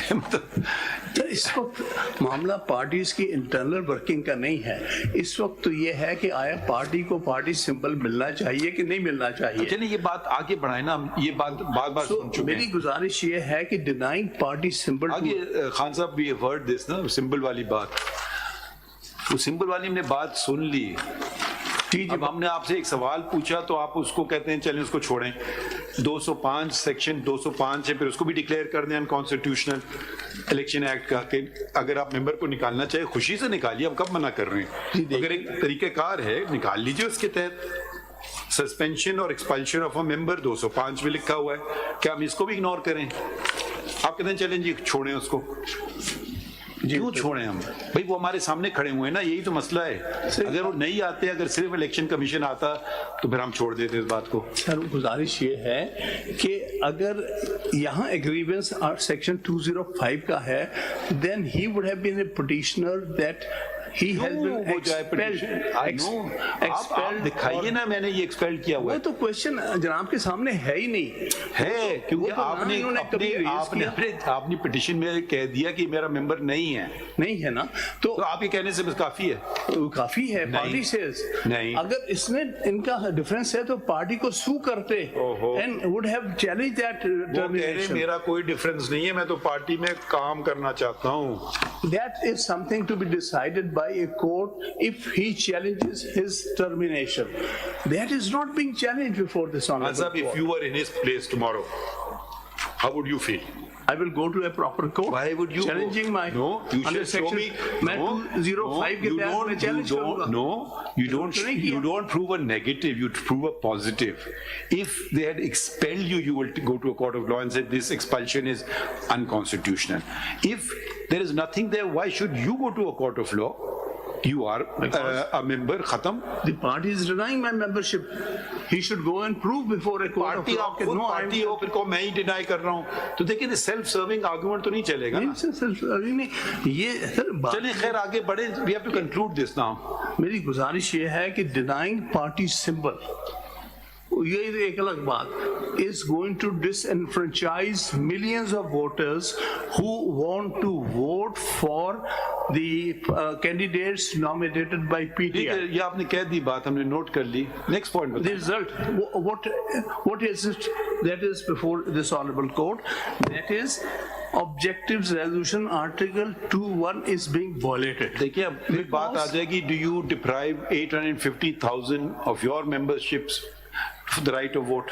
اس وقت معاملہ پارٹیز کی انٹرنل ورکنگ کا نہیں ہے. اس وقت تو یہ ہے کہ آیا پارٹی کو پارٹی سمبل ملنا چاہیے کہ نہیں ملنا چاہیے. چلیے یہ بات آگے بڑھائیں نا, ہم یہ بات بار بار سن چکے ہیں. میری گزارش یہ ہے کہ ڈینائنگ پارٹی سمبل آگے خان صاحب بھی ورڈ دس نا سمبل والی بات, وہ سمبل والی ہم نے بات سن لی. اب ہم نے آپ سے ایک سوال پوچھا تو آپ اس کو کہتے ہیں چلیں اس کو چھوڑیں. 205 سیکشن 205 ہے, پھر اس کو بھی ڈکلیئر کر دیں انکانسٹیٹیوشنل الیکشن ایکٹ کا, کہ اگر آپ ممبر کو نکالنا چاہے خوشی سے نکالیے, ہم کب منع کر رہے ہیں. اگر ایک طریقہ کار ہے نکال لیجیے اس کے تحت. سسپینشن اور ایکسپلشن آف اے ممبر 205 میں لکھا ہوا ہے, کیا ہم اس کو بھی اگنور کریں؟ آپ کہتے ہیں چلیں جی چھوڑیں اس کو. کیوں چھوڑیں ہم بھائی, وہ ہمارے سامنے کھڑے ہوئے ہیں نا, یہی تو مسئلہ ہے. اگر وہ نہیں آتے, اگر صرف الیکشن کمیشن آتا تو پھر ہم چھوڑ دیتے اس بات کو. سر گزارش یہ ہے کہ اگر یہاں ایگریونس سیکشن 205 کا ہے, then he would have been a petitioner that he has been expelled. دکھائیے نا, میں نے یہ ایکسپیل کیا ہوا ہے. وہ تو کوشچن جناب کے سامنے ہے ہی نہیں ہے, کیونکہ آپ نے اپنی پٹیشن میں کہہ دیا کہ میرا ممبر نہیں ہے نا, تو آپ یہ کہنے سے بس کافی ہے. کافی ہے. پارٹی سے نہیں, اگر اس میں ان کا ڈفرینس ہے تو پارٹی کو سو کرتے and would have challenged that termination. میرا کوئی ڈفرینس نہیں ہے, میں تو پارٹی میں کام کرنا چاہتا ہوں. That is something to be decided by a court if he challenges his termination. That is not being challenged before this honorable court. If you were in his place tomorrow, how would you feel? I will go to a proper court. Why would you challenging go? my No, you under should show me. मैं 205 के तहत मैं challenge करूँगा. No, you don't prove a negative, you prove a positive. If they had expelled you, you will go to a court of law and say this expulsion is unconstitutional. If there is nothing there, why should you go to a court of law? You are a member, khatam. The party is denying my membership. He should go and prove before a court of law. Party ho pھر کو میں ہی deny کر رہا ہوں, تو دیکھیں self serving argument تو نہیں چلے گا. یہ چلیں خیر آگے بڑھیں. We have to conclude this now. میری گزارش یہ ہے کہ denying party symbol, یہ ایک الگ بات, is going to disenfranchise millions of voters who want to vote for the candidates nominated by PTI. یہ آپ نے کہہ دی بات, ہم نے نوٹ کر لی. Next point. The result, what is it that is before this honorable court? That is objectives resolution article 2(1) is being violated. دیکھیں اب ایک بات آ جائے گی, do you deprive 850,000 of your memberships the right of vote?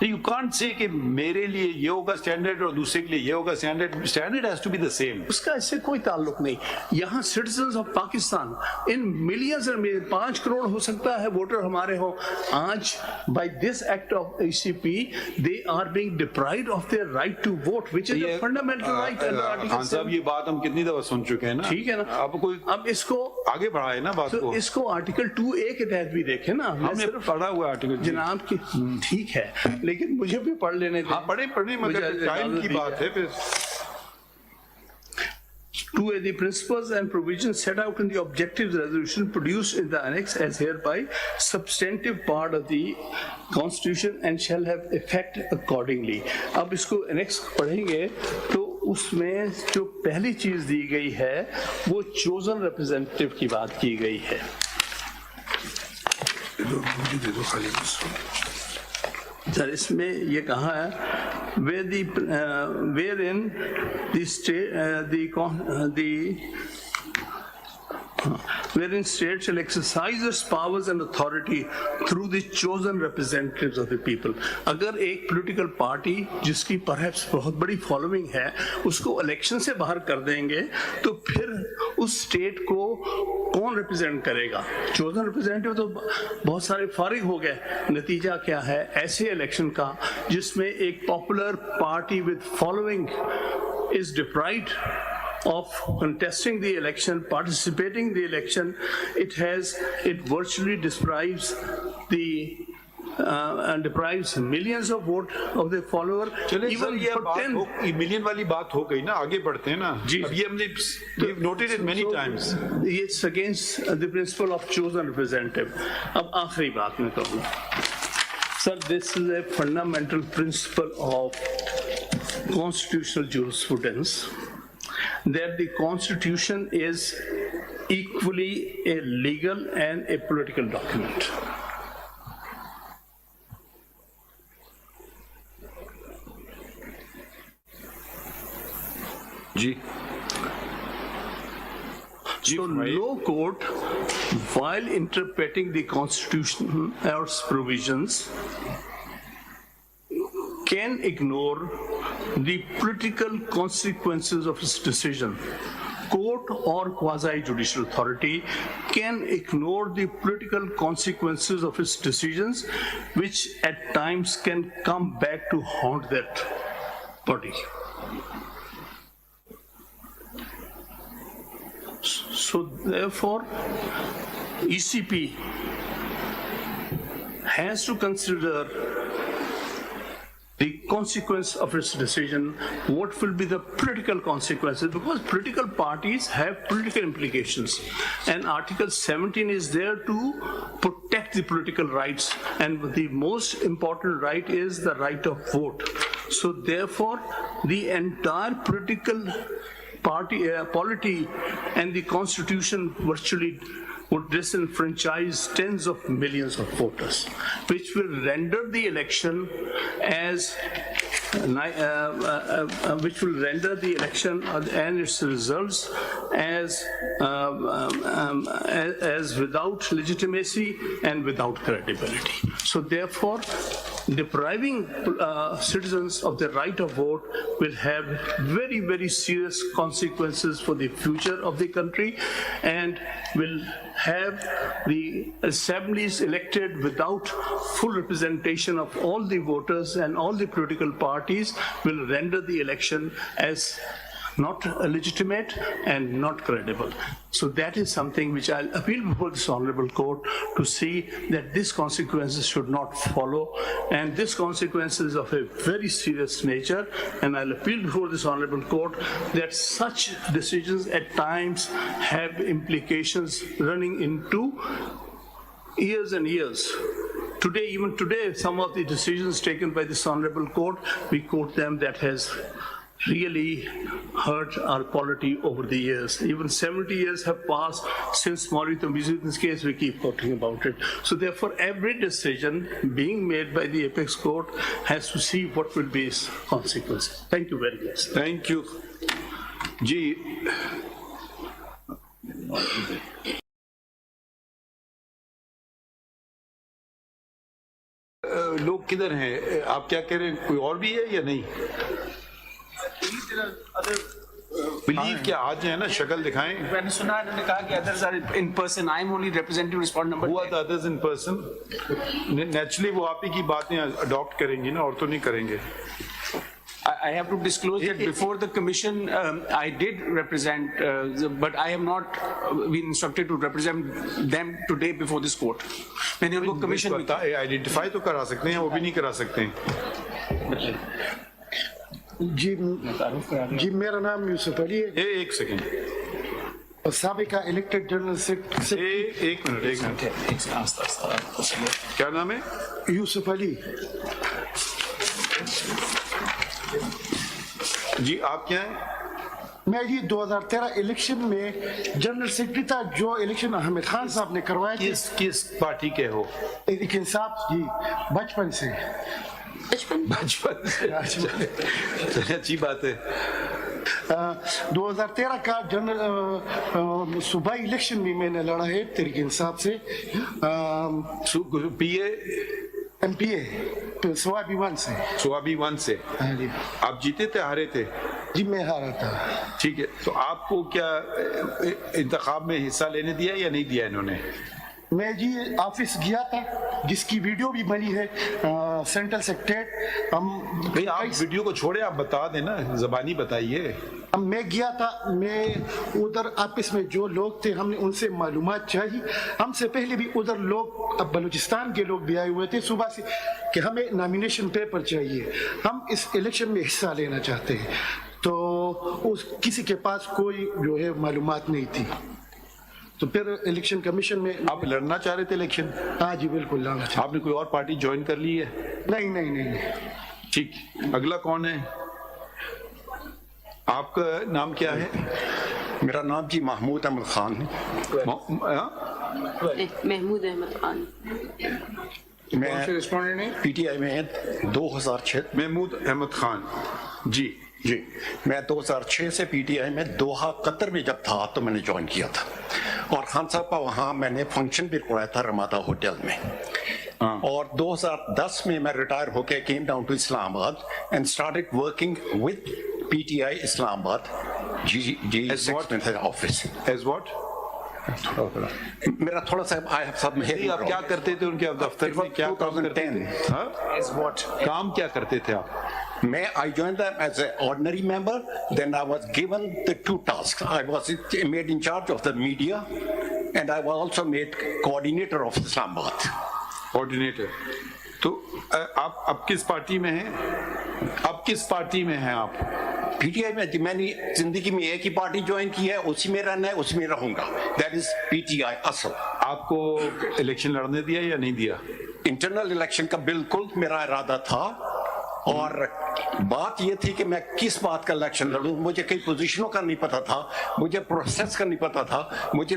You can't say کہ میرے لیے یہ ہوگا اسٹینڈرڈ اور دوسرے کے لیے یہ ہوگا standard. Standard has to be the same. اس کا اس سے کوئی تعلق نہیں. یہاں citizens of Pakistan in millions and millions, 5 crore ہو سکتا ہے ووٹر ہمارے ہوں آج, by this act of ECP they are being deprived of their right to vote, which is a fundamental right under Article 7. Khan صاحب یہ بات ہم کتنی دفعہ سن چکے ہیں نا. ٹھیک ہے نا, اب اس کو آگے بڑھائے نا بات کو. اس کو آرٹیکل 2A کے تحت بھی دیکھیں نا, ہم نے پڑھا ہوا آرٹیکل جناب کی. ٹھیک ہے, لیکن مجھے بھی پڑھ لینے دیں. ہاں پڑھیں مگر ٹائم کی بات ہے. پھر 2A, the principles and provisions set out in the objectives resolution produced in the annex as hereby substantive part of the constitution and shall have effect accordingly. اب اس کو annex پڑھیں گے تو اس میں جو پہلی چیز دی گئی ہے وہ chosen representative کی بات کی گئی ہے. سر اس میں یہ کہا ہے wherein the wherein state shall exercise its powers and authority through the chosen representatives of the people. اگر ایک پولیٹیکل پارٹی جس کی perhaps بہت بڑی فالوئنگ ہے اس کو الیکشن سے باہر کر دیں گے تو پھر اس اسٹیٹ کو کون ریپرزینٹ کرے گا؟ چوزن ریپرزینٹیو تو بہت سارے فارغ ہو گئے. نتیجہ کیا ہے ایسے الیکشن کا جس میں ایک popular party with following is deprived of contesting the election, participating in the election, it virtually deprives and deprives millions of vote of their follower. Even for 10 million वाली बात हो गई ना, आगे बढ़ते हैं ना. अब ये हमने we've noted it many times. It's against the principle of chosen representative. अब आखिरी बात मैं कहूँ, sir, this is a fundamental principle of constitutional jurisprudence, that the Constitution is equally a legal and a political document. Ji. So no court, while interpreting the Constitution or its provisions, can ignore the political consequences of its decision. Court or quasi-judicial authority can ignore the political consequences of its decisions, which at times can come back to haunt that body. So therefore, ECP has to consider the consequence of its decision, what will be the political consequences, because political parties have political implications, and Article 17 is there to protect the political rights, and the most important right is the right of vote. So therefore, the entire political polity and the Constitution virtually would disenfranchise tens of millions of voters, which will render the election as and its results as without legitimacy and without credibility. So therefore, depriving citizens of the right of vote will have very, very serious consequences for the future of the country, and will have the assemblies elected without full representation of all the voters and all the political parties, will render the election as not legitimate and not credible. So that is something which I'll appeal before this honorable court to see that these consequences should not follow, and this consequence is of a very serious nature, and I'll appeal before this honorable court that such decisions at times have implications running into years and years. Today, even today, some of the decisions taken by this honorable court, we quote them, that has really hurt our polity over the years. Even 70 years have passed since Maurito Mizutin's case, we keep talking about it. So therefore, every decision being made by the apex court has to see what will be its consequences. Thank you very much. Thank you. जी लोग किधर हैं? आप क्या कह रहे हैं? कोई और भी है या नहीं? बिलीव क्या आज है ना, शक्ल दिखाएं. मैंने सुना इन्होंने कहा कि others are in person. I am only representing respondent number 10. Who are the others in person? Naturally वो आप ही की बातें अडॉप्ट करेंगे ना, और तो नहीं करेंगे. I have to disclose that before the commission, I did represent, but I have not been instructed to represent them today before this court. मैंने उनको commission में आइडेंटिफाई तो करा सकते हैं, वो भी नहीं करा सकते हैं. जी मेरा नाम यूसुफ अली है. एक सेकेंड. साबिका इलेक्टेड जनरल सेक्रेटरी. एक मिनट. क्या नाम है? यूसुफ अली. जी आप क्या हैं? मैं जी 2013 इलेक्शन में जनरल सेक्रेटरी था, जो इलेक्शन अहमद खान साहब ने करवाया. किस पार्टी के हो? लेकिन साहब जी बचपन से. अच्छी बात है. 2013 का जनरल सूबाई इलेक्शन भी मैंने लड़ा है तरीके इंसाफ से. पीए एमपीए स्वाबी वन से. स्वाबी वन से. हाँ जी. आप जीते थे, हारे थे? जी मैं हारा था. ठीक है, तो आपको क्या इंतखाब में हिस्सा लेने दिया या नहीं दिया इन्होंने? मैं जी ऑफिस गया था, जिसकी वीडियो भी बनी है सेंट्रल सेक्रेटरीट. हम भाई आप वीडियो को छोड़े, आप बता देना, ज़बानी बताइए. میں گیا تھا, میں ادھر آپس میں جو لوگ تھے ہم نے ان سے معلومات چاہی. ہم سے پہلے بھی ادھر لوگ بلوچستان کے لوگ بھی آئے ہوئے تھے صبح سے کہ ہمیں نامینیشن پیپر چاہیے, ہم اس الیکشن میں حصہ لینا چاہتے ہیں. تو کسی کے پاس کوئی جو ہے معلومات نہیں تھی. تو پھر الیکشن کمیشن میں آپ لڑنا چاہ رہے تھے الیکشن؟ ہاں جی بالکل لڑنا چاہتے. آپ نے کوئی اور پارٹی جوائن کر لی ہے؟ نہیں. ٹھیک, اگلا کون ہے؟ آپ کا نام کیا ہے؟ میرا نام جی محمود احمد خان ہے. محمود احمد خان. میں پی ٹی آئی میں 2006. محمود احمد خان جی. میں 2006 سے پی ٹی آئی میں دوحہ قطر میں جب تھا تو میں نے جوائن کیا تھا, اور خان صاحب کا وہاں میں نے فنکشن بھی کروایا تھا رمادہ ہوٹل میں. اور 2010 میں میں ریٹائر ہو کے came down to Islamabad and started working with P T I Islamabad office. As what? میرا تھوڑا سا آپ کیا کرتے تھے ان کے دفتر میں؟ کیا کام کرتے تھے؟ کام کیا کرتے تھے آپ؟ I joined them as an ordinary member. Then I was given the 2 tasks. I was made in charge of the media, and I was also made coordinator of Islamabad. Coordinator. تو آپ اب کس پارٹی میں ہیں؟ اب کس party میں ہیں آپ؟ پی ٹی آئی میں. میں نے زندگی میں ایک ہی پارٹی جوائن کی ہے, اسی میں رہنا ہے, اسی میں رہوں گا. دیٹ از پی ٹی آئی اصل. آپ کو الیکشن لڑنے دیا یا نہیں دیا؟ انٹرنل الیکشن کا بالکل میرا ارادہ تھا, اور بات یہ تھی کہ میں کس بات کا الیکشن لڑوں. مجھے کئی پوزیشنوں کا نہیں پتا تھا, مجھے پروسیس کا نہیں پتا تھا, مجھے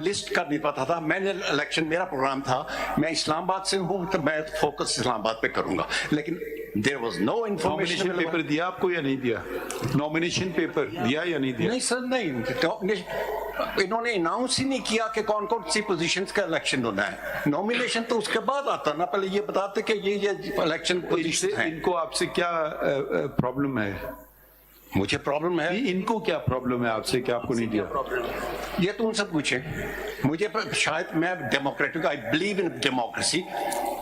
لسٹ کا نہیں پتا تھا. میں نے الیکشن, میرا پروگرام تھا میں اسلام آباد سے ہوں تو میں فوکس اسلام آباد پہ کروں گا. لیکن there was no information. Nomination paper دیا آپ کو یا نہیں دیا؟ نامینیشن پیپر دیا یا نہیں دیا؟ نہیں سر, نہیں. انہوں نے اناؤنس ہی نہیں کیا کہ کون کون سی پوزیشنز کا الیکشن ہونا ہے. نامینیشن تو اس کے بعد آتا نا, پہلے یہ بتاتے کہ یہ الیکشن پوزیشن ہیں. ان کو آپ سے کیا پرابلم ہے؟ مجھے پرابلم ہے. ان کو کیا پرابلم ہے آپ سے کہ آپ کو نہیں دیا؟ یہ تو ان سے پوچھیں. مجھے شاید, میں democratic, I believe in democracy.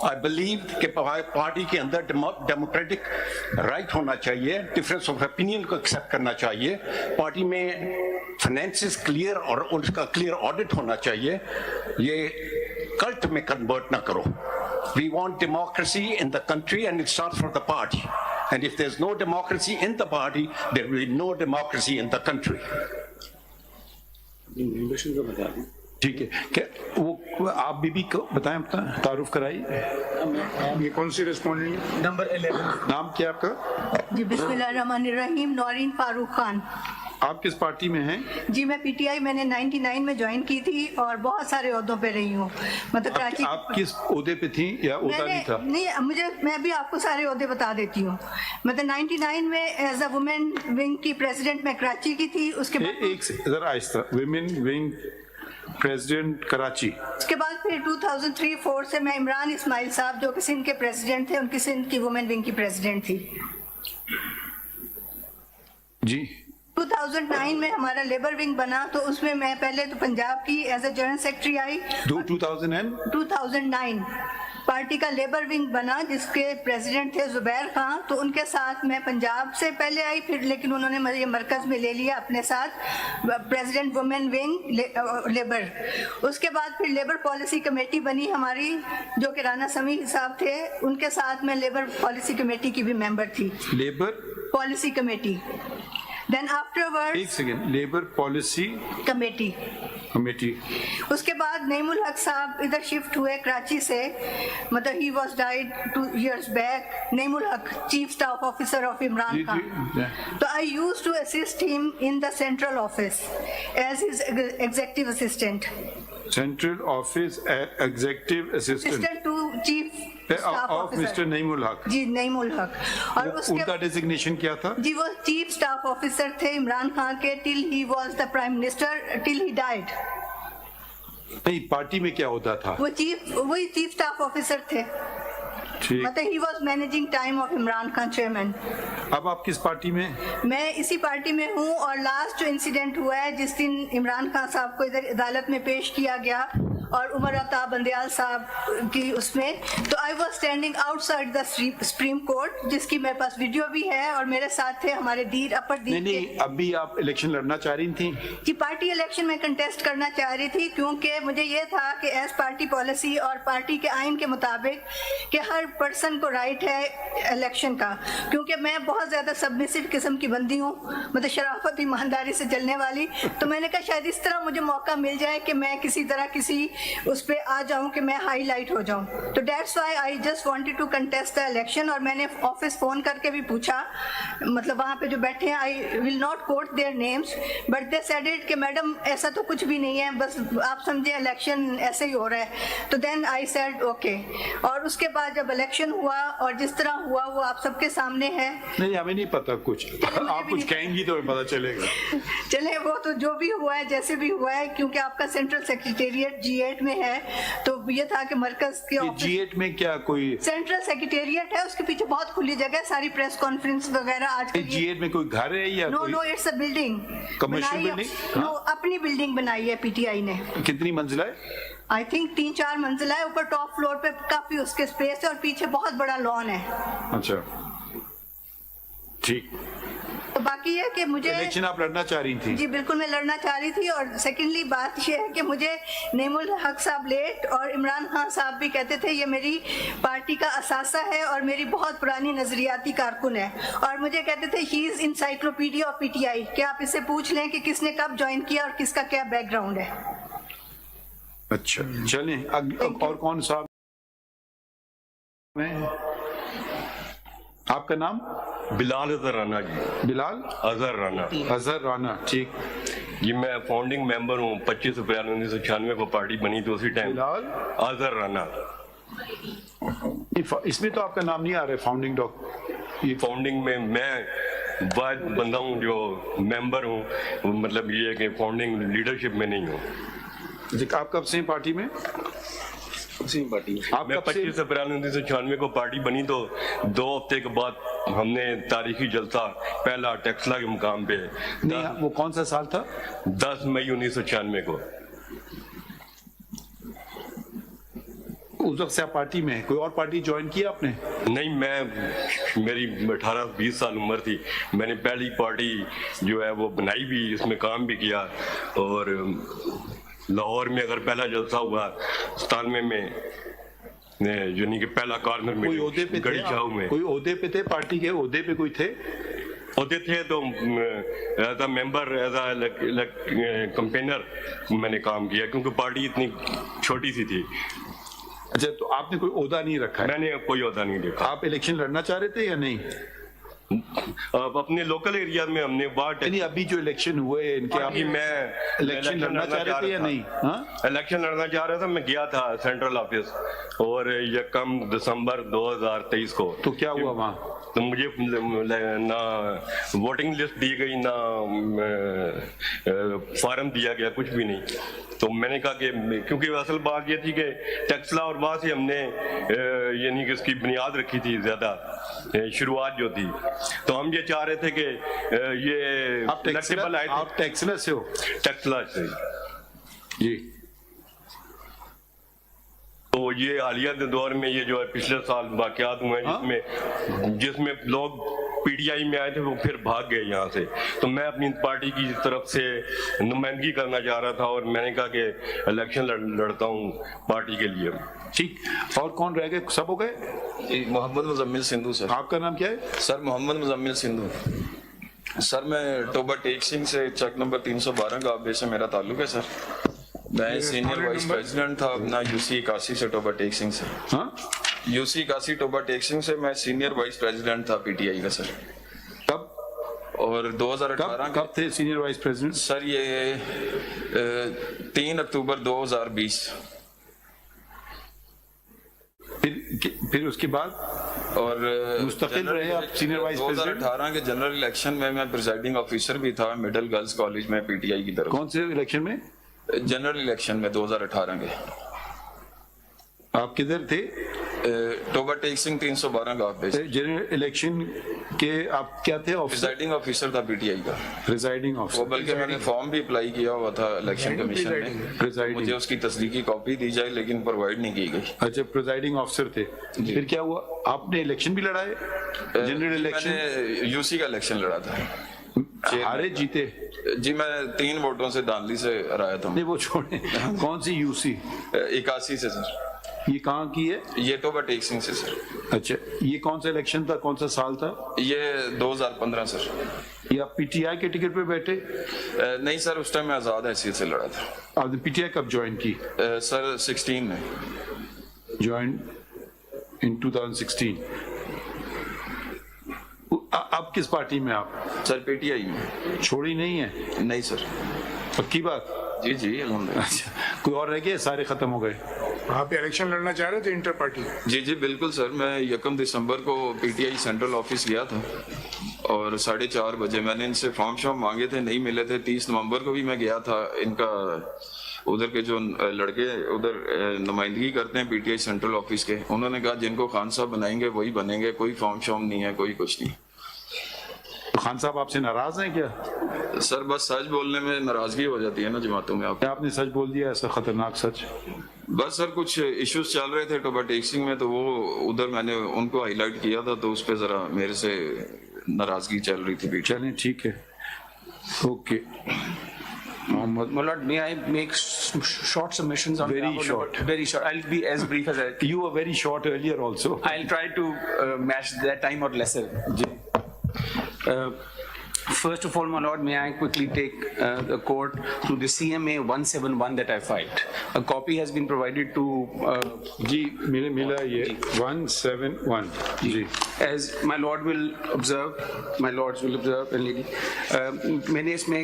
I believe کہ پارٹی کے اندر ڈیموکریٹک رائٹ ہونا چاہیے, ڈفرینس آف اوپینین کو ایکسیپٹ کرنا چاہیے, پارٹی میں فائنینسز کلیئر اور اس کا کلیئر آڈٹ ہونا چاہیے. یہ کلٹ میں کنورٹ نہ کرو. We want democracy in the country, and it starts from the party. And if there's no democracy in the party, there will be no democracy in the country. ٹھیک ہے, کیا وہ آپ بھی بتائیں, اپنا تعارف کرائیے. یہ کون سی ریسپونڈنٹ؟ نمبر 11. نام کیا آپ کا؟ جی بسم اللہ الرحمن الرحیم. نورین فاروق خان. آپ کس پارٹی میں ہیں؟ جی میں پی ٹی آئی, میں نے 99 میں جوائن کی تھی اور بہت سارے عہدوں پہ رہی ہوں. مطلب کراچی. آپ کس عہدے پہ تھیں یا عہدہ نہیں تھا؟ نہیں, میں بھی آپ کو سارے عہدے بتا دیتی ہوں. مطلب 99 میں ایز اے وومن ونگ کی پریزیڈنٹ میں کراچی کی تھی. اس کے بعد ایک سے ذرا آہستہ, ویمن ونگ پریزیڈنٹ کراچی. اس کے بعد پھر 2003-04 سے میں عمران اسماعیل صاحب جو کہ سندھ کے پریزیڈنٹ تھے, ان کی سندھ کی وومن ونگ کی پریزیڈنٹ تھی. جی 2009 میں ہمارا لیبر ونگ بنا, تو اس میں میں پہلے تو پنجاب کی as a general secretary I. 2009 party کا لیبر ونگ بنا جس کے پریزیڈنٹ تھے زبیر خان, تو ان کے ساتھ میں پنجاب سے پہلے آئی, پھر لیکن انہوں نے مجھے مرکز میں لے لیا اپنے ساتھ, پریزیڈنٹ وومن ونگ لیبر. اس کے بعد پھر لیبر پالیسی کمیٹی بنی ہماری, جو کہ رانا سمیع صاحب تھے, ان کے ساتھ میں لیبر پالیسی کمیٹی کی بھی ممبر تھی. Labour policy committee. Then afterwards, ایک سیکنڈ, لیبر پالیسی کمیٹی. اس کے بعد نعیم الحق صاحب ادھر شفٹ ہوئے کراچی سے, مطلب he was died 2 years back. Naeem ul Haq chief staff officer of Imran Khan. تو I used to assist him in the central office as his executive assistant. Central office executive assistant to chief of Mr. نعیم الحق. جی نعیم الحق. اور اس ان کا designation کیا تھا؟ جی وہ chief staff officer تھے عمران خان کے till he was the prime minister, till he died. نہیں, party میں کیا ہوتا تھا؟ وہی چیف اسٹاف آفیسر تھے, مطلب he was managing time of Imran Khan chairman. اب آپ کس پارٹی میں؟ میں اسی پارٹی میں ہوں, اور لاسٹ جو انسیڈنٹ ہوا ہے جس دن عمران خان صاحب کو ادھر عدالت میں پیش کیا گیا और उमर अता बंदयाल साहब की उसमें, तो I was standing outside the supreme court, जिसकी मेरे पास वीडियो भी है, और मेरे साथ थे हमारे डीर अपर डीर। नहीं, अभी आप इलेक्शन लड़ना चाह रही थी कि पार्टी इलेक्शन में कंटेस्ट करना चाह रही थी, क्योंकि मुझे ये था कि एज पार्टी पॉलिसी और पार्टी के आइन के मुताबिक कि हर पर्सन को राइट है इलेक्शन का, क्योंकि मैं बहुत ज़्यादा सबमिसिव किस्म की बंदी हूँ, मतलब शराफत ईमानदारी से चलने वाली। तो मैंने कहा शायद इस तरह मुझे मौका मिल जाए कि मैं किसी तरह किसी उस पर आ जाऊँ कि मैं हाईलाइट हो जाऊँ। तो that's why I just wanted to contest the election. और मैंने ऑफिस फ़ोन करके भी पूछा, मतलब वहाँ पे जो बैठे हैं, I will not quote their names, but they said it कि मैडम ऐसा तो कुछ भी नहीं है, बस आप समझे इलेक्शन ऐसे ही हो रहा है। तो देन आई सेड ओके। और उसके बाद जब इलेक्शन हुआ और जिस तरह हुआ वो आप सबके सामने है। नहीं, हमें नहीं पता कुछ, आप कुछ कहेंगी तो हमें पता चलेगा। चले, वो तो जो भी हुआ है जैसे भी हुआ है, क्योंकि आपका सेंट्रल सेक्रेटेरिएट G8 में है, तो ये था कि मरकज के G8 में क्या कोई सेंट्रल सेक्रेटेरिएट है, उसके पीछे बहुत खुली जगह है, सारी प्रेस कॉन्फ्रेंस वगैरह। आज G8 में कोई घर है या no it's a building, commercial building? No, अपनी बिल्डिंग बनाई है PTI ने। कितनी मंजिला है? आई थिंक 3-4 मंजिला है। ऊपर टॉप फ्लोर पे काफी उसके स्पेस है और पीछे बहुत बड़ा लॉन है। अच्छा, ठीक। तो बाकी है कि मुझे इलेक्शन आप लड़ना चाह रही थी? जी बिल्कुल, मैं लड़ना चाह रही थी। और सेकेंडली बात ये है कि मुझे नेमुल हक साहब लेट और इमरान खान साहब भी कहते थे ये मेरी पार्टी का असासा है और मेरी बहुत पुरानी नजरियाती कारकुन है, और मुझे कहते थे he is encyclopedia of PTI, कि आप इससे पूछ लें कि किसने कब ज्वाइन किया और किसका क्या बैकग्राउंड है। अच्छा, चलें। और कौन साहब? आपका नाम? बिलाल अजहर राना जी। बिलाल अजहर राना। अजहर राना, ठीक जी। मैं फाउंडिंग मेंबर हूँ। 25 अप्रैल 1996 को पार्टी बनी तो उसी टाइम। बिलाल अजहर राना। इसमें तो आपका नाम नहीं आ रहा है फाउंडिंग डॉक्टर। ये फाउंडिंग में मैं वाहिद बंदा हूँ जो मेंबर हूँ, मतलब ये है कि फाउंडिंग लीडरशिप में नहीं हूँ। आप कब से पार्टी में? मैं 25 अप्रैल 1996 को पार्टी बनी तो 2 हफ्ते के बाद हमने तारीखी जलसा पहला टेक्सला के मुकाम पे। नहीं, वो कौन सा साल था? 10 मई 1996 को। उस वक्त से आप पार्टी में? कोई और पार्टी ज्वाइन किया आपने? नहीं, मेरी 18-20 साल उम्र थी, मैंने पहली पार्टी जो है वो बनाई भी, इसमें काम भी किया। और लाहौर में अगर पहला जलसा हुआ 97 में, यानी कि पहला कॉर्नर में, कोई ओहदे पे गड़ी छाऊ में। कोई ओहदे पे थे? पार्टी के ओहदे पे कोई थे? ओहदे थे तो as a member, as a campaigner मैंने काम किया, क्योंकि पार्टी इतनी छोटी सी थी। अच्छा, तो आपने कोई ओहदा नहीं रखा है? मैंने कोई ओहदा नहीं रखा। आप इलेक्शन लड़ना चाह रहे थे या नहीं? अपने लोकल एरिया में हमने वार्ड। नहीं, अभी जो इलेक्शन हुए इनके, अभी मैं इलेक्शन लड़ना चाह रहे थे या नहीं? इलेक्शन लड़ना चाह रहा था, मैं गया था सेंट्रल ऑफिस, और 1 दिसंबर 2023 को। तो क्या हुआ वहाँ? तो मुझे ना वोटिंग लिस्ट दी गई, ना फॉर्म दिया गया, कुछ भी नहीं। तो मैंने कहा कि क्योंकि असल बात ये थी कि टेक्सला और वहाँ से हमने यानी कि इसकी बुनियाद रखी थी, ज्यादा शुरुआत जो थी, तो हम ये चाह रहे थे कि ये आप टेक्सला से हो? टेक्सला से जी। तो ये हालिया दौर में ये जो है पिछले साल वाकयात हुए हैं जिसमें लोग PTI में आए थे, वो फिर भाग गए यहाँ से। तो मैं अपनी पार्टी की तरफ से नुमाइंदगी करना चाह रहा था, और मैंने कहा कि इलेक्शन लड़ता हूँ पार्टी के लिए। ठीक। और कौन रह गए? सब हो गए? मोहम्मद मुजम्मिल सिंधु सर। आपका नाम क्या है? सर मोहम्मद मुजम्मिल सिंधु। सर मैं टोबा टेक सिंह से, चक नंबर 312 गाबे से मेरा ताल्लुक है सर। मैं सीनियर वाइस प्रेसिडेंट था अपना UC काशी से, टोबा टेक सिंह से। UC काशी टोबा टेक सिंह से मैं सीनियर वाइस प्रेसिडेंट था PTI का सर। कब? और 2018 कब थे सीनियर वाइस प्रेसिडेंट? सर ये 3 अक्टूबर 2020। फिर उसके बाद और मुस्तकिल रहे आप सीनियर वाइस प्रेसिडेंट? 2018 के जनरल इलेक्शन में मैं प्रिजाइडिंग ऑफिसर भी था मिडिल गर्ल्स कॉलेज में PTI की तरफ। कौन से इलेक्शन में? जनरल इलेक्शन में 2018 के। आप किधर थे? टोबा टेक सिंह 312 गांव पे। जनरल इलेक्शन के आप क्या थे? प्रिजाइडिंग ऑफिसर था पीटीआई का। प्रिजाइडिंग वो ऑफिसर, बल्कि मैंने फॉर्म भी अप्लाई किया हुआ था इलेक्शन कमीशन में, मुझे उसकी तस्दीकी कॉपी दी जाए लेकिन प्रोवाइड नहीं की गई। अच्छा, प्रिजाइडिंग ऑफिसर थे। फिर क्या हुआ? आपने इलेक्शन भी लड़ाए? General election? मैंने यूसी का इलेक्शन लड़ा था। हारे जीते? जी मैं 3 वोटों से दानली से हराया था। नहीं वो छोड़े, कौन सी यूसी? 81 से सर। ये कहाँ की है? ये टोबा टेक सिंह से सर। अच्छा, ये कौन सा इलेक्शन था, कौन सा साल था? ये 2015 सर। ये आप पीटीआई के टिकट पे बैठे? नहीं सर, उस टाइम मैं आजाद हैसियत से लड़ा था। आपने पीटीआई कब ज्वाइन की? सर 16 में ज्वाइन इन 2016। अब किस पार्टी में आप? सर पीटीआई में। छोड़ी नहीं है? नहीं सर। पक्की बात? जी जी अल्हम्दुलिल्लाह। अच्छा, कोई और रह गए? सारे खत्म हो गए? आप इलेक्शन लड़ना चाह रहे थे इंटर पार्टी? जी जी बिल्कुल सर, मैं 1 दिसंबर को पीटीआई सेंट्रल ऑफिस गया था और 4:30 बजे मैंने इनसे फॉर्म शॉर्म मांगे थे, नहीं मिले थे। 30 नवंबर को भी मैं गया था, इनका उधर के जो लड़के उधर नुमाइंदगी करते हैं पीटीआई सेंट्रल ऑफिस के, उन्होंने कहा जिनको खान साहब बनाएंगे वही बनेंगे, कोई फॉर्म शॉर्म नहीं है, कोई कुछ नहीं। तो खान साहब आपसे नाराज हैं क्या? सर बस सच बोलने में नाराजगी हो जाती है ना जमातों में। आपने सच बोल दिया, ऐसा खतरनाक सच? बस सर कुछ इश्यूज चल रहे थे टोबा टेक सिंह में, तो वो उधर मैंने उनको हाईलाइट किया था, तो उस पर जरा मेरे से नाराजगी चल रही थी। चलें ठीक है, okay. My lord, may I make short submissions on Very behalf of short. Very short. I'll be as brief as I can. You were very short earlier also. I'll try to match that time or lesser. First of all, my lord, may I quickly take the court through the CMA 171 that I filed. A copy has been provided to. जी मिला ये 171 जी. As my lord will observe, my lords will observe, and lady, मैंने इसमें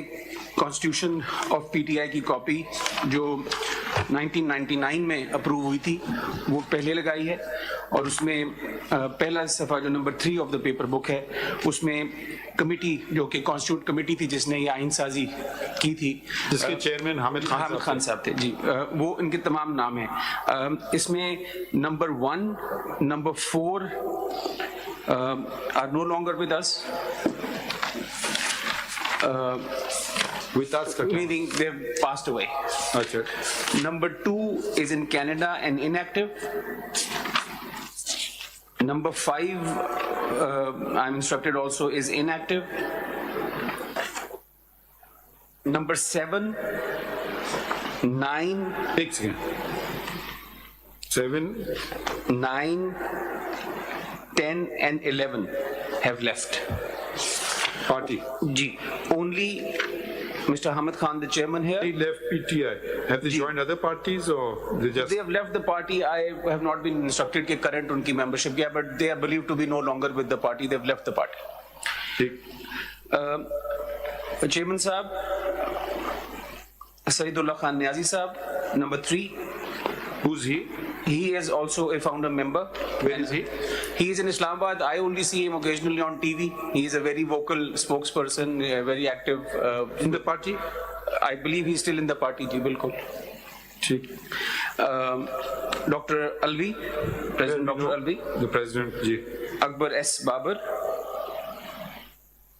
constitution of PTI की copy जो 1999 में approve हुई थी वो पहले लगाई है, और उसमें पहला सफ़ा जो number 3 of the paper book है उसमें कमिटी जो कि कॉन्स्टिट्यूट कमिटी थी जिसने ये आइन साजी की थी, जिसके चेयरमैन हामिद खान साहब थे जी, वो इनके तमाम नाम हैं। इसमें number 1, number 4 are no longer with us, with us, meaning they've passed away. Achha. Number 2 is in Canada and inactive. Number 5, I'm instructed also, is inactive. Number 7, 9, 7, 9, 10 and 11 have left. Party. Ji, only Mr. Hamid Khan, the chairman here. He left PTI. Have they joined other parties or they just? They have left the party. I have not been instructed कि current उनकी membership क्या, but they are believed to be no longer with the party. They have left the party. Chairman साहब, Saidullah Khan Niazi साहब, number 3. Who's he? He is also a founder member. Where is he? He is in Islamabad. I only see him occasionally on TV. He is a very vocal spokesperson, very active. In the party? I believe he's still in the party, ji, bilkul. Dr. Alvi, President Dr. Alvi. The President, ji. Akbar S. Babar.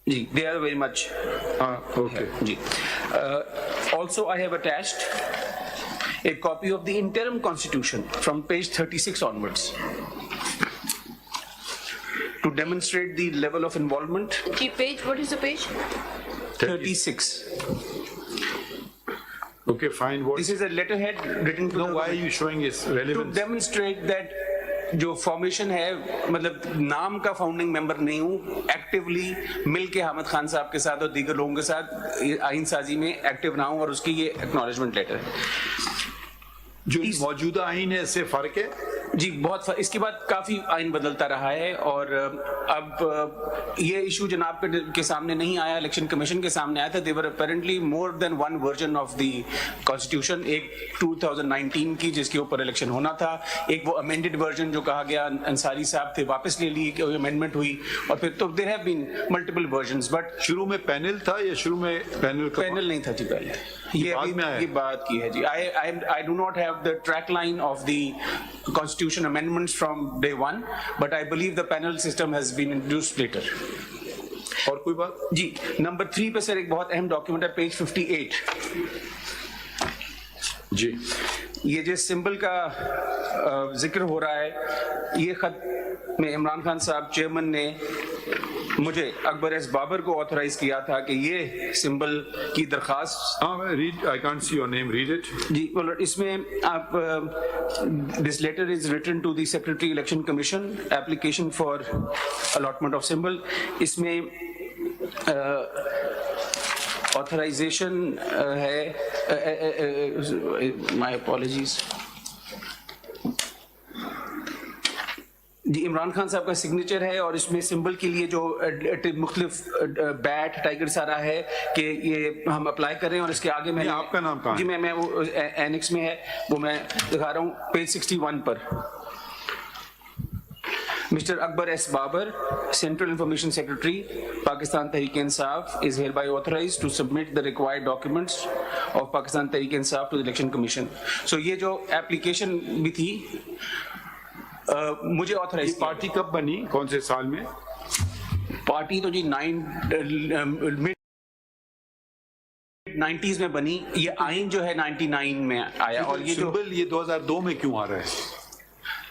Ji, they are very much. Okay. Ji. Also, I have attached a copy of the interim constitution from page 36 onwards to demonstrate the level of involvement. Page, what is the page? 36. Okay, fine. What? This is a letterhead written to No, why are you showing its to relevance? demonstrate that जो formation है, मतलब नाम का founding member नहीं हूँ, actively मिल के हामिद खान साहब के साथ और दीगर लोगों के साथ आइन साजी में एक्टिव रहा हूँ, और उसकी ये एक्नॉलेजमेंट लेटर है। जो मौजूदा आइन है इससे फर्क है जी, बहुत इसके बाद काफी आइन बदलता रहा है, और अब ये इशू जनाब के सामने नहीं आया, इलेक्शन कमीशन के सामने आया था। There were apparently more than one version of the constitution, एक 2019 की जिसके ऊपर इलेक्शन होना था, एक वो अमेंडेड वर्जन जो कहा गया अंसारी साहब थे वापस ले ली, अमेंडमेंट हुई, और फिर तो there have been multiple versions. But शुरू में पैनल था या शुरू में पैनल नहीं था जी पहले? یہ بات کی ہے جی. I do not have the track line of the constitution amendments from day one, but I believe the panel system has been introduced later. اور کوئی بات جی نمبر 3 پہ سر ایک بہت اہم ڈاکیومنٹ ہے پیج 58. جی یہ جس سمبل کا ذکر ہو رہا ہے, یہ خط میں عمران خان صاحب چیئرمین نے مجھے اکبر ایس بابر کو آتھورائز کیا تھا کہ یہ سمبل کی درخواست I can't see your name, read it. جی اس میں آپ this letter is written to the Secretary Election Commission application for allotment of symbol. اس میں authorization ہے, my apologies, جی عمران خان صاحب کا سگنیچر ہے, اور اس میں سمبل کے لیے جو مختلف بیٹ ٹائگر سارا ہے کہ یہ ہم اپلائی کر رہے ہیں, اور اس کے آگے میں آپ کا نام کہاں جی میں وہ اینکس میں ہے, وہ میں دکھا رہا ہوں page 61 per. Mr. Akbar S. Babar, Central Information Secretary, Pakistan Tehreek-e-Insaf, is hereby authorized to submit the required documents of Pakistan Tehreek-e-Insaf to the Election Commission. So یہ جو application بھی تھی مجھے آتھورائز. پارٹی کب بنی, کون سے سال میں؟ پارٹی تو جی mid 90s میں بنی. یہ آئین جو ہے 99 میں آیا, اور یہ سمبل یہ 2002 میں کیوں آ رہا ہے؟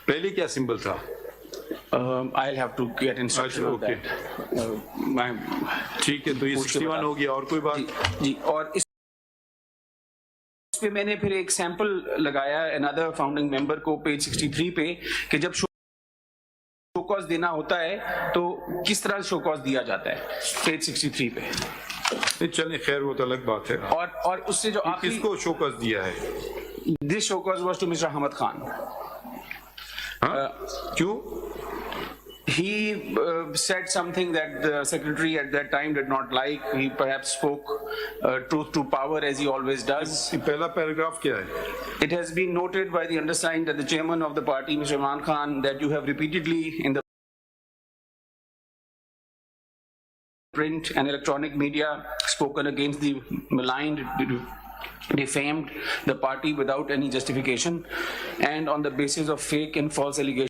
پہلے کیا سمبل تھا؟ I'll have to get instruction on that. ٹھیک ہے, تو یہ 61 ہو گیا. اور کوئی بات جی, اور اس پہ میں نے پھر ایک سیمپل لگایا another founding member کو پیج 63 پہ کہ جب شو کاز دینا ہوتا ہے تو کس طرح شو کاز دیا جاتا ہے, پیج 63 پہ. چلیں خیر, وہ تو الگ بات ہے. اور اس سے جو کس کو شو کاز دیا ہے؟ this show cause was to Mr. Ahmad Khan. کیوں؟ He said something that the secretary at that time did not like. He perhaps spoke truth to power as he always does. پہلا paragraph کیا ہے؟ It has been noted by the undersigned that the chairman of the party, Mr. Imran Khan, that you have repeatedly in the print and electronic media spoken against the maligned, defamed the party without any justification and on the basis of fake and false allegations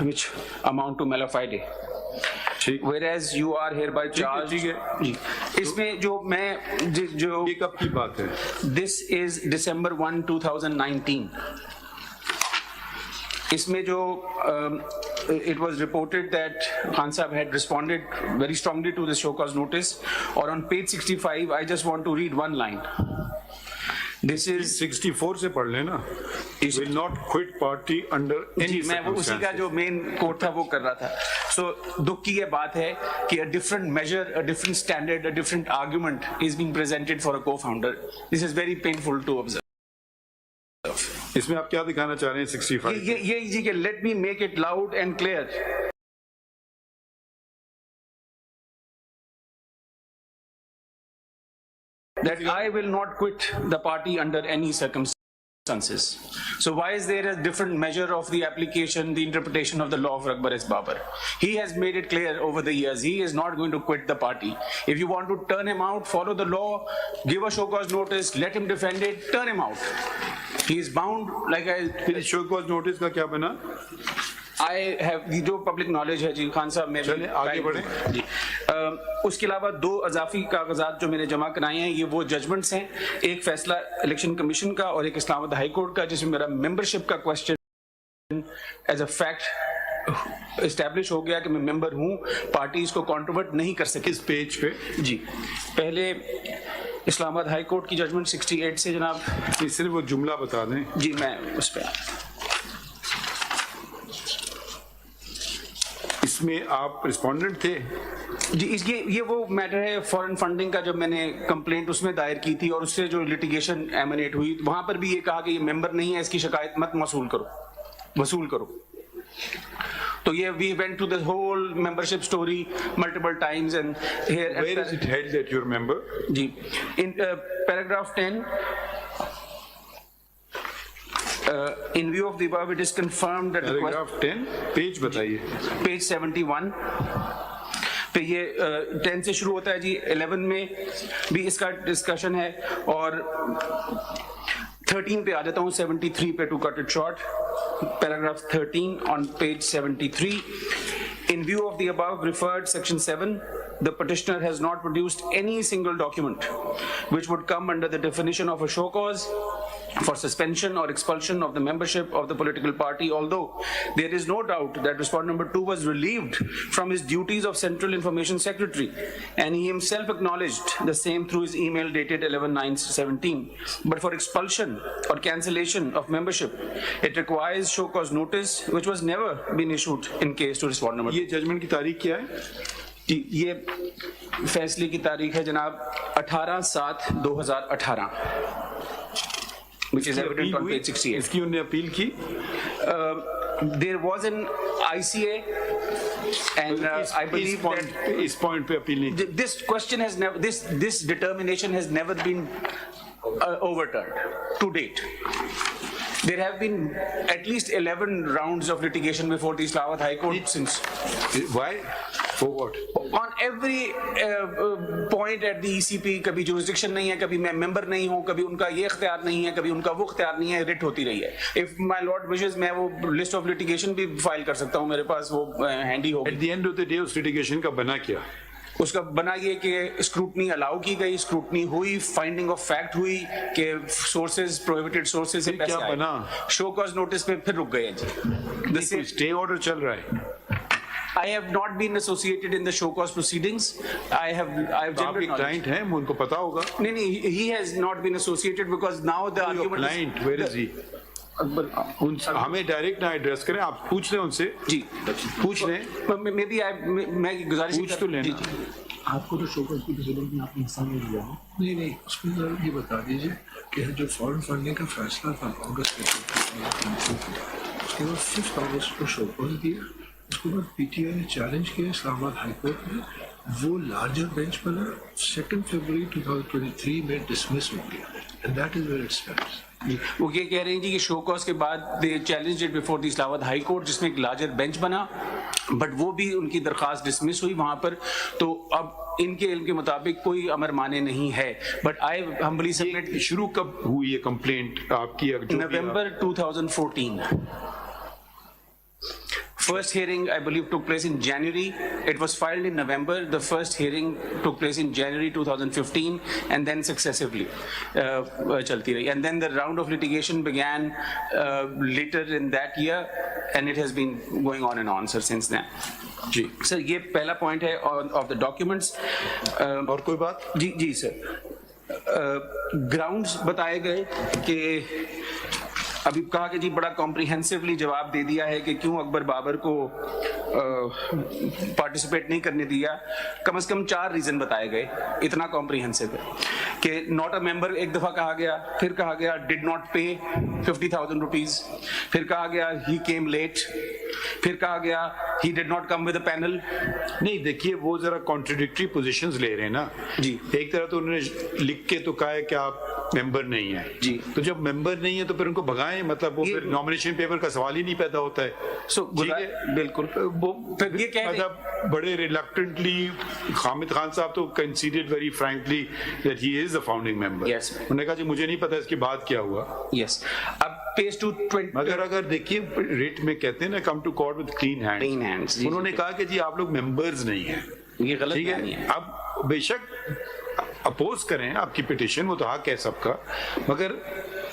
which amount to mala fide. Whereas you are hereby charged. اس میں جو میں جو کب کی بات ہے؟ This is December 1, 2019. اس میں جو it was reported that Khan Sahab had responded very strongly to this show cause notice, or on page 65 I just want to read one line. This is 64 سے پڑھ لینا. will not quit party under any میں وہ اسی کا جو مین کوٹ تھا وہ کر رہا تھا. سو دکھ کی یہ بات ہے کہ a different measure, a different standard, a different argument is being presented for a co-founder. This is very painful to observe. اس میں آپ کیا دکھانا چاہ رہے ہیں 65؟ یہ جی کہ let me make it loud and clear. That I will not quit the party under any circumstances. So why is there a different measure of the application, the interpretation of the law for Akbar S. Babar? He has made it clear over the years, he is not going to quit the party. If you want to turn him out, follow the law, give a show cause notice, let him defend it, turn him out. He is bound, like I... show cause notice کا کیا بنا؟ I have جو public knowledge ہے جی خان صاحب میں آگے بڑھیں جی. اس کے علاوہ 2 اضافی کاغذات جو میں نے جمع کرائے ہیں, یہ وہ ججمنٹس ہیں, ایک فیصلہ الیکشن کمیشن کا اور ایک اسلام آباد ہائی کورٹ کا, جس میں میرا ممبرشپ کا question as a fact establish ہو گیا کہ میں ممبر ہوں, پارٹی اس کو کانٹروورٹ نہیں کر سکی. اس پیج پہ جی پہلے اسلام آباد ہائی کورٹ کی ججمنٹ 68 سے جناب. صرف وہ جملہ بتا دیں. جی میں اس پہ اس میں آپ رسپونڈنٹ تھے؟ جی یہ وہ میٹر ہے فورن فنڈنگ کا, جب میں نے کمپلینٹ اس میں دائر کی تھی اور اس سے جو لٹیگیشن ایمنیٹ ہوئی, وہاں پر بھی یہ کہا کہ یہ ممبر نہیں ہے, اس کی شکایت مت وصول کرو. تو یہ we went to the whole membership story multiple times and here. Where is it held that you're a member? G in paragraph 10. In view of the above, it is confirmed that paragraph 10 page بتائیے. Page 71. तो ये 10 से शुरू होता है जी, 11 में भी इसका डिस्कशन है, और 13 पे आ जाता हूँ, 73 पे, to cut it short, paragraph 13 on page 73. In view of the above referred section 7, the petitioner has not produced any single document which would come under the definition of a show cause for suspension or expulsion of the membership of the political party, although there is no doubt that respondent number 2 was relieved from his duties of Central Information Secretary, and he himself acknowledged the same through his email dated 11/9/17. But for expulsion or cancellation of membership, it requires show cause notice, which was never been issued in case to respondent number 2. ये judgement की तारीख क्या है? ये फैसले की तारीख है जनाब 18/7/2018, which is evident on page 68. इसकी उन्होंने अपील की? There was an ICA, and I believe that इस पॉइंट पे अपील नहीं. This question has never, this determination has never been overturned to date. There have been at least 11 rounds of litigation before the Islahabad High Court since. Why? For what? On every point at the ECP, कभी jurisdiction नहीं है, कभी मैं member नहीं हूँ, कभी उनका ये इख्तियार नहीं है, कभी उनका वो इख्तियार नहीं है, रिट होती रही है. If my lord wishes, मैं वो list of litigation भी फाइल कर सकता हूँ, मेरे पास वो handy होगी. At the end of the day, उस litigation का बना क्या? उसका बना ये कि स्क्रूटनी अलाउ की गई, स्क्रूटनी हुई, फाइंडिंग ऑफ फैक्ट हुई कि सोर्सेज, प्रोहिबिटेड सोर्सेज से पैसे आए. बना शो कॉज नोटिस पे फिर रुक गए जी. स्टे ऑर्डर चल रहा है. I have not been associated in the show cause proceedings. I have आपके client हैं, उनको पता होगा. नहीं, he has not been associated because now the argument. Client, where is he? हमें डायरेक्ट ना एड्रेस करें, आप पूछ लें उनसे. जी पूछ लें. मे बी मैं गुजारिश पूछ तो लेना. आपको तो शोकॉज की प्रोसीडिंग में आपने हिस्सा नहीं लिया है. नहीं, उसमें जरा ये बता दीजिए कि जो फॉरेन फंडिंग का फैसला था अगस्त में, उसके बाद 5 अगस्त को शोकॉज दिया. उसके बाद PTI ने चैलेंज किया इस्लामाबाद हाई कोर्ट में, वो लार्जर बेंच बना, 2 फरवरी 2023 में डिसमिस हो गया, and that is where it stands. वो ये कह रहे हैं जी कि शो कॉज के बाद they challenged it before the Islamabad high court, जिसमें एक लार्जर बेंच बना, बट वो भी उनकी दरखास्त डिसमिस हुई वहां पर. तो अब इनके इल्म के मुताबिक कोई अमर माने नहीं है. But I humbly submit. शुरू कब हुई है कंप्लेंट आपकी? November 2014. First hearing, I believe, took place in January. It was filed in November. The first hearing took place in January 2015, and then successively chalti rahi. And then the round of litigation began later in that year, and it has been going on and on, sir, since then. जी sir, ये पहला point है of the documents. और कोई बात? जी sir. Grounds बताए गए कि अभी कहा कि जी बड़ा कॉम्प्रिहेंसिवली जवाब दे दिया है कि क्यों अकबर बाबर को पार्टिसिपेट नहीं करने दिया. कम से कम 4 रीजन बताए गए. इतना कॉम्प्रिहेंसिव है कि नॉट अ मेंबर एक दफा कहा गया, फिर कहा गया डिड नॉट पे 50,000 रुपीज, फिर कहा गया ही केम लेट, फिर कहा गया he did not come with a panel. नहीं, देखिए वो जरा कॉन्ट्रडिक्टरी पोजीशंस ले रहे हैं ना जी. एक तरह तो उन्होंने लिख के तो कहा है कि आप मेंबर नहीं है जी. तो जब मेंबर नहीं है तो फिर उनको भगाएं, मतलब वो फिर नॉमिनेशन पेपर का सवाल ही नहीं पैदा होता है. बिल्कुल. वो फिर ये कह मतलब बड़े रिलक्टेंटली हामिद खान साहब तो considered very frankly that he is the founding member. उन्होंने कहा जी मुझे नहीं पता इसके बाद क्या हुआ. यस. अब पेज 220. अगर देखिए रेट में कहते हैं ना come to court with clean hands. उन्होंने कहा कि जी आप लोग मेंबर्स नहीं है. ये गलत है. अब बेशक अपोज करें आपकी पिटिशन, वो तो हक है सबका, मगर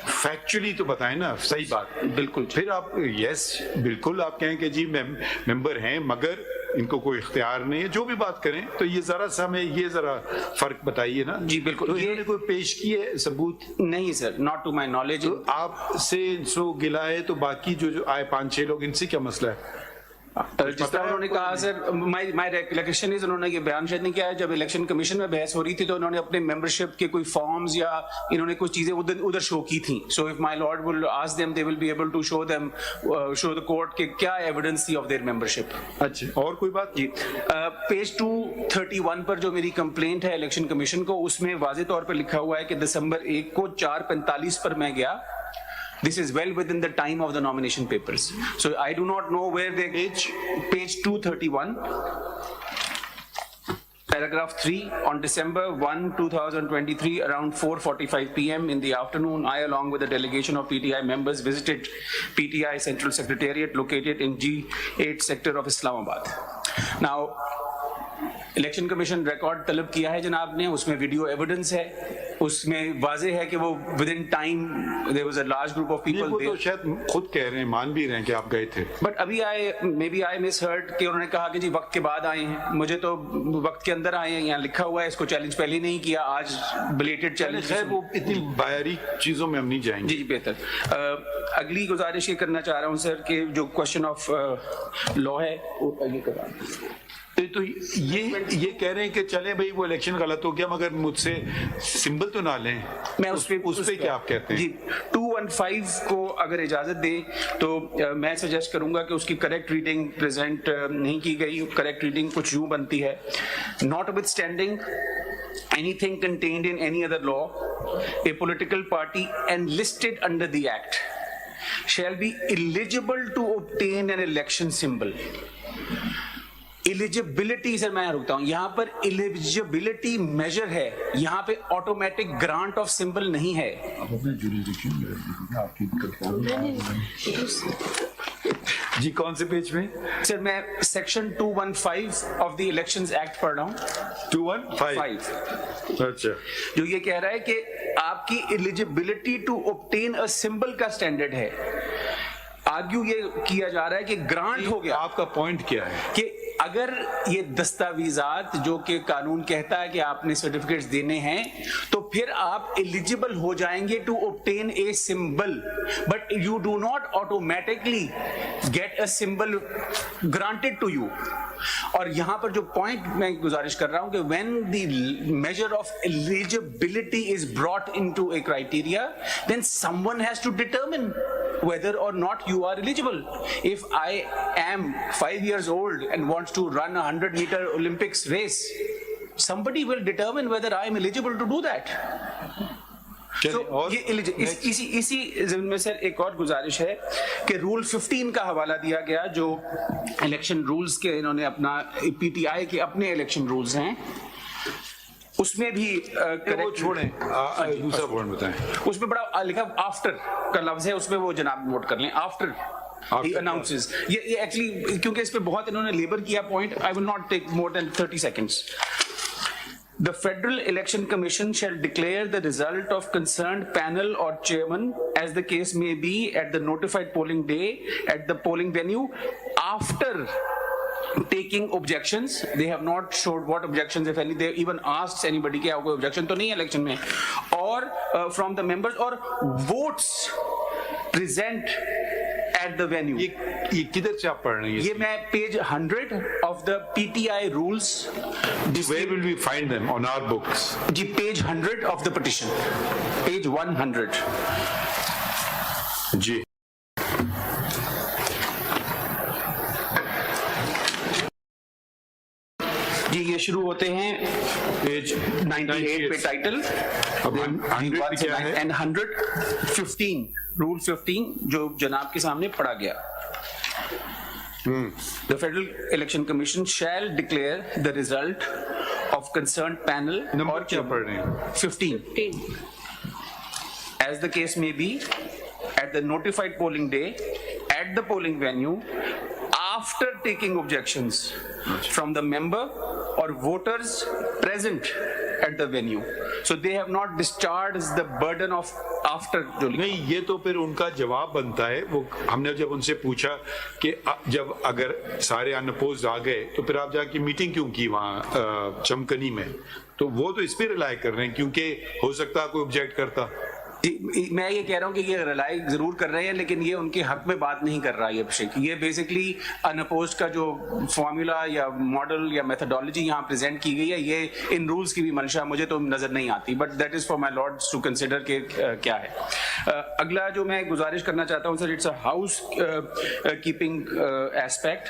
फैक्चुअली तो बताएं ना सही बात. बिल्कुल. फिर आप यस बिल्कुल आप कहें कि जी मेंबर हैं मगर इनको कोई इख्तियार नहीं है, जो भी बात करें, तो ये जरा सा हमें ये जरा फर्क बताइए ना. जी बिल्कुल. तो इन्होंने कोई पेश किए सबूत? नहीं sir, not to my knowledge. तो आपसे इनसे गिला है तो बाकी जो आए 5-6 लोग, इनसे क्या मसला है? जिस तरह उन्होंने कहा सर, माय रिकलेक्शन इज, उन्होंने ये बयान शायद नहीं किया है. जब इलेक्शन कमीशन में बहस हो रही थी तो उन्होंने अपने मेंबरशिप के कोई फॉर्म्स या इन्होंने कुछ चीजें उधर शो की थी. So if my lord will ask them, they will be able to show them, show the court कि क्या एविडेंस थी ऑफ देयर मेंबरशिप. अच्छा, और कोई बात? जी. पेज 231 पर जो मेरी कंप्लेंट है इलेक्शन कमीशन को, उसमें वाज़ेह तौर पर लिखा हुआ है कि दिसंबर 1 को 4:45 पर मैं गया. This is well within the time of the nomination papers. So I do not know where they page 231. Paragraph 3, on December 1, 2023, around 4:45 p.m. in the afternoon, I, along with a delegation of PTI members, visited PTI Central Secretariat located in G8 sector of Islamabad. Now, election commission record तलब किया है जनाब ने, उसमें video evidence है, उसमें वाज़ेह है कि वो within time there was a large group of people. वो तो शायद खुद कह रहे हैं, मान भी रहे हैं कि आप गए थे, बट अभी आई मिसहर्ड कि उन्होंने कहा कि जी वक्त के बाद आए हैं, मुझे तो वक्त के अंदर आए हैं, यहाँ लिखा हुआ है, इसको चैलेंज पहले नहीं किया, आज बिलेटेड चैलेंज है। वो इतनी बारीक चीजों में हम नहीं जाएंगे। जी बेहतर। अगली गुजारिश ये करना चाह रहा हूँ सर कि जो क्वेश्चन ऑफ लॉ है वो ये करा, तो ये कह रहे हैं कि चले भाई वो इलेक्शन गलत हो गया मगर मुझसे सिंबल तो ना लें। मैं उस पे क्या आप कहते हैं? जी 215 को अगर इजाजत दे तो मैं सजेस्ट करूंगा कि उसकी करेक्ट रीडिंग प्रेजेंट नहीं की गई। करेक्ट रीडिंग कुछ यूं बनती है, notwithstanding anything contained in any other law, a political party enlisted under the act shall be eligible to obtain an election symbol. Eligibility sir मैं रुकता हूं, यहाँ पर एलिजिबिलिटी मेजर है, यहाँ पे ऑटोमेटिक ग्रांट ऑफ सिंबल नहीं है। जी कौन से पेज में सर? मैं section 215 of the elections act पढ़ रहा हूँ। 215 अच्छा, जो ये कह रहा है कि आपकी eligibility to obtain a symbol का स्टैंडर्ड है। आर्ग्यू ये किया जा रहा है कि ग्रांट हो गया। आपका पॉइंट क्या है कि अगर ये दस्तावेजात जो कि कानून कहता है कि आपने सर्टिफिकेट्स देने हैं तो फिर आप एलिजिबल हो जाएंगे to obtain a symbol, but you do not automatically get a symbol granted to you. और यहां पर जो पॉइंट मैं गुजारिश कर रहा हूं कि when the major of eligibility is brought into a criteria then someone has to determine whether or not you are eligible. If I am 5 years old and wants to run a 100-meter Olympics race, somebody will determine whether I am eligible to do that. So, इसी ज़मीन में sir एक और गुजारिश है कि rule 15 का हवाला दिया गया, जो इलेक्शन रूल्स के इन्होंने अपना PTI के अपने इलेक्शन रूल्स हैं, उसमें भी वो छोड़ें, दूसरा पॉइंट बताएं। उसमें बड़ा लिखा आफ्टर का लफ्ज है, उसमें वो जनाब नोट कर लें, आफ्टर he announces। ये एक्चुअली क्योंकि इस पे बहुत इन्होंने लेबर किया point, I will not take more than 30 seconds. The Federal Election Commission shall declare the result of concerned panel or chairman, as the case may be, at the notified polling day at the polling venue after taking objections. They have not showed what objections, if any. They even asked anybody कि कोई objection तो नहीं है election में, or from the members, or votes present at the venue. ये किधर से आप पढ़ रहे हैं? ये मैं page 100 of the PTI rules. Where will we find them? On our books? Ji page 100 of the petition, page 100. जी जी ये शुरू होते हैं पेज 98 पे टाइटल एंड 115 रूल 15 जो जनाब के सामने पढ़ा गया। The Federal Election Commission shall declare the result of concerned panel number क्या पढ़ रहे हैं? 15 as the case may be at the notified polling day at the polling venue after taking objections from the member or voters present at the venue. So they have not discharged the burden of after. नहीं, ये तो फिर उनका जवाब बनता है। वो हमने जब उनसे पूछा कि जब अगर सारे अनअपोज्ड आ गए तो फिर आप जाके मीटिंग क्यों की वहाँ चमकनी में, तो वो तो इस पे रिलाई कर रहे हैं क्योंकि हो सकता है कोई ऑब्जेक्ट करता। मैं ये कह रहा हूँ कि ये रिलाई जरूर कर रहे हैं लेकिन ये उनके हक में बात नहीं कर रहा है अभिषेक। ये बेसिकली अनअपोज्ड का जो फॉर्मूला या मॉडल या मेथोडोलॉजी यहाँ प्रेजेंट की गई है, ये इन रूल्स की भी मंशा मुझे तो नजर नहीं आती, but that is for my lords to consider के क्या है। अगला जो मैं गुजारिश करना चाहता हूँ sir, it's a house keeping aspect.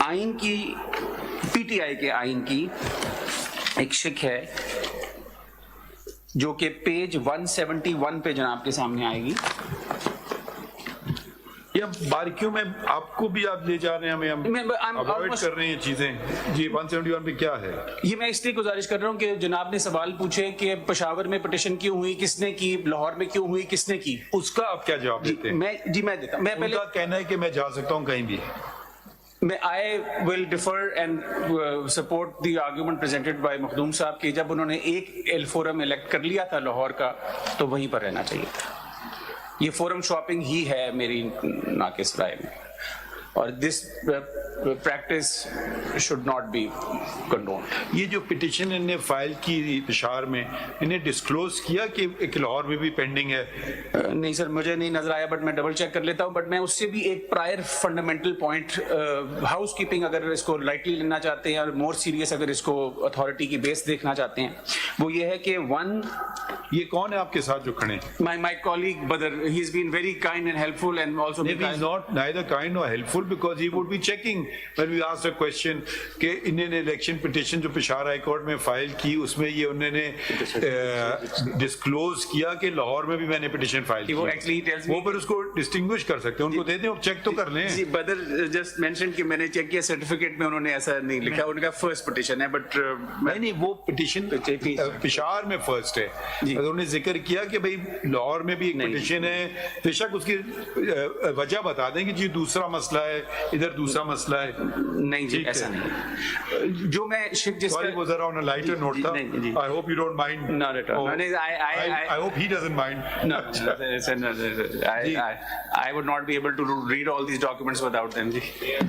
आइन की, PTI के आइन की एक शिक है जो कि पेज 171 पे जनाब के सामने आएगी। ये बारीकियों में आपको भी आप ले जा रहे हैं, हम अवॉइड कर रहे हैं चीजें। जी 171 पे क्या है? ये मैं इसलिए गुजारिश कर रहा हूँ कि जनाब ने सवाल पूछे कि पेशावर में पिटीशन क्यों हुई, किसने की, लाहौर में क्यों हुई, किसने की, उसका आप क्या जवाब देते हैं? मैं देता, मैं पहले कहना है कि मैं जा सकता हूँ कहीं भी। I will defer and support the argument presented by Makhdoom साहब कि जब उन्होंने एक एल फोरम इलेक्ट कर लिया था लाहौर का तो वहीं पर रहना चाहिए था। ये फोरम शॉपिंग ही है मेरी नाकिस राय में, और this practice should not be condoned. ये जो पिटीशन इन्हें फाइल की पेशावर में, इन्हें डिस्क्लोज किया कि एक लाहौर में भी पेंडिंग है? नहीं सर, मुझे नहीं नजर आया, बट मैं डबल चेक कर लेता हूँ। बट मैं उससे भी एक prior fundamental point, house keeping अगर इसको लाइटली लेना चाहते हैं और मोर सीरियस अगर इसको अथॉरिटी की बेस देखना चाहते हैं, वो ये है कि ये कौन है आपके साथ जो खड़े? my colleague Badr, he has been very kind and helpful and also he is not neither kind nor helpful because he would be checking when we asked a question कि इन्होंने इलेक्शन पिटीशन जो Peshawar high court में file की उसमें ये उन्होंने disclose किया कि लाहौर में भी मैंने पिटीशन फाइल की। वो एक्चुअली tells me, वो पर उसको डिस्टिंग्विश कर सकते हैं, उनको दे दें और चेक तो कर लें। जी बदर जस्ट मेंशन कि मैंने चेक किया, सर्टिफिकेट में उन्होंने ऐसा नहीं लिखा, उनका फर्स्ट पिटीशन है, बट नहीं वो पिटीशन पेशावर में फर्स्ट है। उन्होंने जिक्र किया कि भाई लाहौर में भी एक पिटीशन है, बेशक उसकी वजह बता दें कि जी दूसरा मसला है, इधर दूसरा मसला है। नहीं जी ऐसा नहीं। जो मैं Sorry, वो जरा on a lighter note था। I hope you don't mind. Not at all. I hope he doesn't mind. No, I would not be able to read all these documents without them. Ji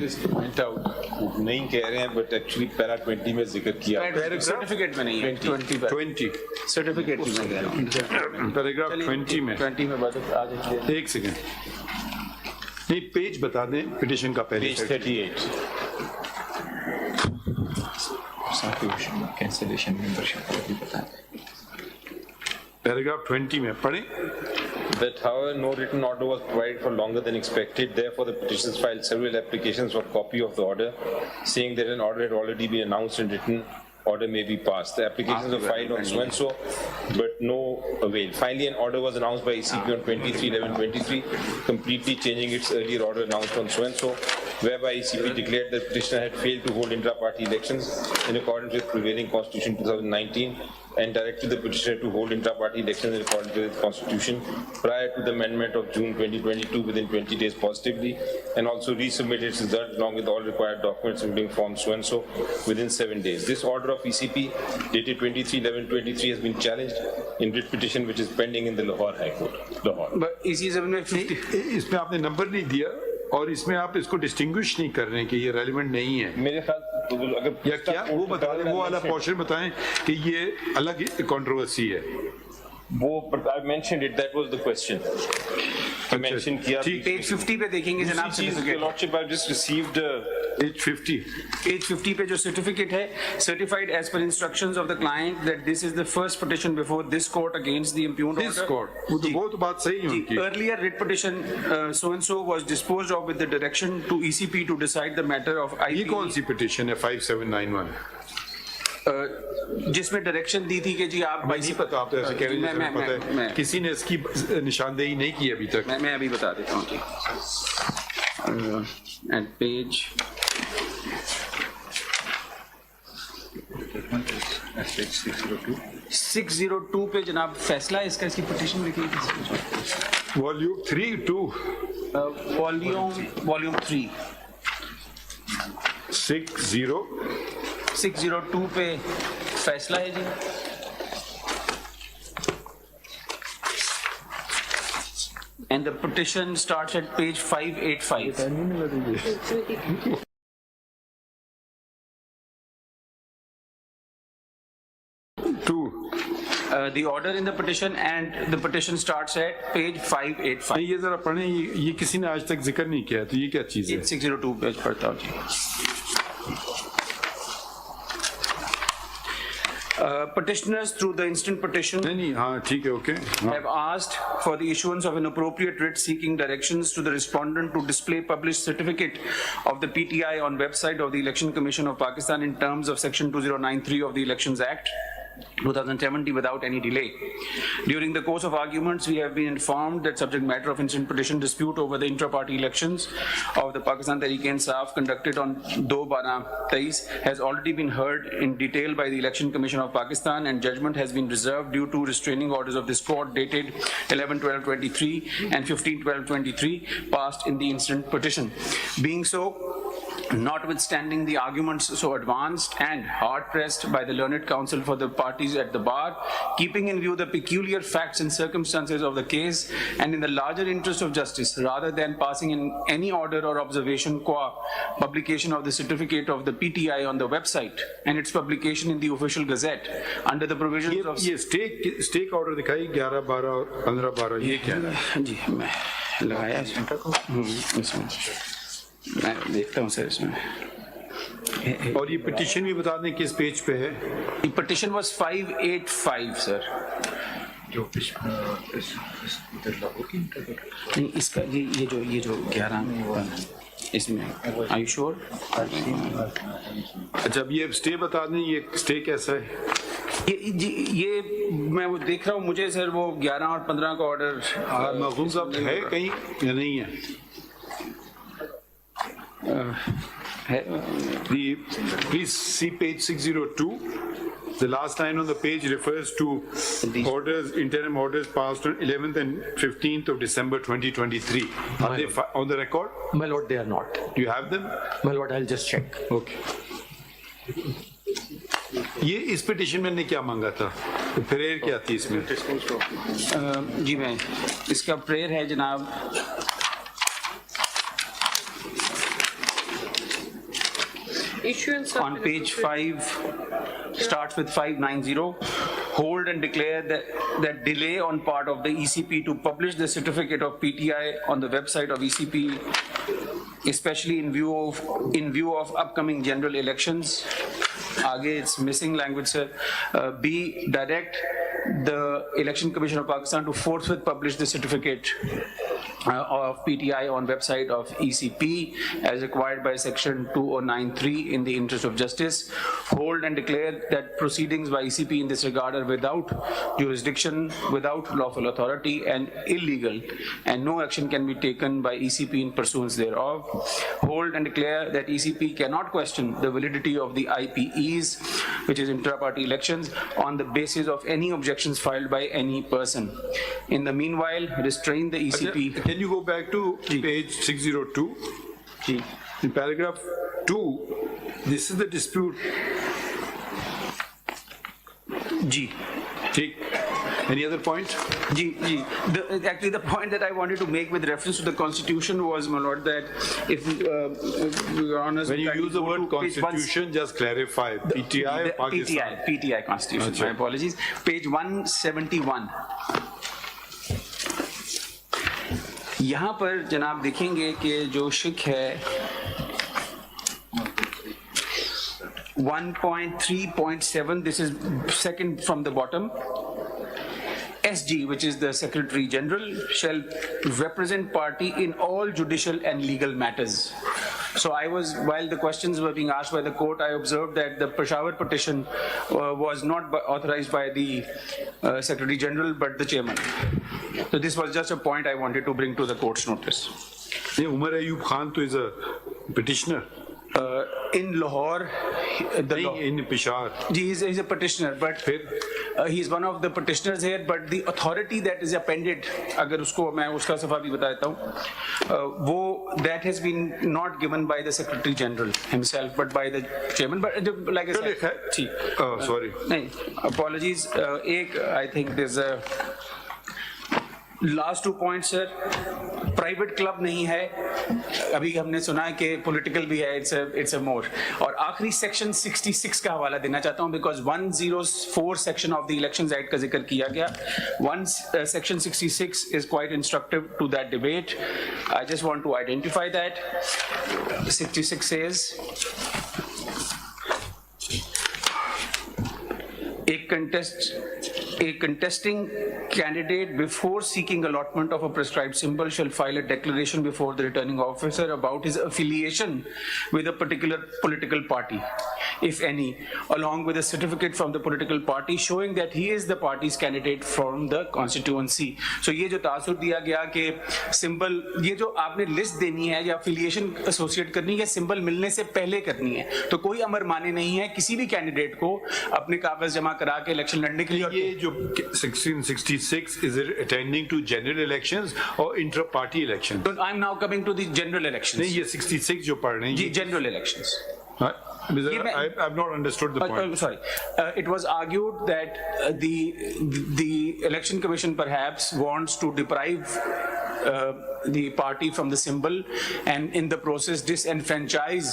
just point out नहीं कह रहे हैं, but actually para 20 में जिक्र किया, certificate में नहीं है, 20 सर्टिफिकेट में कह रहा हूँ, पैराग्राफ 20 में एक सेकंड नहीं, पेज बता दें पिटीशन का पहले। पेज 38 कैंसिलेशन मेंबरशिप को भी बता दें। पैराग्राफ 20 में पढ़ें। That however no written order was provided for longer than expected, therefore the petitioners filed several applications for copy of the order, saying that an order had already been announced and written order may be passed. The applications were filed on so-and-so, but no avail. Finally, an order was announced by ECP on 23/11/23, completely changing its earlier order announced on so-and-so, whereby ECP declared that petitioner had failed to hold intra-party elections in accordance with prevailing Constitution 2019 and directed the petitioner to hold intra-party elections in accordance with the Constitution prior to the amendment of June 2022 within 20 days positively, and also resubmitted its result along with all required documents including form so-and-so within 7 days. This order of ECP dated 23/11/23 has been challenged in writ petition which is pending in the Lahore High Court. Lahore. But इसी ज़मीन में इसमें आपने number नहीं दिया और इसमें आप इसको डिस्टिंग्विश नहीं कर रहे हैं कि ये रेलिवेंट नहीं है। मेरे ख्याल अगर या क्या वो बता दें, वो वाला पोर्शन बताएं कि ये अलग कंट्रोवर्सी है। वो I mentioned it, that was the question. I mentioned किया। Page 50 पे देखेंगे जनाब certificate। Lordship, I've just received page 50. Page 50 पे जो certificate है, certified as per instructions of the client that this is the first petition before this court against the impugned order. This court. वो तो बात सही है उनकी। Earlier writ petition so and so was disposed of with the direction to ECP to decide the matter of IP. ये कौन सी petition है 5791? जिसमें डायरेक्शन दी थी कि जी आप नहीं पता, आप तो ऐसे कह रहे हैं पता है, किसी ने इसकी निशानदेही नहीं की अभी तक। मैं अभी बता देता हूँ एट पेज 602 पे जनाब फैसला इसका, इसकी पिटीशन लिखी है वॉल्यूम 3 वॉल्यूम 3 602 पे फैसला है जी। And the petition starts at page 585. The order in the petition and the petition starts at page 585. ये जरा पढ़ें, ये किसी ने आज तक जिक्र नहीं किया, तो ये क्या चीज़ है? 602 पेज पढ़ता हूँ जी। Petitioners through the instant petition have asked for the issuance of an appropriate writ seeking directions to the respondent to display published certificate of the PTI on website of the Election Commission of Pakistan in terms of section 2093 of the Elections Act. 2017 without any delay. During the course of arguments, we have been informed that subject matter of instant petition dispute over the intra-party elections of the Pakistan Tehreek-e-Insaf conducted on 2/12/23 has already been heard in detail by the Election Commission of Pakistan, and judgment has been reserved due to restraining orders of this court dated 11/12/23 and 15/12/23 passed in the instant petition. Being so, notwithstanding the arguments so advanced and hard-pressed by the learned counsel for the parties at the bar, keeping in view the peculiar facts and circumstances of the case, and in the larger interest of justice, rather than passing in any order or observation qua publication of the certificate of the PTI on the website and its publication in the official gazette under the provisions of... ये stake order दिखाई 11, 12 और 15, 12 ये क्या है? जी मैं लगाया इसमें मैं देखता हूँ सर इसमें। और ये पिटिशन भी बता दें किस पेज पे है? Petition was 585 sir. जो इधर लागू की नहीं, इसका ये जो 11 इसमें आर यू श्योर? अच्छा, अब ये स्टे बता दें, ये स्टे कैसा है? ये मैं वो देख रहा हूँ, मुझे सर वो 11 और 15 का ऑर्डर मखदूम साहब है कहीं या नहीं है? Please see page 602. The last line on the page refers to orders, interim orders passed on 11th and 15th of December 2023. Are they on the record? My lord, they are not. Do you have them? My lord, I'll just check. Okay. ये इस petition में ने क्या मांगा था? Prayer क्या थी इसमें? जी मैं इसका प्रेयर है जनाब, on page 5 starts with 590. Hold and declare that delay on part of the ECP to publish the certificate of PTI on the website of ECP, especially in view of upcoming general elections. Agai, it's missing language, sir. B, direct the Election Commission of Pakistan to forthwith publish the certificate of PTI on website of ECP as required by section 2093 in the interest of justice. Hold and declare that proceedings by ECP in this regard are without jurisdiction, without lawful authority and illegal, and no action can be taken by ECP in pursuance thereof. Hold and declare that ECP cannot question the validity of the IPEs, which is intra-party elections, on the basis of any objections filed by any person. In the meanwhile, restrain the ECP. Can you go back to page 602? In paragraph 2, this is the dispute. Ji. Any other point? Actually, the point that I wanted to make with reference to the Constitution was, my lord, that if Your Honour, when you use the word Constitution, just clarify PTI or Pakistan? PTI Constitution. My apologies. Page 171. यहाँ पर जनाब देखेंगे कि जो शिक है 1.3.7, this is second from the bottom. SG, which is the Secretary General, shall represent party in all judicial and legal matters. So while the questions were being asked by the court, I observed that the Peshawar petition was not authorized by the Secretary General, but the Chairman. So this was just a point I wanted to bring to the court's notice. Umar Ayub Khan is a petitioner. In Lahore, in Peshawar. He's a petitioner, but he's one of the petitioners here. But the authority that is appended, अगर उसको मैं उसका सफा भी बता देता हूँ, वो that has been not given by the Secretary General himself, but by the Chairman. But like I said, sorry. नहीं, apologies. I think there's a last 2 points, sir. Private club नहीं है, अभी हमने सुना है कि पॉलिटिकल भी है, इट्स अ मोर. और आखिरी सेक्शन 66 का हवाला देना चाहता हूं, because 104 section of the elections act का जिक्र किया गया. Section 66 is quite instructive to that debate. I just want to identify that. 66 says a contesting candidate before seeking allotment of a prescribed symbol shall file a declaration before the returning officer about his affiliation with a particular political party, if any, along with a certificate from the political party showing that he is the party's candidate from the constituency. So ये जो तासुर दिया गया कि symbol, ये जो आपने list देनी है या affiliation associate करनी है, symbol मिलने से पहले करनी है, तो कोई अमर माने नहीं है किसी भी कैंडिडेट को अपने कागज जमा करा के इलेक्शन लड़ने के लिए. ये जो 1666 is it attending to general elections or intra party elections? So I'm now coming to the general elections. नहीं, ये 66 जो पढ़ रहे हैं, जी general elections. I've not understood the point. Sorry, it was argued that the election commission perhaps wants to deprive the party from the symbol and in the process disenfranchise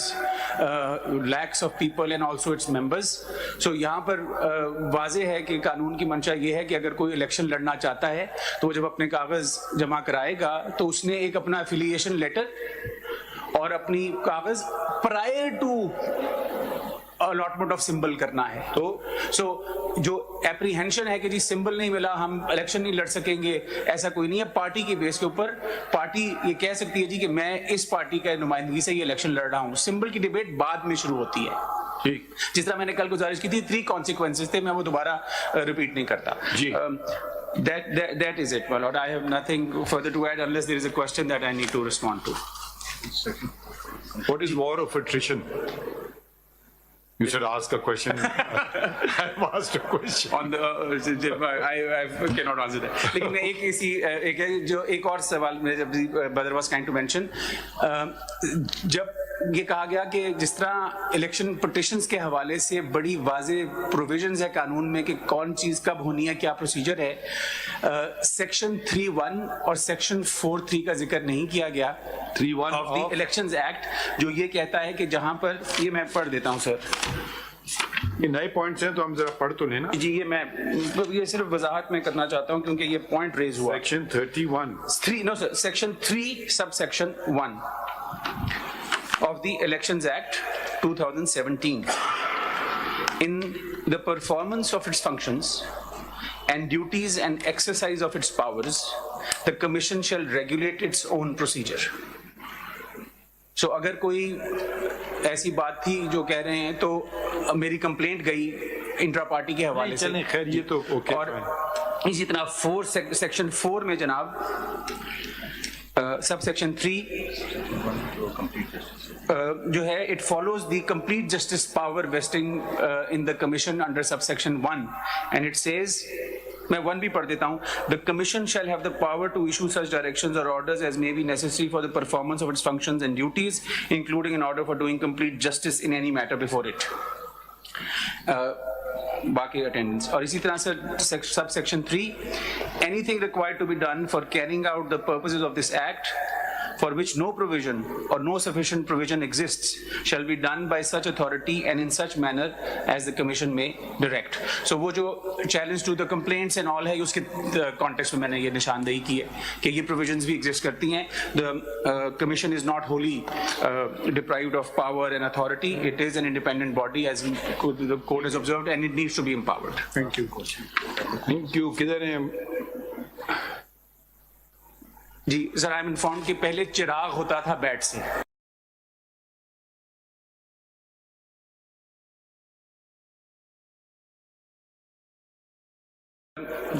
lakhs of people and also its members. So यहाँ पर वाज़े है कि कानून की मंशा ये है कि अगर कोई इलेक्शन लड़ना चाहता है तो वो जब अपने कागज जमा कराएगा तो उसने एक अपना एफिलिएशन लेटर और अपनी कागज prior to allotment of symbol करना है. तो जो एप्रीहेंशन है कि जी सिंबल नहीं मिला हम इलेक्शन नहीं लड़ सकेंगे, ऐसा कोई नहीं है. पार्टी के बेस के ऊपर पार्टी ये कह सकती है जी कि मैं इस पार्टी का नुमाइंदगी से ये इलेक्शन लड़ रहा हूँ. सिंबल की डिबेट बाद में शुरू होती है. ठीक, जिस तरह मैंने कल गुजारिश की थी 3 कॉन्सिक्वेंसेस थे, मैं वो दोबारा रिपीट नहीं करता. जी. That is it, my lord. I have nothing further to add unless there is a question that I need to respond to. What is war of attrition? You should ask a question. I've asked a question. On the, I cannot answer that. लेकिन मैं एक है जो एक और सवाल मेरे जब Badr was trying to mention, जब ये कहा गया कि जिस तरह इलेक्शन पिटिशंस के हवाले से बड़ी वाज़े प्रोविजंस है कानून में कि कौन चीज़ कब होनी है, क्या प्रोसीजर है, सेक्शन 3(1) और सेक्शन 4(3) का जिक्र नहीं किया गया 3(1) ऑफ द इलेक्शंस एक्ट, जो ये कहता है कि जहां पर, ये मैं पढ़ देता हूं सर, ये नए पॉइंट्स हैं तो हम जरा पढ़ तो लेना. जी, ये सिर्फ वजाहत में करना चाहता हूं क्योंकि ये पॉइंट रेज हुआ. Section 31 no sir, section 3 subsection 1 of the Elections Act 2017. In the performance of its functions and duties and exercise of its powers, the Commission shall regulate its own procedure. So अगर कोई ऐसी बात थी जो कह रहे हैं तो मेरी कंप्लेंट गई इंट्रा पार्टी के हवाले से. खैर ये तो ओके. और इसी तरह सेक्शन 4 में जनाब सबसेक्शन 3 जो है, it follows the complete justice power vesting in the commission under subsection 1, and it says, मैं 1 भी पढ़ देता हूँ, the commission shall have the power to issue such directions or orders as may be necessary for the performance of its functions and duties, including an order for doing complete justice in any matter before it. बाकी attendance. और इसी तरह से subsection 3, anything required to be done for carrying out the purposes of this act for which no provision or no sufficient provision exists shall be done by such authority and in such manner as the commission may direct. So वो जो challenge to the complaints and all है, उसके context में मैंने ये निशानदेही की है कि ये provisions भी exist करती हैं. The commission is not wholly deprived of power and authority. It is an independent body as the court has observed, and it needs to be empowered. Thank you, coach. Thank you. किधर हैं? जी sir, I am informed कि पहले चिराग होता था bat से.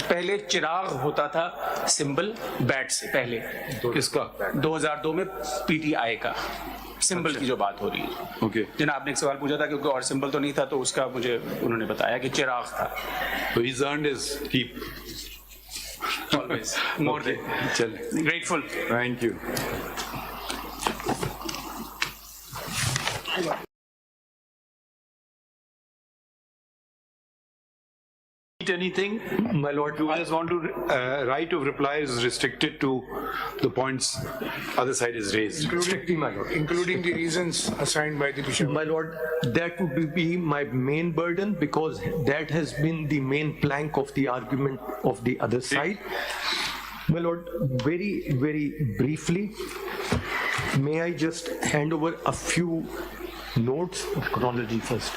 पहले चिराग होता था सिंबल बैट से पहले. किसका? 2002 में PTI का सिंबल की जो बात हो रही है. ओके. जनाब ने एक सवाल पूछा था क्योंकि और सिंबल तो नहीं था, तो उसका मुझे उन्होंने बताया कि चिराग था. So he's earned his keep. Always. More than grateful. Thank you. Anything, my lord? You just want to right of reply is restricted to the points other side is raised. Including, my lord, including the reasons assigned by the bishop. My lord, that would be my main burden because that has been the main plank of the argument of the other side. My lord, very, very briefly, may I just hand over a few notes of chronology first?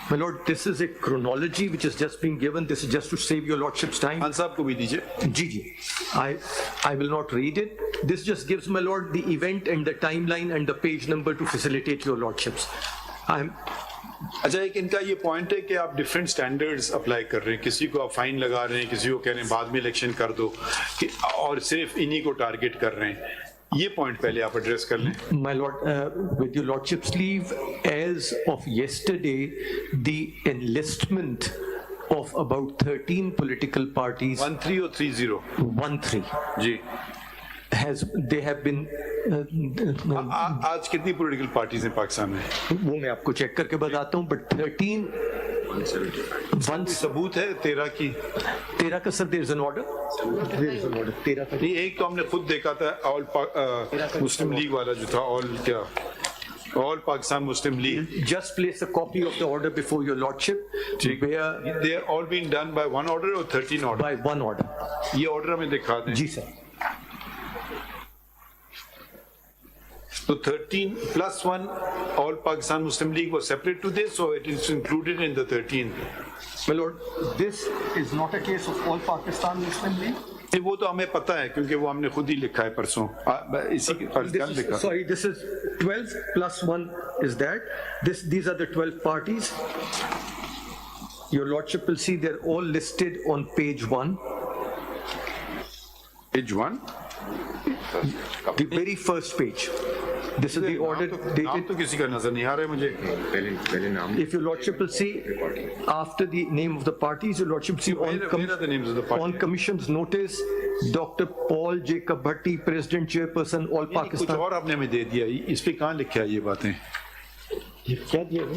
My lord, this is a chronology which is just being given. This is just to save your lordship's time. Khan साहब को भी दीजिए. जी. I will not read it. This just gives, my lord, the event and the timeline and the page number to facilitate your lordships. अच्छा, एक इनका ये point है कि आप डिफरेंट स्टैंडर्ड्स अप्लाई कर रहे हैं. किसी को आप फाइन लगा रहे हैं, किसी को कह रहे हैं बाद में इलेक्शन कर दो, और सिर्फ इन्हीं को टारगेट कर रहे हैं. ये पॉइंट पहले आप एड्रेस कर लें. My lord, with your lordship's leave, as of yesterday, the enlistment of about 13 political parties. 13 or 30? 13. Ji. They have been. आज कितनी पॉलिटिकल पार्टीज हैं पाकिस्तान में? वो मैं आपको चेक करके बताता हूँ, बट 13. सबूत है 13 की. 13 का sir, there is an order. 13 का नहीं, एक तो हमने खुद देखा था, ऑल मुस्लिम लीग वाला जो था, all Pakistan Muslim League. Just place a copy of the order before your lordship. Where they are all being done by one order or 13 order? By one order. ये order हमें दिखा दें. जी sir. So 13 plus 1, all Pakistan Muslim League was separate to this, so it is included in the 13. My lord, this is not a case of all Pakistan Muslim League. वो तो हमें पता है क्योंकि वो हमने खुद ही लिखा है परसों. इसी पर लिखा. Sorry, this is 12 plus 1 is that. These are the 12 parties. Your lordship will see they're all listed on page 1. Page 1? The very first page. This is the order dated. नाम तो किसी का नजर नहीं आ रहा है मुझे. If your lordship will see after the name of the parties, your lordship see on commission's notice, Dr. Paul Jacob Bhatti, President Chairperson, All Pakistan. कुछ और आपने हमें दे दिया. इस पे कहाँ लिखा है ये बातें? ये क्या दिया है?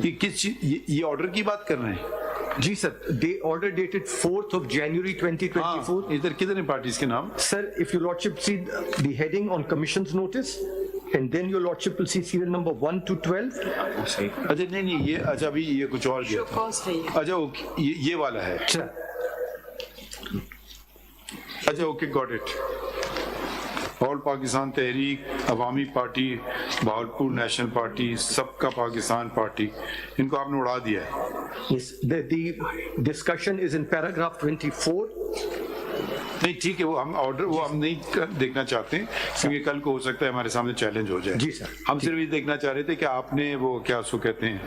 ये किस चीज, ये ऑर्डर की बात कर रहे हैं? जी sir, they order dated 4th of January 2024. इधर कितने पार्टीज के नाम? Sir, if your lordship see the heading on commission's notice, and then your lordship will see serial number 1 to 12. अच्छा नहीं ये अच्छा अभी ये कुछ और गया था. अच्छा ये वाला है. अच्छा okay, got it. All Pakistan Tehreek, Awami party, Bahawalpur national party, सबका पाकिस्तान पार्टी, इनको आपने उड़ा दिया है. Yes, the discussion is in paragraph 24. नहीं ठीक है, वो हम ऑर्डर वो हम नहीं देखना चाहते क्योंकि कल को हो सकता है हमारे सामने चैलेंज हो जाए. जी सर. हम सिर्फ ये देखना चाह रहे थे कि आपने वो क्या उसको कहते हैं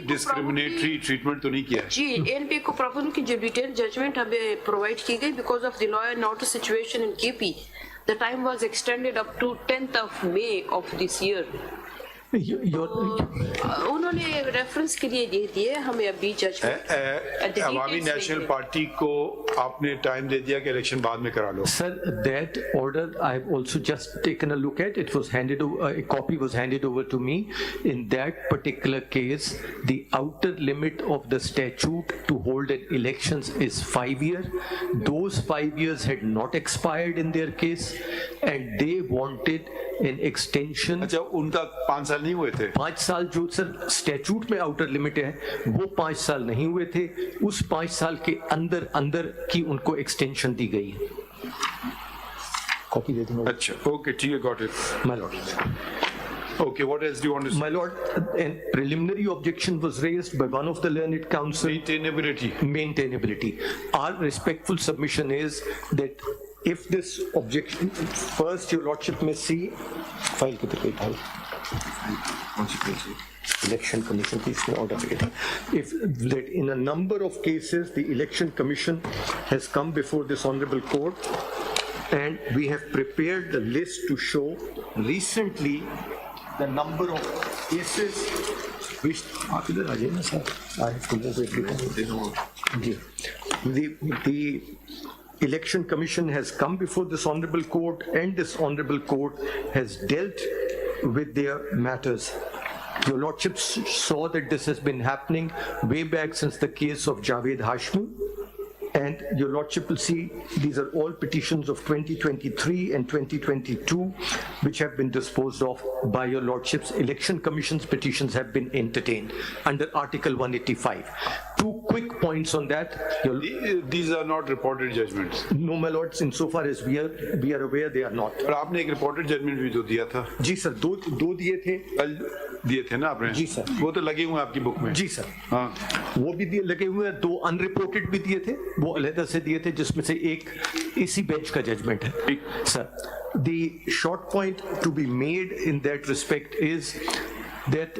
डिस्क्रिमिनेटरी ट्रीटमेंट तो नहीं किया है. जी, एनपी को प्रॉब्लम की जो डिटेल जजमेंट हमें प्रोवाइड की गई because of the law and order situation in KP, the time was extended up to 10th of May of this year. उन्होंने रेफरेंस के लिए दे दिए हमें अभी जजमेंट. अवामी नेशनल पार्टी को आपने टाइम दे दिया कि इलेक्शन बाद में करा लो. Sir, that order I have also just taken a look at. It was handed over, a copy was handed over to me. In that particular case, the outer limit of the statute to hold an elections is 5 years. Those 5 years had not expired in their case, and they wanted an extension. अच्छा, उनका 5 साल नहीं हुए थे? 5 साल जो sir statute में outer limit है वो 5 साल नहीं हुए थे. उस 5 साल के अंदर की उनको एक्सटेंशन दी गई. कॉपी दे दूंगा. अच्छा ओके ठीक है, got it my Lord. Okay, what else do you want to say? My lord, a preliminary objection was raised by one of the learned counsel. Maintainability. Our respectful submission is that if this objection, first your lordship may see, file किधर गई file? Election Commission की इसमें order है. If that in a number of cases the Election Commission has come before this honorable court, and we have prepared the list to show recently the number of cases which आप इधर आ जाइए ना sir. I have to move everything. The Election Commission has come before this honorable court, and this honorable court has dealt with their matters. Your lordships saw that this has been happening way back since the case of Javed Hashmi, And your Lordship will see these are all petitions of 2023 and 2022 which have been disposed of by your Lordships. Election Commission's petitions have been entertained under Article 185. Two quick points on that. These are not reported judgments. No, my lords, insofar as we are aware, they are not. और आपने एक reported judgment भी तो दिया था. जी sir, दो दिए थे. कल दिए थे ना आपने? जी सर. वो तो लगे हुए हैं आपकी बुक में. जी सर. हाँ. वो भी लगे हुए हैं. 2 unreported भी दिए थे. वो अलग से दिए थे, जिसमें से एक इसी बेंच का जजमेंट है. Sir, the short point to be made in that respect is that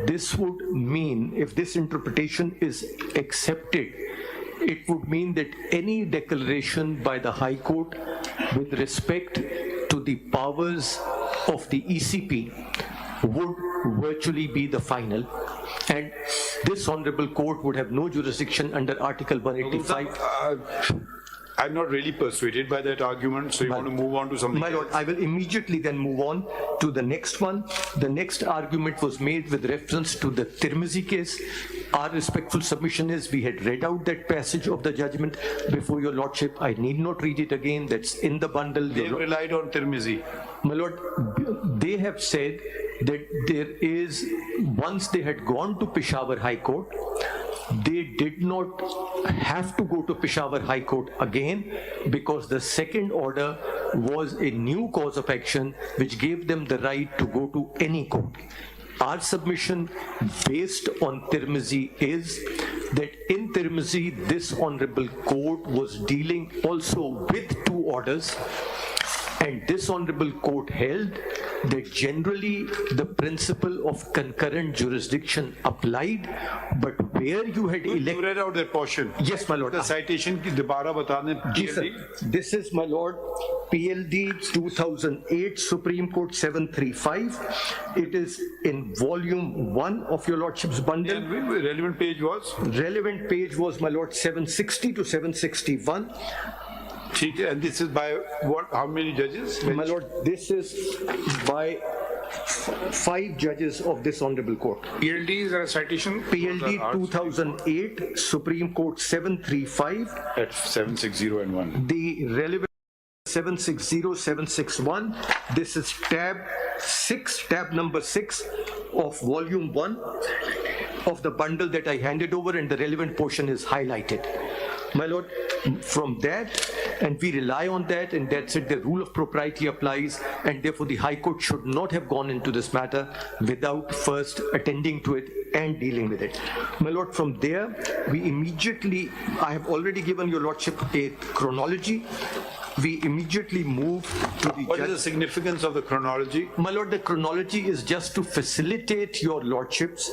this would mean, if this interpretation is accepted, it would mean that any declaration by the High Court with respect to the powers of the ECP would virtually be the final, and this honorable court would have no jurisdiction under Article 185. I'm not really persuaded by that argument, so you want to move on to something My lord, I will immediately then move on to the next one. The next argument was made with reference to the Tirmizi case. Our respectful submission is we had read out that passage of the judgment before your lordship. I need not read it again. That's in the bundle. They relied on Tirmizi. My lord, they have said that there is, once they had gone to Peshawar High Court, they did not have to go to Peshawar High Court again because the second order was a new cause of action which gave them the right to go to any court. Our submission based on Tirmizi is that in Tirmizi, this honorable court was dealing also with 2 orders, and this honorable court held that generally the principle of concurrent jurisdiction applied, but where you had You read out that portion. Yes, my lord. The citation ki dobara batane. Ji, sir. This is, my lord, PLD 2008, Supreme Court 735. It is in volume 1 of your lordship's bundle. And relevant page was? Relevant page was, my lord, 760 to 761. And this is by what? How many judges? My lord, this is by 5 judges of this honorable court. PLD is a citation? PLD 2008, Supreme Court 735. At 760 and 1. The relevant 760, 761. This is tab number 6 of volume 1 of the bundle that I handed over, and the relevant portion is highlighted. My lord, from that, and we rely on that, and that's it, the rule of propriety applies, and therefore the High Court should not have gone into this matter without first attending to it and dealing with it. My lord, from there, we immediately, I have already given your lordship a chronology. We immediately move to the What is the significance of the chronology? My lord, the chronology is just to facilitate your lordships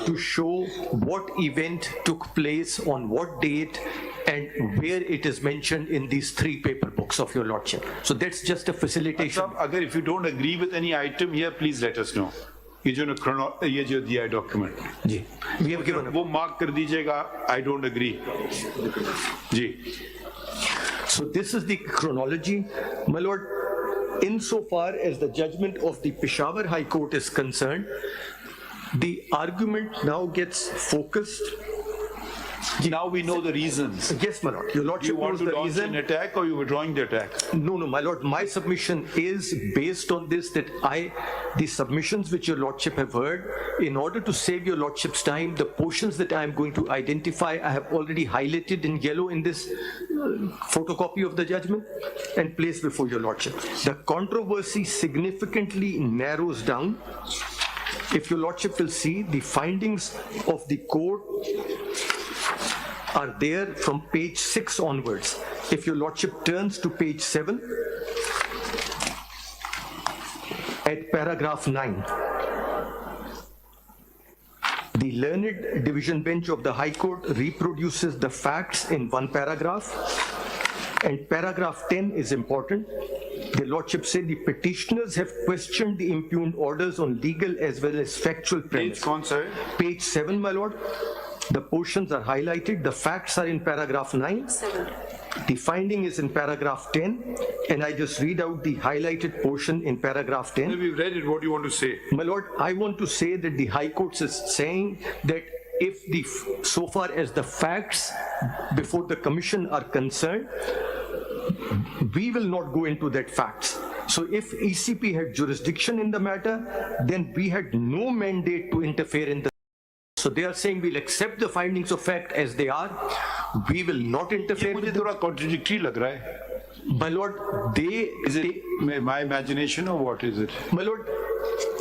to show what event took place on what date and where it is mentioned in these 3 paper books of your lordship. So that's just a facilitation. Agar if you don't agree with any item here, please let us know. ये जो दिया है document. Ji, we have given. वो mark कर दीजिएगा. I don't agree. Ji. So this is the chronology. My lord, insofar as the judgment of the Peshawar High Court is concerned, the argument now gets focused. Now we know the reasons. Yes, my lord. Your lordship knows the reason. You want to launch an attack, or you withdrawing the attack? No, my lord. My submission is based on this, that the submissions which your lordship have heard, in order to save your lordship's time, the portions that I am going to identify, I have already highlighted in yellow in this photocopy of the judgment and placed before your lordship. The controversy significantly narrows down. If your lordship will see, the findings of the court are there from page 6 onwards. If your lordship turns to page 7, at paragraph 9, the learned division bench of the High Court reproduces the facts in 1 paragraph, and paragraph 10 is important. The lordship said the petitioners have questioned the impugned orders on legal as well as factual premise. Page 7, my lord. The portions are highlighted. The facts are in paragraph 9. 7. The finding is in paragraph 10, and I just read out the highlighted portion in paragraph 10. We've read it. What do you want to say? My lord, I want to say that the High Court is saying that so far as the facts before the commission are concerned, we will not go into that facts. So if ECP had jurisdiction in the matter, then we had no mandate to interfere in the. So they are saying we'll accept the findings of fact as they are. We will not interfere. मुझे थोड़ा contradictory लग रहा है. My lord, is it my imagination or what is it? My lord,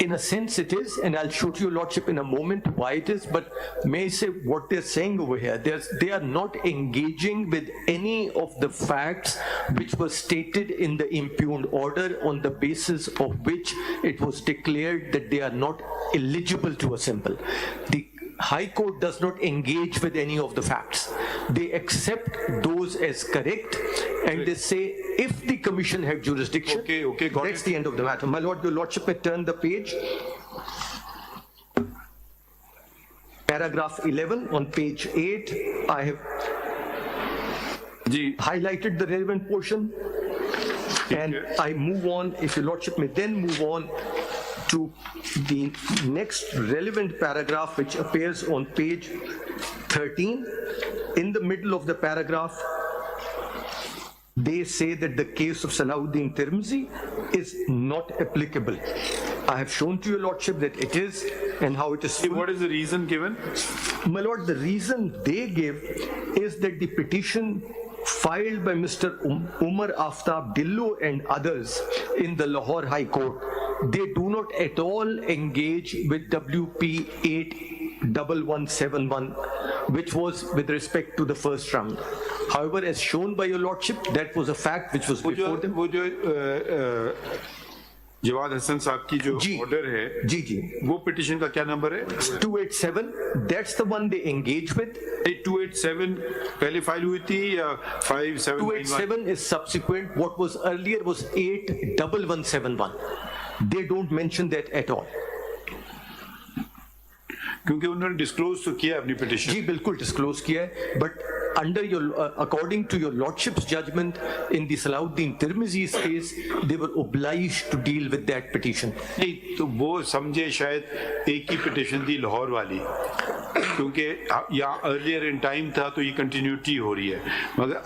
in a sense it is, and I'll show to your lordship in a moment why it is, but may I say what they're saying over here, they are not engaging with any of the facts which were stated in the impugned order on the basis of which it was declared that they are not eligible to assemble. The High Court does not engage with any of the facts. They accept those as correct, and they say if the commission had jurisdiction, that's the end of the matter. My lord, your lordship may turn the page. Paragraph 11 on page 8, I have highlighted the relevant portion, and I move on, if your lordship may then move on to the next relevant paragraph, which appears on page 13. In the middle of the paragraph, they say that the case of Salahuddin Tirmizi is not applicable. I have shown to your lordship that it is, and how it is. What is the reason given? My lord, the reason they give is that the petition filed by Mr. Umar Aftab Dillo and others in the Lahore High Court, they do not at all engage with WP 81171, which was with respect to the first round. However, as shown by your lordship, that was a fact which was before them. Jawad Hasan साहब की जो order है जी वो petition का क्या number है 287 that's the one they engage with 287 पहले file हुई थी या 287 is subsequent what was earlier was 81171 they don't mention that at all क्योंकि उन्होंने डिस्क्लोज तो किया अपनी पिटिशन जी बिल्कुल डिस्क्लोज किया है but under your according to your lordship's judgment in the Salahuddin Tirmizi's case they were obliged to deal with that petition नहीं तो वो समझे शायद एक ही पिटिशन थी लाहौर वाली क्योंकि यहाँ अर्लियर इन टाइम था तो ये कंटिन्यूटी हो रही है मगर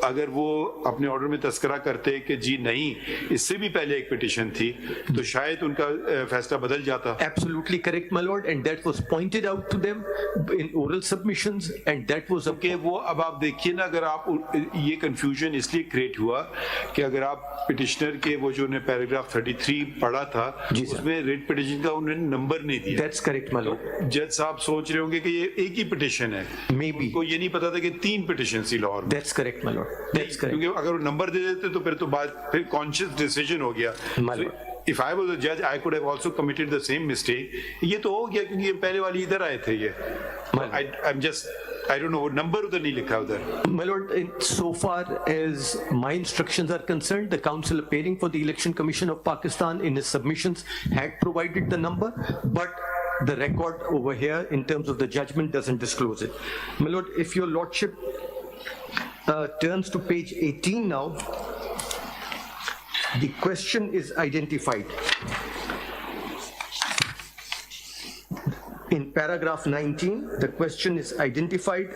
अगर वो अपने ऑर्डर में तस्करा करते कि जी नहीं इससे भी पहले एक पिटिशन थी तो शायद उनका फैसला बदल जाता Absolutely correct my lord and that was pointed out to them in oral submissions and that was okay वो अब आप देखिए ना अगर आप ये कंफ्यूजन इसलिए क्रिएट हुआ कि अगर आप पिटिशनर के वो जो ने पैराग्राफ 33 पढ़ा था उसमें रेट पिटिशन का उन्होंने नंबर नहीं दिया That's correct my lord जज साहब सोच रहे होंगे कि ये एक ही पिटिशन है Maybe उनको ये नहीं पता था कि 3 पिटिशन थी लाहौर में That's correct my lord That's correct क्योंकि अगर वो नंबर दे देते तो फिर कॉन्शियस डिसीजन हो गया If I was a judge, I could have also committed the same mistake. ये तो हो गया क्योंकि ये पहले वाली इधर आए थे ये. I don't know, number उधर नहीं लिखा उधर. My lord, so far as my instructions are concerned, the counsel appearing for the Election Commission of Pakistan in his submissions had provided the number, but the record over here in terms of the judgment doesn't disclose it. My lord, if your lordship turns to page 18 now, the question is identified. In paragraph 19, the question is identified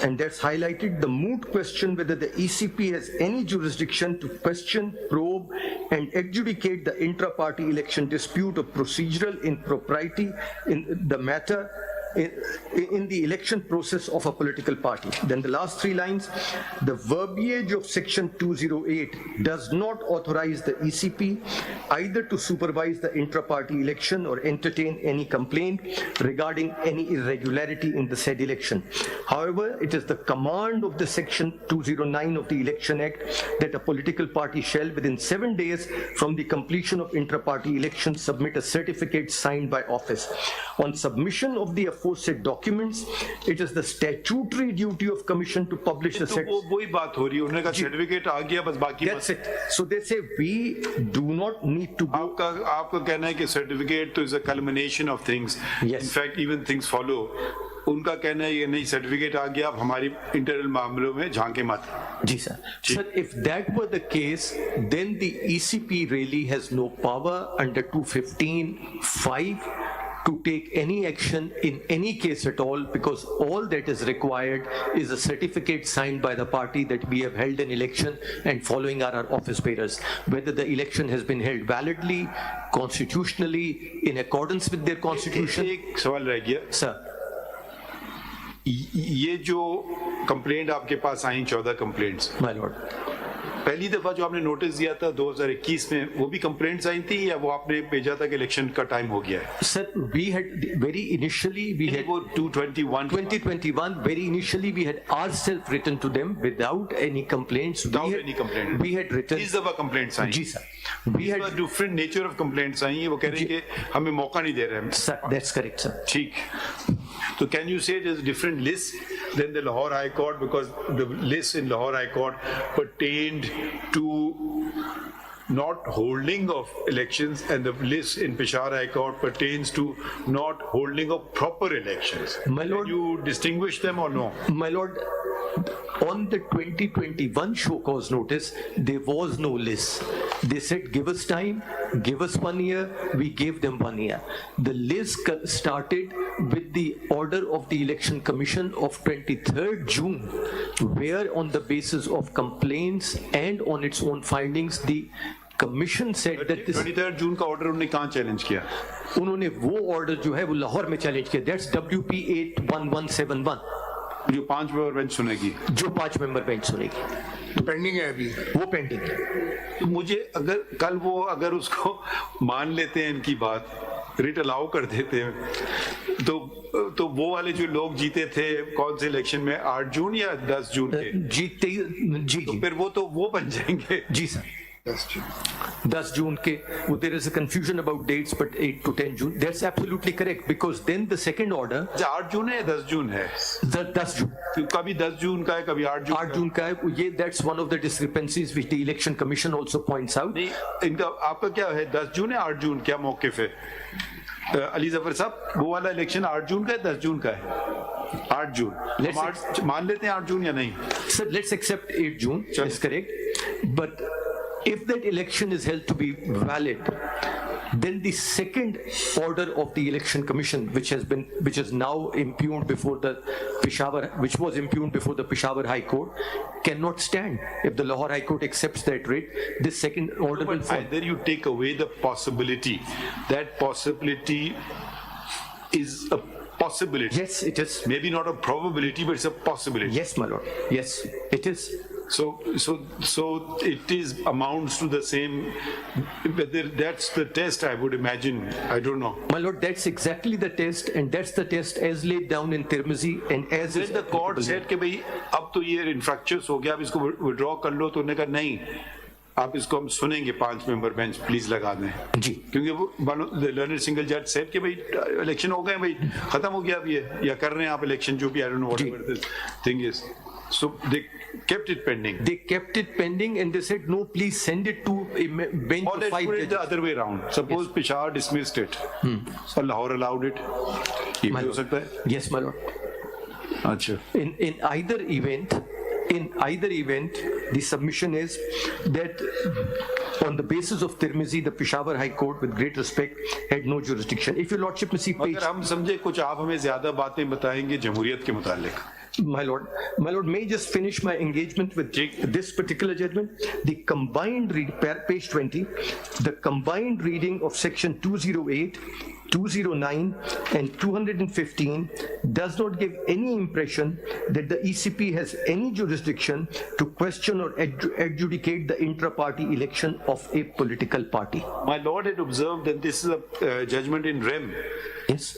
and that's highlighted. The moot question whether the ECP has any jurisdiction to question, probe and adjudicate the intra-party election dispute of procedural impropriety in the matter in the election process of a political party. Then the last 3 lines, the verbiage of section 208 does not authorize the ECP either to supervise the intra-party election or entertain any complaint regarding any irregularity in the said election. However, it is the command of the section 209 of the Election Act that a political party shall within 7 days from the completion of intra-party elections submit a certificate signed by office. On submission of the aforesaid documents, it is the statutory duty of commission to publish the set. वही बात हो रही है उन्होंने कहा certificate आ गया बस बाकी That's it. So they say we do not need to go. आपका कहना है कि सर्टिफिकेट तो is a culmination of things. Yes. In fact, even things follow. उनका कहना है ये नहीं सर्टिफिकेट आ गया अब हमारी इंटरनल मामलों में झांके मत. जी sir. Sir, if that were the case, then the ECP really has no power under 215(5) to take any action in any case at all, because all that is required is a certificate signed by the party that we have held an election and following are our office bearers. Whether the election has been held validly, constitutionally, in accordance with their constitution. एक सवाल रह गया Sir. ये जो complaint आपके पास आई 14 complaints, My lord. पहली दफा जो आपने नोटिस दिया था 2021 में, वो भी कंप्लेंट्स आई थी या वो आपने भेजा था कि इलेक्शन का टाइम हो गया है? Sir, we had very initially we had 2021 very initially we had ourselves written to them without any complaints. Without any complaint. We had written. इस दफा कंप्लेंट्स आई. जी sir. We had different nature of complaints आई हैं, वो कह रहे हैं कि हमें मौका नहीं दे रहे हैं. Sir, that's correct, sir. ठीक. So can you say there's a different list than the Lahore High Court, because the list in Lahore High Court pertained to not holding of elections and the list in Peshawar High Court pertains to not holding of proper elections? My lord, can you distinguish them or no? My lord, on the 2021 show cause notice, there was no list. They said, give us time, give us 1 year. We gave them 1 year. The list started with the order of the Election Commission of 23rd June, where on the basis of complaints and on its own findings, the Commission said that this 23rd June का order उन्होंने कहाँ challenge किया? उन्होंने वो order जो है वो लाहौर में challenge किया. That's WP 81171. जो 5 member bench सुनेगी. जो 5 member bench सुनेगी. पेंडिंग है अभी. वो पेंडिंग है. मुझे अगर कल वो अगर उसको मान लेते हैं इनकी बात, रिट अलाउ कर देते हैं, तो वो वाले जो लोग जीते थे कौन से इलेक्शन में 8 जून या 10 जून के जीते जी तो फिर वो बन जाएंगे. जी सर. 10 June के, there is a confusion about dates, but 8 to 10 June. That's absolutely correct, because then the second order. 8 जून है 10 जून है? 10 जून. कभी 10 जून का है, कभी 8 जून. 8 जून का है. ये that's one of the discrepancies which the Election Commission also points out. नहीं, इनका आपका क्या है? 10 जून है 8 जून? क्या मौक़िफ़ है? अली ज़फ़र साहब, वो वाला इलेक्शन 8 जून का है 10 जून का है? 8 जून. मान लेते हैं 8 जून या नहीं? Sir, let's accept 8 June. That's correct. But if that election is held to be valid, then the second order of the Election Commission, which is now impugned before the Peshawar, which was impugned before the Peshawar High Court, cannot stand. If the Lahore High Court accepts that rate, this second order will fall. Either you take away the possibility, that possibility is a possibility. Yes, it is. Maybe not a probability, but it's a possibility. Yes, my lord. Yes, it is. So it is amounts to the same. Whether that's the test, I would imagine. I don't know. My lord, that's exactly the test, and that's the test as laid down in Tirmizi and as. Then the court said कि भाई अब तो ये infractions हो गया, अब इसको withdraw कर लो, तो उन्होंने कहा नहीं, आप इसको हम सुनेंगे 5 member bench प्लीज लगा दें. जी. क्योंकि वो the learned single judge said कि भाई election हो गए, भाई खत्म हो गया अब ये, या कर रहे हैं आप election जो भी, I don't know whatever the thing is. So they kept it pending. They kept it pending and they said, no, please send it to a bench or of 5 let's put it judges. the other way around. Suppose Peshawar dismissed it. So Lahore allowed it. ये भी हो सकता है? Yes, my lord. अच्छा. In either event, the submission is that on the basis of Tirmizi, the Peshawar High Court, with great respect, had no jurisdiction. If your lordship may see page. अगर हम समझे कुछ आप हमें ज्यादा बातें बताएंगे जमहूरियत के मुतालिक. My lord, may I just finish my engagement with this particular judgment? The combined page 20, the combined reading of section 208, 209 and 215 does not give any impression that the ECP has any jurisdiction to question or adjudicate the intra-party election of a political party. My lord had observed that this is a judgment in rem. Yes.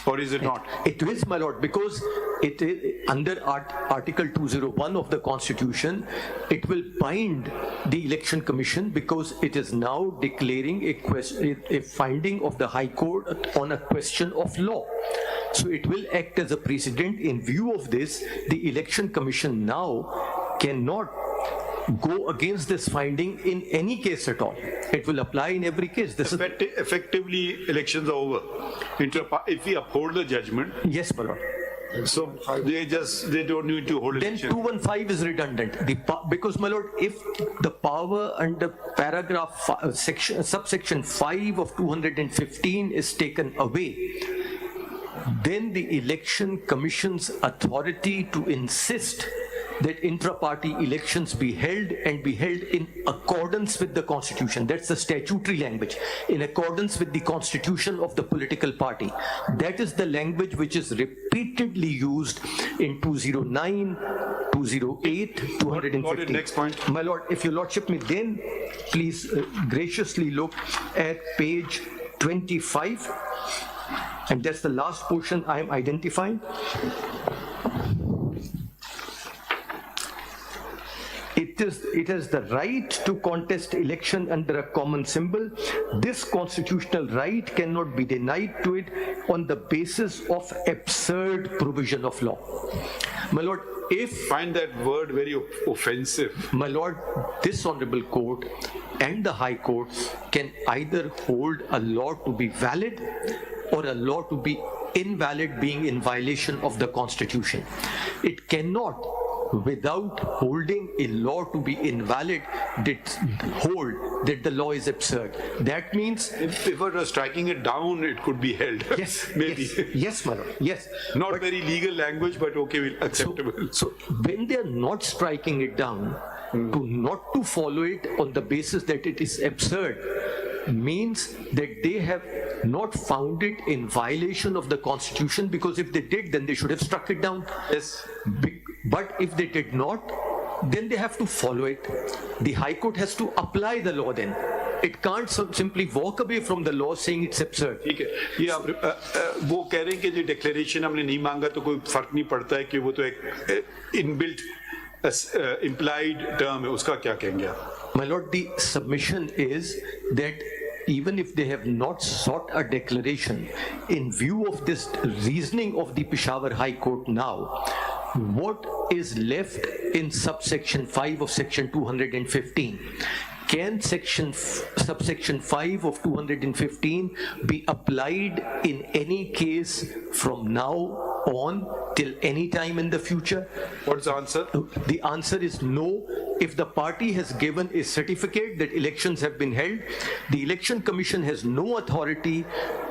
Or is it not? It is, my lord, because it is under Article 201 of the Constitution, it will bind the Election Commission because it is now declaring a finding of the High Court on a question of law. So it will act as a precedent. In view of this, the Election Commission now cannot go against this finding in any case at all. It will apply in every case. This effectively, elections are over. If we uphold the judgment. Yes, my lord. So they don't need to hold Then election. 215 is redundant. Because, my lord, if the power under paragraph subsection 5 of 215 is taken away, then the Election Commission's authority to insist that intra-party elections be held and be held in accordance with the Constitution. That's the statutory language, in accordance with the Constitution of the political party. That is the language which is repeatedly used in 209, 208, 215. Next point. My lord, if your lordship may then please graciously look at page 25, and that's the last portion I am identifying. It has the right to contest election under a common symbol. This constitutional right cannot be denied to it on the basis of absurd provision of law. My lord, if... Find that word very offensive. My lord, this honorable court and the High Court can either hold a law to be valid or a law to be invalid, being in violation of the Constitution. It cannot, without holding a law to be invalid, hold that the law is absurd. That means... If it was striking it down, it could be held. Yes, maybe. Yes, my lord, yes. Not very legal language, but okay, acceptable. So when they are not striking it down, not to follow it on the basis that it is absurd, means that they have not found it in violation of the Constitution, because if they did, then they should have struck it down. Yes. But if they did not, then they have to follow it. The High Court has to apply the law then. It can't simply walk away from the law saying it's absurd. ठीक है, ये आप वो कह रहे हैं कि जो डिक्लेरेशन हमने नहीं मांगा तो कोई फर्क नहीं पड़ता है कि वो तो एक इनबिल्ट implied term है, उसका क्या कहेंगे आप? My lord, the submission is that even if they have not sought a declaration, in view of this reasoning of the Peshawar High Court now, what is left in subsection 5 of section 215? Can subsection 5 of 215 be applied in any case from now on till any time in the future? What's the answer? The answer is no. If the party has given a certificate that elections have been held, the Election Commission has no authority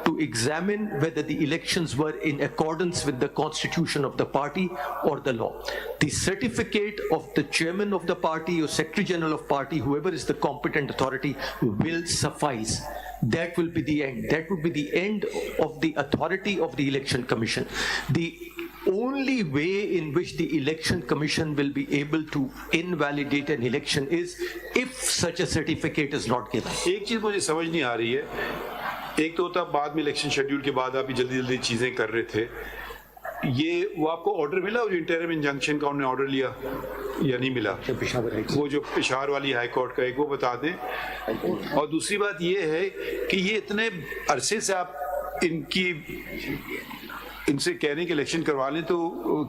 to examine whether the elections were in accordance with the Constitution of the party or the law. The certificate of the chairman of the party or secretary general of party, whoever is the competent authority, will suffice. That will be the end. That would be the end of the authority of the Election Commission. The only way in which the Election Commission will be able to invalidate an election is if such a certificate is not given. एक चीज मुझे समझ नहीं आ रही है, एक तो होता बाद में इलेक्शन शेड्यूल के बाद आप जल्दी जल्दी चीजें कर रहे थे, ये वो आपको ऑर्डर मिला, जो इंटरिम इंजंक्शन का उन्होंने ऑर्डर लिया या नहीं मिला? वो जो पेशावर वाली हाई कोर्ट का, एक वो बता दें। और दूसरी बात ये है कि ये इतने अरसे से आप इनसे कह रहे हैं कि इलेक्शन करवा लें, तो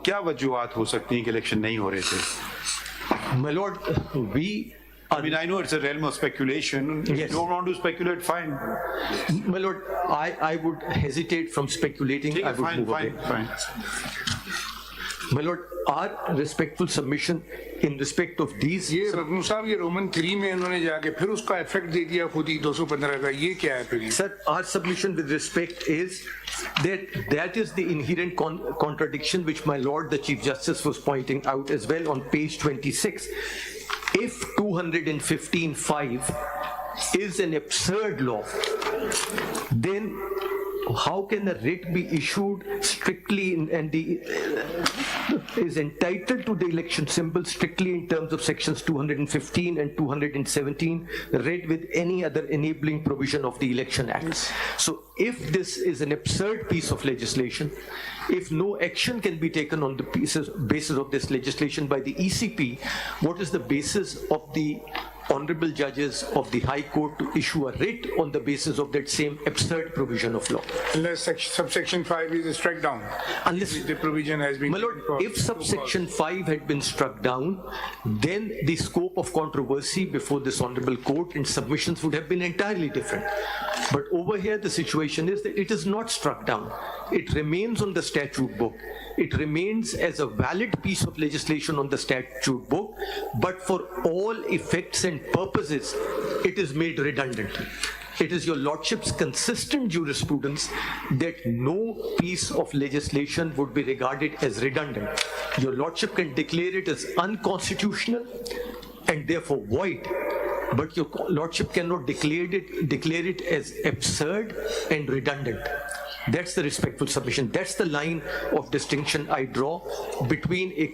क्या वजूहात हो सकती हैं कि इलेक्शन नहीं हो रहे थे? My lord, I mean, I know it's a realm of speculation. If you don't want to speculate, fine. My lord, I would hesitate from speculating. I would move away. Fine. My lord, our respectful submission in respect of these... ये रत्नू साहब ये Roman 3 में इन्होंने जाके फिर उसका effect दे दिया खुद ही 215 का, ये क्या है फिर? Sir, our submission with respect is that is the inherent contradiction which my lord the Chief Justice was pointing out as well on page 26. If 215(5) is an absurd law, then how can a writ be issued strictly and is entitled to the election symbol strictly in terms of sections 215 and 217, read with any other enabling provision of the Election Act? So if this is an absurd piece of legislation, if no action can be taken on the basis of this legislation by the ECP, what is the basis of the honorable judges of the High Court to issue a writ on the basis of that same absurd provision of law? Unless subsection 5 is struck down. Unless the provision has been... My lord, if subsection 5 had been struck down, then the scope of controversy before this honorable court and submissions would have been entirely different. But over here the situation is that it is not struck down. It remains on the statute book. it remains as a valid piece of legislation on the statute book, but for all effects and purposes, it is made redundant. It is your lordship's consistent jurisprudence that no piece of legislation would be regarded as redundant. Your lordship can declare it as unconstitutional and therefore void, but your lordship cannot declare it as absurd and redundant. That's the respectful submission. That's the line of distinction I draw between a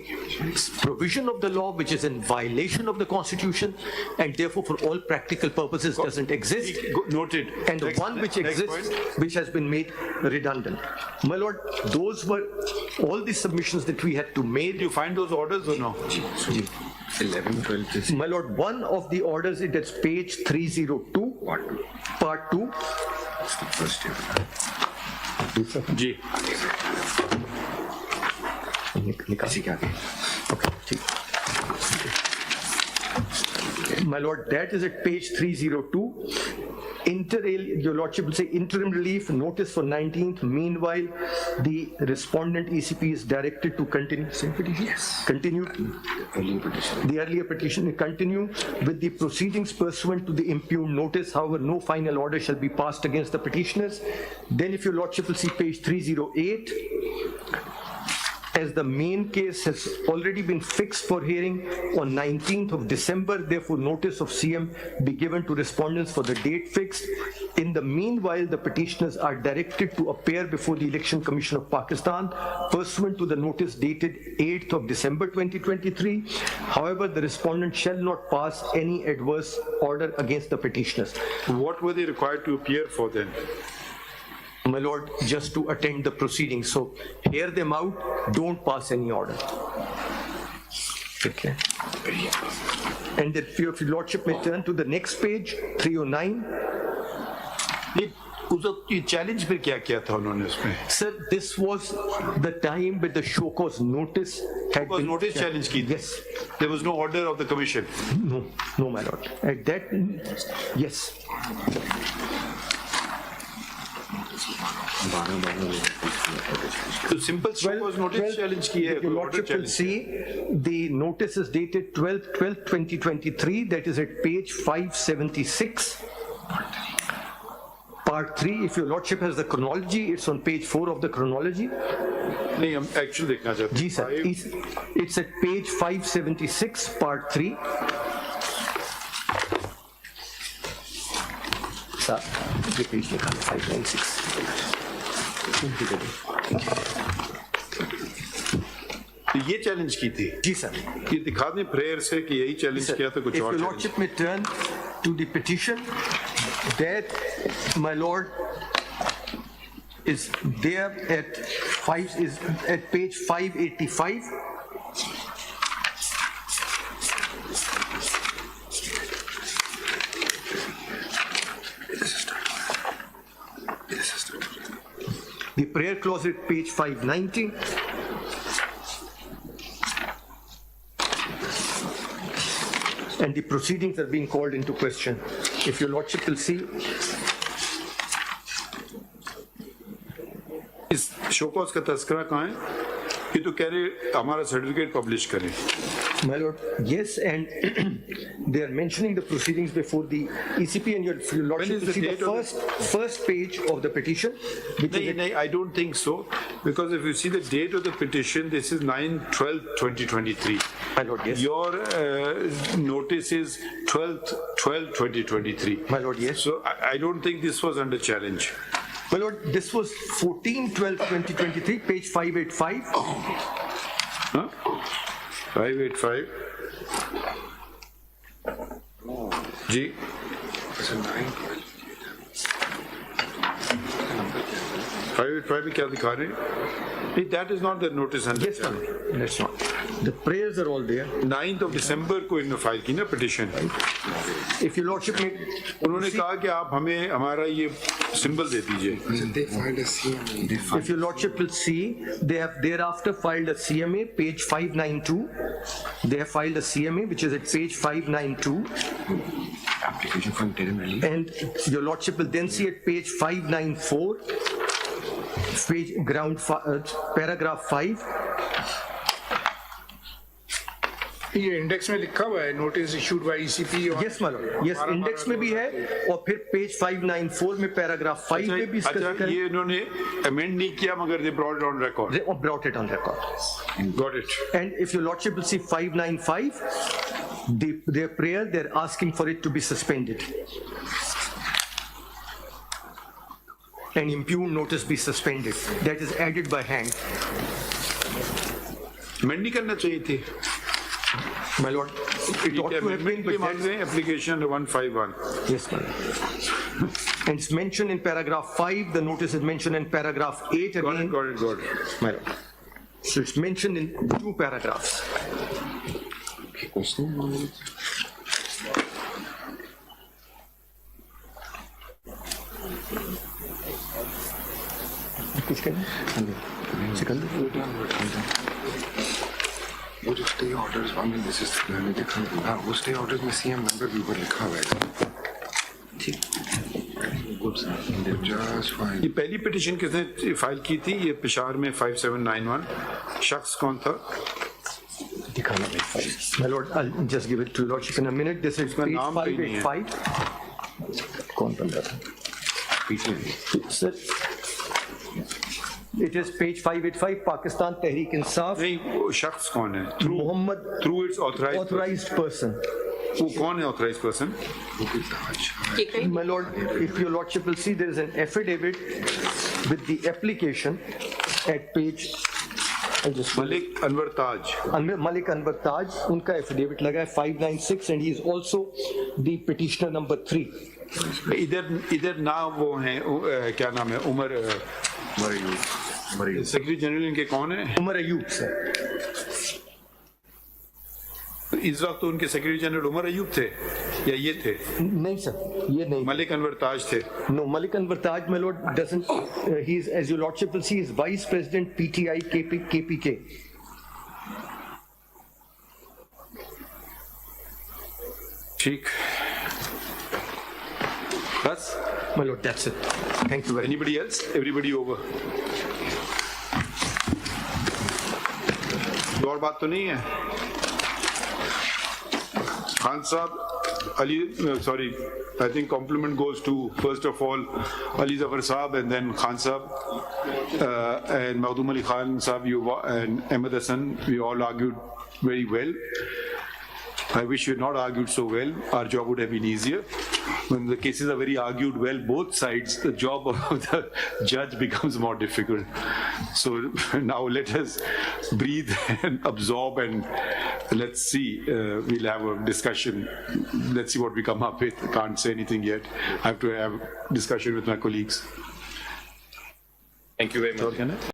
provision of the law which is in violation of the Constitution and therefore for all practical purposes doesn't exist. Noted. And the one which exists, which has been made redundant. My lord, those were all the submissions that we had to make. Did you find those orders or no? 11, 12. My lord, one of the orders, it is page 302, part 2. Ji My lord, that is at page 302. Your lordship will say interim relief notice for 19th. Meanwhile, the respondent ECP is directed to continue. Yes. Continue. The earlier petition continue with the proceedings pursuant to the impugned notice. However, no final order shall be passed against the petitioners. Then, if your lordship will see page 308. As the main case has already been fixed for hearing on 19th of December, therefore notice of CM be given to respondents for the date fixed. In the meanwhile, the petitioners are directed to appear before the Election Commission of Pakistan pursuant to the notice dated 8th of December 2023. However, the respondent shall not pass any adverse order against the petitioners. What were they required to appear for then? My lord, just to attend the proceedings. So hear them out, don't pass any order. Okay. And if your lordship may turn to the next page, 309. Challenge पे क्या किया था उन्होंने उसमें? Sir, this was the time with the show cause notice had been notice challenge की. Yes. There was no order of the commission. No, my lord. At that, yes. The simple show was notice challenge की है. Your lordship will see the notice is dated 12/12/2023. That is at page 576. Part 3, if your lordship has the chronology, it's on page 4 of the chronology. नहीं, हम actually देखना चाहते हैं. जी sir, it's at page 576, part 3. Sir, ये page निकालो 596. तो ये challenge की थी. जी सर. ये दिखा दें प्रेयर से कि यही चैलेंज किया था कुछ और. If your lordship may turn to the petition, that my lord is there at page 585. The prayer clause at page 590. And the proceedings are being called into question. If your lordship will see. इस show cause का तस्करा कहाँ है? ये तो कह रहे हमारा सर्टिफिकेट पब्लिश करें. My lord, yes, and they are mentioning the proceedings before the ECP, and your lordship will see the first page of the petition. No, I don't think so, because if you see the date of the petition, this is 9/12/2023. My lord, yes. Your notice is 12/12/2023. My lord, yes. So I don't think this was under challenge. My lord, this was 14/12/2023, page 585. Huh? 585. जी. 585 में क्या दिखा रहे हैं? That is not the notice under. Yes, ma'am. That's not. The prayers are all there. 9th of December को इन्होंने file की ना petition. If your lordship may. उन्होंने कहा कि आप हमें हमारा ये symbol दे दीजिए. If your lordship will see, they have thereafter filed a CMA, page 592. They have filed a CMA, which is at page 592. And your lordship will then see at page 594. paragraph 5. ये index में लिखा हुआ है notice issued by ECP. Yes madam, yes index में भी है और फिर पेज 594 में पैराग्राफ 5 में भी अच्छा, ये इन्होंने अमेंड नहीं किया मगर they brought it on record. They brought it on record. Got it. And if your lordship will see 595, their prayer, they're asking for it to be suspended. And impugned notice be suspended. That is added by hand. Amend नहीं करना चाहिए थी। My lord, it ought to have been, but that's application 151. Yes, madam. And it's mentioned in paragraph 5, the notice is mentioned in paragraph 8 again. Got it. My lord. So it's mentioned in 2 paragraphs. कुछ वो जो stay orders, I mean this is मैंने देखा, हाँ वो stay orders में CM number भी ऊपर लिखा हुआ है। ठीक, ये पहली पिटीशन किसने फाइल की थी? ये पेशावर में 5791। शख्स कौन था? दिखाना भाई। My lord, I'll just give it to your lordship in a minute. This is page 585. कौन बंदा था? Sir, it is page 585, Pakistan Tehreek Insaf. नहीं, वो शख्स कौन है? Muhammad, through its authorized person. वो कौन है authorized person? My lord, if your lordship will see, there is an affidavit with the application at page. Malik Anwar Taj. Malik Anwar Taj, उनका affidavit लगा है 596, and he is also the petitioner number 3. इधर ना वो हैं, क्या नाम है, उमर सेक्रेटरी जनरल इनके कौन है? उमर अयूब सर। इस वक्त तो उनके सेक्रेटरी जनरल उमर अयूब थे या ये थे? नहीं सर, ये नहीं। मलिक अनवर ताज थे। No, Malik Anwar Taj, my lord, doesn't. He is, as your lordship will see, is vice president PTI KPK. ठीक, बस। My lord, that's it. Thank you very much. Anybody else? Everybody over. और बात तो नहीं है? Khan Saab, Ali, sorry, I think compliment goes to, first of all, Ali Zafar Saab and then Khan Saab and Mahdum Ali Khan Saab and Ahmed Hassan, we all argued very well. I wish we had not argued so well. Our job would have been easier. When the cases are very argued well, both sides, the job of the judge becomes more difficult. So now let us breathe and absorb and let's see. We'll have a discussion. Let's see what we come up with. Can't say anything yet. I have to have discussion with my colleagues. Thank you very much.